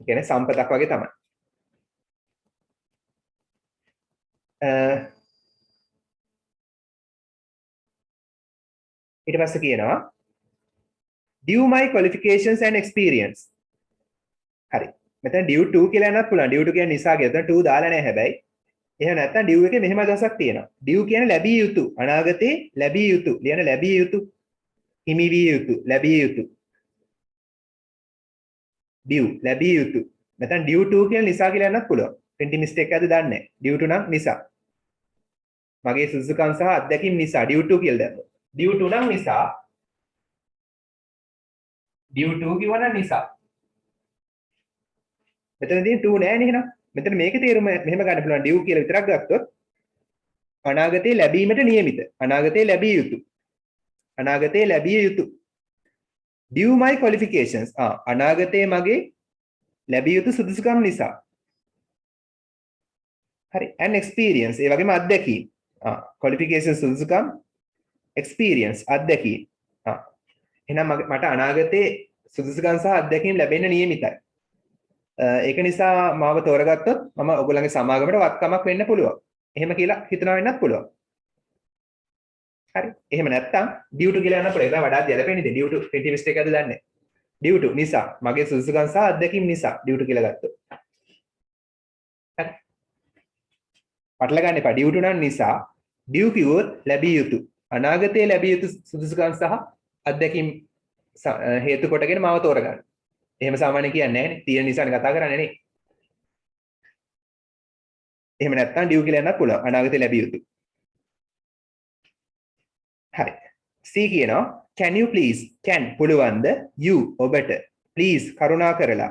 කියන්නේ සම්පතක් වගේ තමයි. ඊට පස්සේ කියනවා due my qualifications and experience. හරි. මෙතන due to කියලා යනත් පුළුවන්. due to කියන්නේ නිසා කියලා. එතන to දාලා නැහැ හැබැයි. එහෙම නැත්නම් due එකේ මෙහෙම අදහසක් තියෙනවා. due කියන්නේ ලැබිය යුතු. අනාගතේ ලැබිය යුතු. ලියන ලැබිය යුතු. හිමි විය යුතු. ලැබිය යුතු. due ලැබිය යුතු. නැත්නම් due to කියලා නිසා කියලා යනත් පුළුවන්. printing mistake එකක්ද දන්නේ නැහැ. due to නම් නිසා. මගේ සුසුකම් සහ අත්දැකීම් නිසා due to කියලා දැම්මොත්. due to නම් නිසා. due to කියවන නිසා. මෙතනදී to නෑ නේ එහෙනම්. මෙතන මේකේ තේරුම මෙහෙම ගන්න පුළුවන් due කියලා විතරක් ගත්තොත් අනාගතේ ලැබීමට නියමිත. අනාගතේ ලැබිය යුතු. අනාගතේ ලැබිය යුතු. due my qualifications. අනාගතේ මගේ ලැබිය යුතු සුදුසුකම් නිසා. හරි. and experience. ඒ වගේම අත්දැකීම්. qualifications සුදුසුකම් experience අත්දැකීම්. එහෙනම් මට අනාගතේ සුදුසුකම් සහ අත්දැකීම් ලැබෙන්න නියමිතයි. ඒක නිසා මාව තෝරගත්තොත් මම ඔයගොල්ලන්ගේ සමාගමට වත්කමක් වෙන්න පුළුවන්. එහෙම කියලා හිතනවා වෙන්නත් පුළුවන්. හරි. එහෙම නැත්තම් due to කියලා යන්න පුළුවන්. ඒක වඩාත් යැලපෙන්නේ due to printing mistake එකද දන්නේ. due to නිසා මගේ සුදුසුකම් සහ අත්දැකීම් නිසා due to කියලා ගත්තොත්. හරි. පටල ගන්න එපා. due to නම් නිසා due කිව්වොත් ලැබිය යුතු. අනාගතයේ ලැබිය යුතු සුදුසුකම් සහ අත්දැකීම් හේතු කොටගෙන මාව තෝරගන්න. එහෙම සාමාන්‍යයෙන් කියන්නේ නැහැ නේ. තියෙන නිසානේ කතා කරන්නේ නේ. එහෙම නැත්නම් ඩියු කියලා යන්නත් පුළුවන්. අනාගතේ ලැබිය යුතු. හරි. C කියනවා can you please can පුළුවන්ද you ඔබට please කරුණා කරලා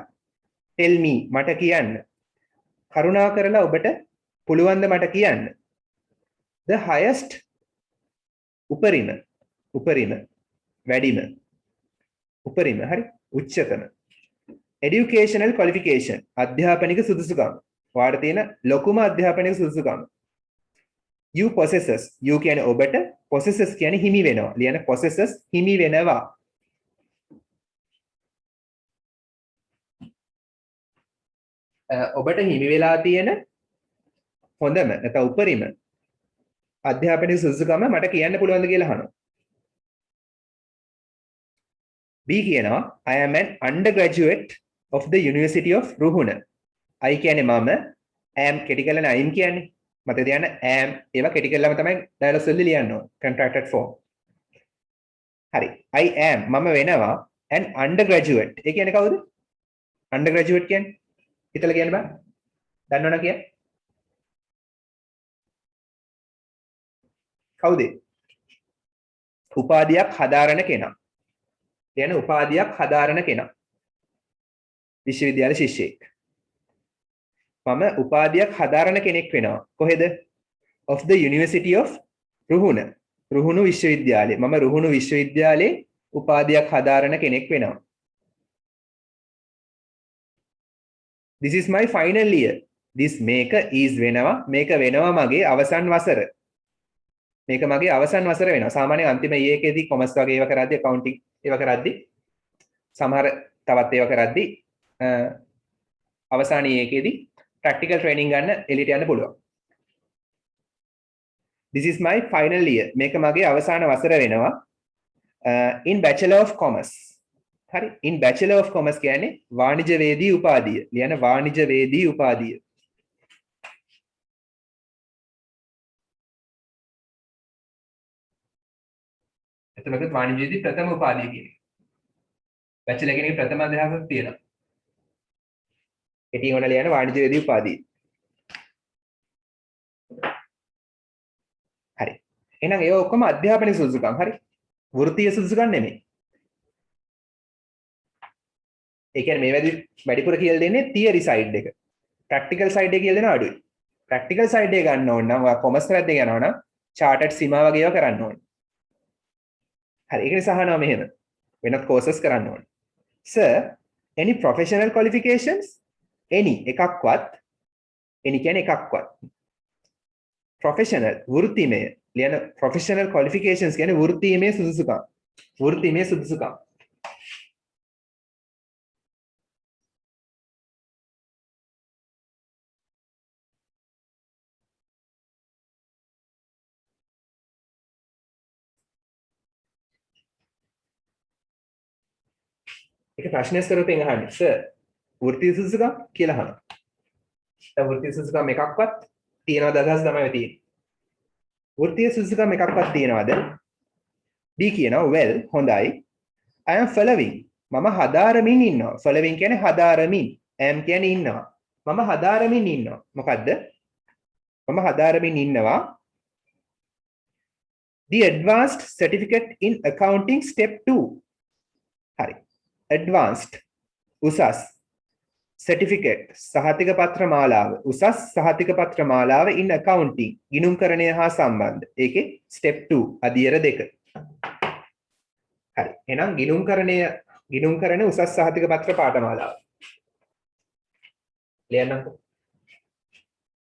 tell me මට කියන්න. කරුණා කරලා ඔබට පුළුවන්ද මට කියන්න. the highest උපරිම වැඩිම උපරිම හරි උච්චතම educational qualification අධ්‍යාපනික සුදුසුකම් වාට තියෙන ලොකුම අධ්‍යාපනික සුදුසුකම් you possesses you කියන්නේ ඔබට possesses කියන්නේ හිමි වෙනවා ලියන possesses හිමි වෙනවා ඔබට හිමි වෙලා තියෙන හොඳම නැත්නම් උපරිම අධ්‍යාපනික සුදුසුකම මට කියන්න පුළුවන්ද කියලා අහනවා B කියනවා I am an undergraduate of the University of Ruhuna. I කියන්නේ මම am කෙටි කරලා I'm කියන්නේ මතක තියාගන්න am ඒවා කෙටි කරලාම තමයි ඩයලොග්ස් වලදී ලියන්න ඕන contracted form. හරි I am මම වෙනවා an undergraduate. ඒ කියන්නේ කවුද? undergraduate කියන්නේ හිතලා කියන්න බෑ. දන්නවනේ කියන්නේ. කවුද? උපාධියක් හදාරන කෙනා. කියන උපාධියක් හදාරන කෙනා. විශ්වවිද්‍යාල ශිෂ්‍යෙක්. මම උපාධියක් හදාරන කෙනෙක් වෙනවා. කොහෙද? of the University of Ruhuna. Ruhunu විශ්වවිද්‍යාලේ. මම රුහුණු විශ්වවිද්‍යාලේ උපාධියක් හදාරන කෙනෙක් වෙනවා. This is my final year. This මේක is වෙනවා. මේක වෙනවා මගේ අවසන් වසර. මේක මගේ අවසන් වසර වෙනවා. සාමාන්‍යයෙන් අන්තිම එකේදී කොමර්ස් වගේ ඒවා කරද්දී accounting ඒවා කරද්දී සමහර තවත් ඒවා කරද්දී අවසානයේ එකේදී practical training ගන්න එළියට යන්න පුළුවන්. This is my final year. මේක මගේ අවසාන වසර වෙනවා. In Bachelor of Commerce. හරි. In Bachelor of Commerce කියන්නේ වාණිජවේදී උපාධිය. ලියන වාණිජවේදී උපාධිය. එතකොට වාණිජයේදී ප්‍රථම උපාධිය කියන්නේ. බැචලර් කෙනෙක් ප්‍රථම අධ්‍යාපනයක් තියෙනවා. කෙටියෙන් ඔයාලා ලියන වාණිජයේදී උපාධිය. හරි. එහෙනම් ඒ ඔක්කොම අධ්‍යාපනික සුදුසුකම්. හරි. වෘත්තීය සුදුසුකම් නෙමෙයි. ඒ කියන්නේ මේ වැඩිපුර කියලා දෙන්නේ theory side එක. practical side එක කියලා දෙනවා අඩුයි. practical side එක ගන්න ඕන නම් ඔයා commerce පැත්තේ යනවා නම් chartered සීමා වගේ ඒවා කරන්න ඕනේ. හරි ඒක නිසා අහනවා මෙහෙම. වෙනත් courses කරන්න ඕනේ. Sir, any professional qualifications? any එකක්වත් any කියන්නේ එකක්වත්. professional වෘත්තිමය ලියන professional qualifications කියන්නේ වෘත්තිමය සුදුසුකම්. වෘත්තිමය සුදුසුකම්. ඒක ප්‍රශ්නයක් කරපෙන් අහන්නේ සර් වෘත්ති සුසුකම් කියලා අහනවා. දැන් වෘත්ති සුසුකම් එකක්වත් තියනවද අදහස් තමයි තියෙන්නේ. වෘත්ති සුසුකම් එකක්වත් තියනවද? B කියනවා well හොඳයි. I am following. මම හදාරමින් ඉන්නවා. following කියන්නේ හදාරමින්. am කියන්නේ ඉන්නවා. මම හදාරමින් ඉන්නවා. මොකද්ද? මම හදාරමින් ඉන්නවා. The advanced certificate in accounting step 2. හරි. advanced උසස් certificate සහතික පත්‍ර මාලාව උසස් සහතික පත්‍ර මාලාව in accounting ගිණුම්කරණය හා සම්බන්ධ ඒකේ step 2 අදියර 2 හරි එහෙනම් ගිණුම්කරණ උසස් සහතික පත්‍ර පාඨමාලාව ලියන්නම්කෝ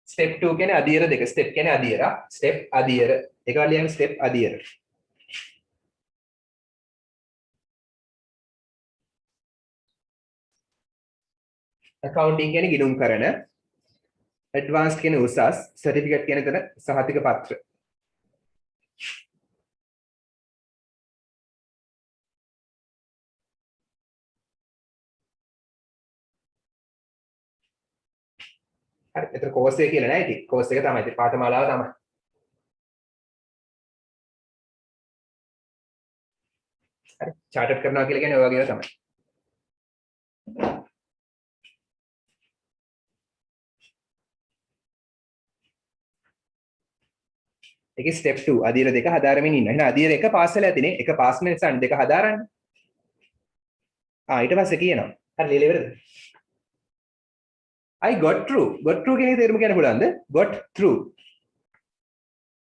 step 2 කියන්නේ අදියර 2 step කියන්නේ අදියර step අදියර ඒකවල ලියන්න step අදියර accounting කියන්නේ ගිණුම්කරණ advanced කියන්නේ උසස් certificate කියන්නේ එතන සහතික පත්‍ර හරි එතන course එක කියලා නෑ ඉතින් course එක තමයි ඉතින් පාඨමාලාව තමයි හරි chartered කරනවා කියලා කියන්නේ ඔය වගේ තමයි ඒකේ step 2 අදියර 2 හදාරමින් ඉන්න. එහෙනම් අදියර 1 පාස් වෙලා ඇතිනේ. 1 පාස් වෙන නිසා 2 හදාරන්න. ඊට පස්සේ කියනවා. හරි ලියලා ඉවරද? I got through. got through කියන එකේ තේරුම කියන්න පුළුවන්ද? got through.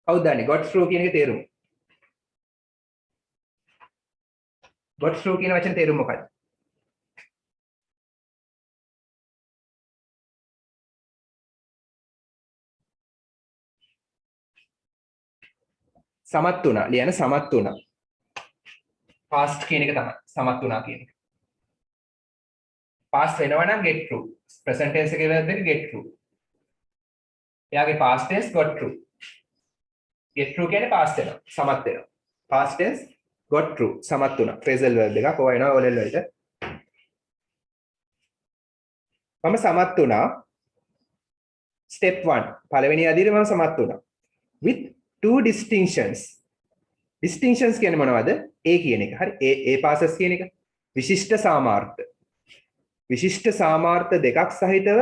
කවුද දන්නේ? got through කියන එකේ තේරුම. got through කියන වචනේ තේරුම මොකක්ද? සමත් වුණා ලියන සමත් වුණා past කියන එක තමයි සමත් වුණා කියන එක past වෙනවා නම් get through present tense එකේ වැරද්දක get through එයාගේ past tense got through get through කියන්නේ past වෙනවා සමත් වෙනවා past tense got through සමත් වුණා phrasal verb එකක් ඔය වෙනවා ඔලෙල් වලට මම සමත් වුණා step 1 පළවෙනි අදියර මම සමත් වුණා with two distinctions කියන්නේ මොනවද A කියන එක හරි A passes කියන එක විශිෂ්ට සාමාර්ථ දෙකක් සහිතව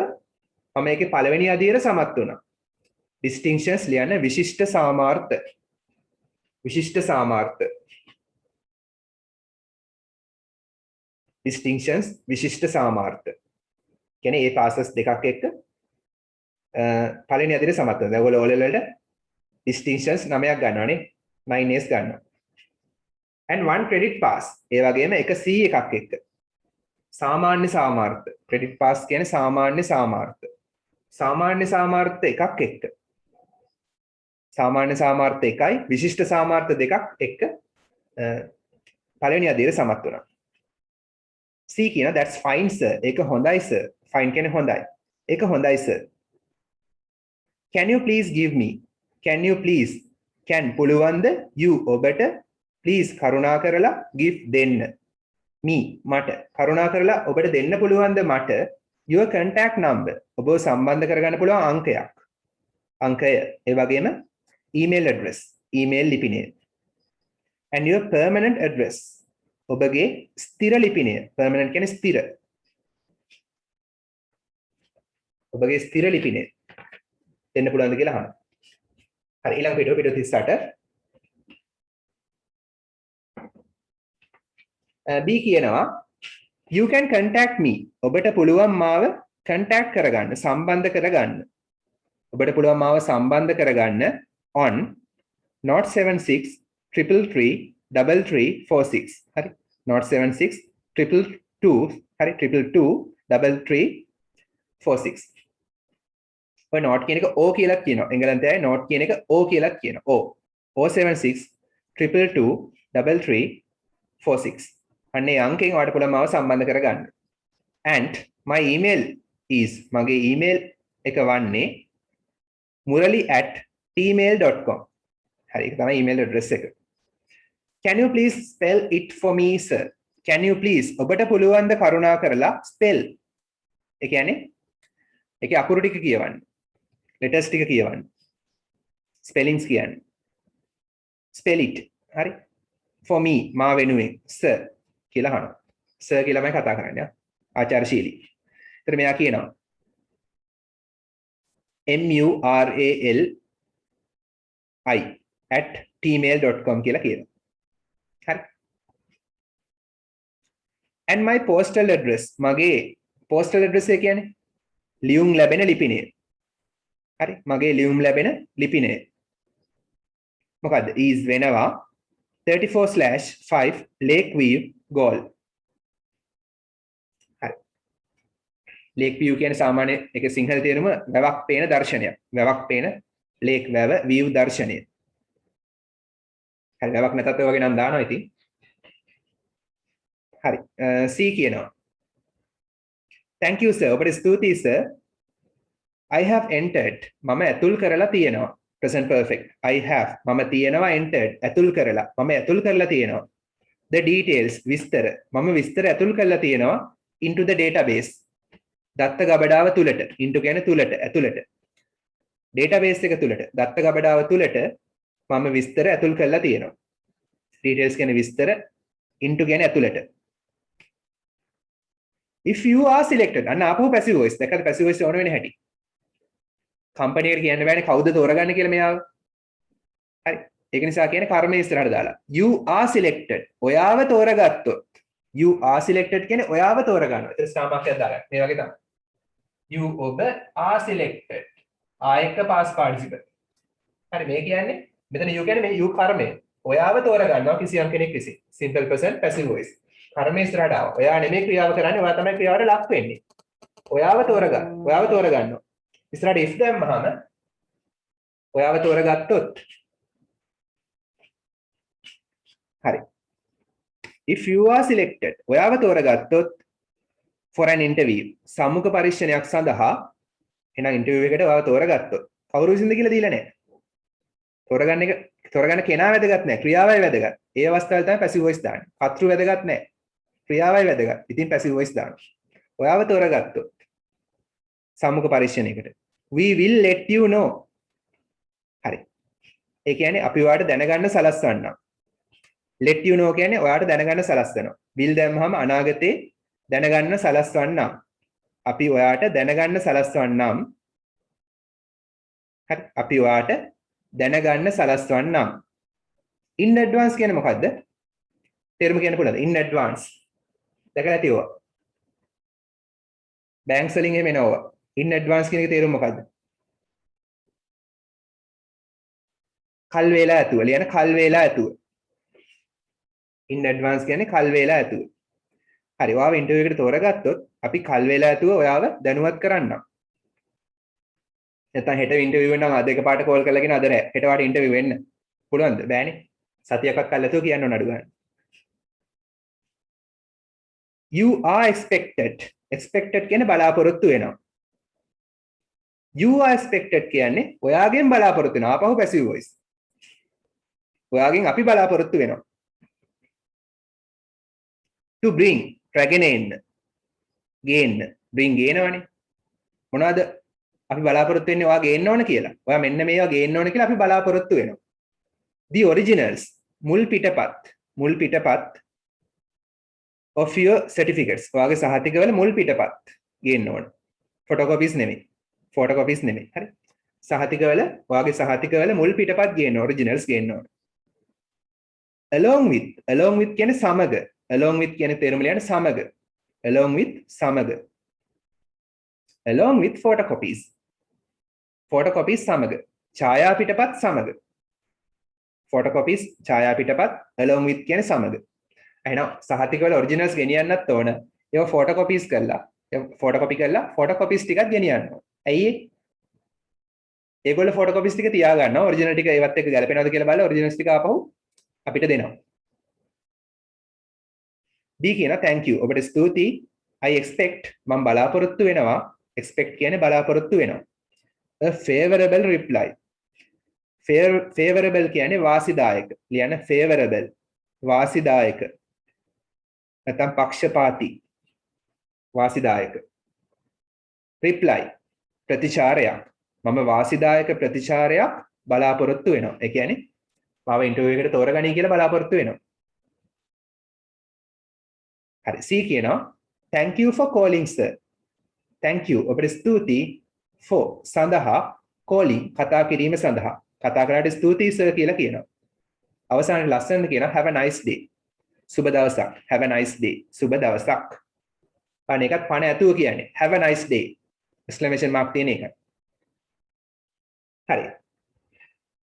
මම ඒකේ පළවෙනි අදියර සමත් වුණා distinctions ලියන්න විශිෂ්ට සාමාර්ථ distinctions විශිෂ්ට සාමාර්ථ කියන්නේ A passes දෙකක් එක්ක පළවෙනි අදියර සමත් වෙනවා දැන් ඔයගොල්ලෝ O level වලට distinctions 9ක් ගන්නවානේ 9s ගන්නවා and one credit pass ඒ වගේම එක C එකක් එක්ක සාමාන්‍ය සාමාර්ථ credit pass කියන්නේ සාමාන්‍ය සාමාර්ථ එකක් එක්ක සාමාන්‍ය සාමාර්ථ එකයි විශිෂ්ට සාමාර්ථ දෙකක් එක්ක පළවෙනි අදියර සමත් වුණා C කියන that's fine sir ඒක හොඳයි sir fine කියන්නේ හොඳයි ඒක හොඳයි sir can you please give me can you please can පුළුවන්ද you ඔබට please කරුණා කරලා give දෙන්න me මට කරුණා කරලා ඔබට දෙන්න පුළුවන්ද මට your contact number ඔබව සම්බන්ධ කරගන්න පුළුවන් අංකය ඒ වගේම email address email ලිපිනය and your permanent address ඔබගේ ස්ථිර ලිපිනය permanent කියන්නේ ස්ථිර ඔබගේ ස්ථිර ලිපිනය දෙන්න පුළුවන්ද කියලා අහනවා හරි ඊළඟ පිටුව 38 B කියනවා You can contact me. ඔබට පුළුවන් මාව contact කරගන්න, සම්බන්ධ කරගන්න. ඔබට පුළුවන් මාව සම්බන්ධ කරගන්න on 076 333 3346. හරි. 076 222 හරි 222 3346. ඔය note කියන එක O කියලා කියනවා. එංගලන්තයේ note කියන එක O කියලා කියනවා. O 076 222 3346. අන්නේ අංකයෙන් ඔයාලට පුළුවන් මාව සම්බන්ධ කරගන්න. And my email is මගේ email එක වන්නේ murali@gmail.com. හරි ඒක තමයි email address එක. Can you please spell it for me sir? Can you please ඔබට පුළුවන් ද කරුණා කරලා spell. ඒ කියන්නේ ඒකේ අකුරු ටික කියවන්න. letters ටික කියවන්න. spellings කියන්නේ. spell it. හරි. for me මා වෙනුවෙන් sir කියලා අහනවා. සර් කියලා මම කතා කරන්නේ ආචාර්යශීලී. ඒතර මෙයා කියනවා murali@gmail.com කියලා කියනවා. හරි. and my postal address මගේ postal address එක කියන්නේ ලියුම් ලැබෙන ලිපිනය. හරි. මගේ ලියුම් ලැබෙන ලිපිනය. මොකද්ද? is වෙනවා 34/5 Lakeview Goal. හරි. Lakeview කියන්නේ සාමාන්‍ය ඒක සිංහල තේරුම වැවක් පේන දර්ශනයක්. වැවක් පේන ලේක් වැව view දර්ශනය. හරි වැවක් නැතත් ඔය වගේ නම් දානවා ඉතින්. හරි. C කියනවා. Thank you sir. ඔබට ස්තුතියි sir. I have entered. මම ඇතුල් කරලා තියෙනවා. Present perfect. I have. මම තියෙනවා entered. ඇතුල් කරලා. මම ඇතුල් කරලා තියෙනවා. The details. විස්තර. මම විස්තර ඇතුල් කරලා තියෙනවා into the database. දත්ත ගබඩාව තුලට. into කියන්නේ තුලට, ඇතුලට. database එක තුලට. දත්ත ගබඩාව තුලට මම විස්තර ඇතුල් කරලා තියෙනවා. details කියන්නේ විස්තර, into කියන්නේ ඇතුලට. If you are selected. අන්න ආපහු passive voice. දැක්කද passive voice ඕන වෙන හැටි. කම්පැනි එකට කියන්න බෑනේ කවුද තෝරගන්නේ කියලා මෙයාව. හරි. ඒක නිසා කියන්නේ කර්මය ඉස්සරහට දාලා. You are selected. ඔයාව තෝරගත්තොත්. You are selected කියන්නේ ඔයාව තෝරගන්නවා. ඒතර ස්ථානවාක්‍යයක් දාගන්න. මේ වගේ තමයි. You ඔබ are selected. ආයක past participle. හරි මේ කියන්නේ මෙතන you කියන්නේ මේ you කර්මය. ඔයාව තෝරගන්නවා කිසියම් කෙනෙක් විසින්. simple present passive voice. කර්මය ඉස්සරහට ආවා. ඔයා නෙමෙයි ක්‍රියාව කරන්නේ. ඔයා තමයි ක්‍රියාවට ලක් වෙන්නේ. ඔයාව තෝරගන්න. ඔයාව තෝරගන්නවා. ඉස්සරහට if දැම්මහම ඔයාව තෝරගත්තොත් හරි. If you are selected ඔයාව තෝරගත්තොත් for an interview සම්මුඛ පරීක්ෂණයක් සඳහා එහෙනම් ඉන්ටර්විව් එකට ඔයාව තෝරගත්තොත් කවුරු විසින්ද කියලා දීලා නැහැ. තෝරගන්න කෙනා වැදගත් නැහැ. ක්‍රියාවයි වැදගත්. ඒ අවස්ථාවල තමයි passive voice දාන්නේ. කර්තෘ වැදගත් නැහැ. ක්‍රියාවයි වැදගත්. ඉතින් passive voice දානවා. ඔයාව තෝරගත්තොත් සම්මුඛ පරීක්ෂණයකට we will let you know. හරි. ඒ කියන්නේ අපි ඔයාලට දැනගන්න සලස්වන්නම්. let you know කියන්නේ ඔයාලට දැනගන්න සලස්වනවා. will දැම්මහම අනාගතේ දැනගන්න සලස්වන්නම්. අපි ඔයාලට දැනගන්න සලස්වන්නම්. හරි. අපි ඔයාලට දැනගන්න සලස්වන්නම්. in advance කියන්නේ මොකද්ද? තේරුම කියන්න පුළුවන්ද? in advance. දැකලා තියෙනවා. බැංක් වලින් එහෙම එනවා. in advance කියන එකේ තේරුම මොකද්ද? කල් වේලා ඇතුව. ලියන කල් වේලා ඇතුව. in advance කියන්නේ කල් වේලා ඇතුව. හරි. ඔයාව ඉන්ටර්විව් එකට තෝරගත්තොත් අපි කල් වේලා ඇතුව ඔයාව දැනුවත් කරන්නම්. නැත්නම් හෙට ඉන්ටර්විව් වෙනවා අද එකපාරට කෝල් කරලාගෙන අද නෑ. හෙට වාට ඉන්ටර්විව් වෙන්න. පුළුවන්ද? බෑනේ. සතියක්වත් කල් ඇතුව කියන්න ඕන අඩු ගන්න. You are expected. expected කියන්නේ බලාපොරොත්තු වෙනවා. You are expected කියන්නේ ඔයාගෙන් බලාපොරොත්තු වෙනවා. ආපහු passive voice. ඔයාගෙන් අපි බලාපොරොත්තු වෙනවා. To bring රැගෙන එන්න. ගේන්න. bring ගේනවනේ. මොනවද අපි බලාපොරොත්තු වෙන්නේ ඔයා ගේන්න ඕන කියලා. ඔයා මෙන්න මේවා ගේන්න ඕන කියලා අපි බලාපොරොත්තු වෙනවා. The originals මුල් පිටපත් of your certificates. ඔයාගේ සහතිකවල මුල් පිටපත් ගේන්න ඕන. photocopies නෙමෙයි. හරි. සහතිකවල ඔයාගේ සහතිකවල මුල් පිටපත් ගේන්න originals ගේන්න ඕන. along with කියන්නේ සමග. along with කියන්නේ තේරුම ලියන්න සමග. along with සමග. along with photocopies. photocopies සමග. ඡායා පිටපත් සමග. photocopies ඡායා පිටපත් along with කියන්නේ සමග. එහෙනම් සහතික වල originals ගෙනියන්නත් ඕන. ඒවා photocopies කරලා photocopy කරලා photocopies ටිකක් ගෙනියන්න ඕන. ඇයි ඒ? ඒගොල්ලෝ photocopies ටික තියා ගන්නවා original ටික ඒවත් එක්ක ගැලපෙනවද කියලා බලලා originals ටික ආපහු අපිට දෙනවා. D කියන thank you. ඔබට ස්තුතියි. I expect මම බලාපොරොත්තු වෙනවා. expect කියන්නේ බලාපොරොත්තු වෙනවා. A favorable reply. favorable කියන්නේ වාසිදායක. ලියන්න favorable. වාසිදායක. නැත්නම් පක්ෂපාතී. වාසිදායක. reply. ප්‍රතිචාරයක්. මම වාසිදායක ප්‍රතිචාරයක් බලාපොරොත්තු වෙනවා. ඒ කියන්නේ මාව ඉන්ටර්විව් එකට තෝරගනී කියලා බලාපොරොත්තු වෙනවා. හරි. C කියනවා thank you for calling sir. thank you. ඔබට ස්තුතියි for සඳහා calling කතා කිරීම සඳහා. කතා කරාට ස්තුතියි sir කියලා කියනවා. අවසානයේ ලස්සනට කියනවා have a nice day. සුබ දවසක්. have a nice day. සුබ දවසක්. අනේකත් පණ ඇතුව කියන්නේ have a nice day. exclamation mark තියෙන එක. හරි.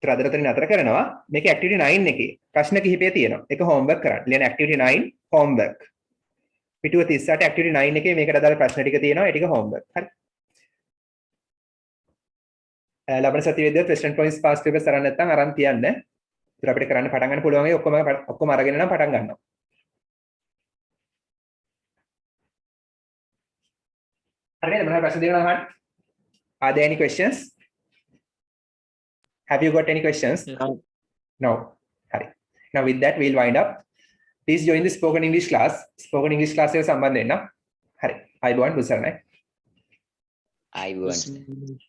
ත්‍රාදරතරින් අතර කරනවා. මේක activity 9 එකේ ප්‍රශ්න කිහිපය තියෙනවා. ඒක homework කරන්න. ලියන activity 9 homework. පිටුව 38 activity 9 එකේ මේකට අදාළ ප්‍රශ්න ටික තියෙනවා. ඒ ටික homework. හරි. ලබන සතියේදී question points past papers අරන් නැත්නම් අරන් තියන්න. ඒත් අපිට කරන්න පටන් ගන්න පුළුවන් ඒ ඔක්කොම අරගෙන නම් පටන් ගන්නවා. හරි නේද? මොනවද ප්‍රශ්න දෙනවා අහන්න? Are there any questions? Have you got any questions? No. No. Hari. Now with that we'll wind up. Please join the spoken English class. Spoken English class එක සම්බන්ධ වෙන්න. හරි. අයබෝන් බුසරණයි. අයිබෝන්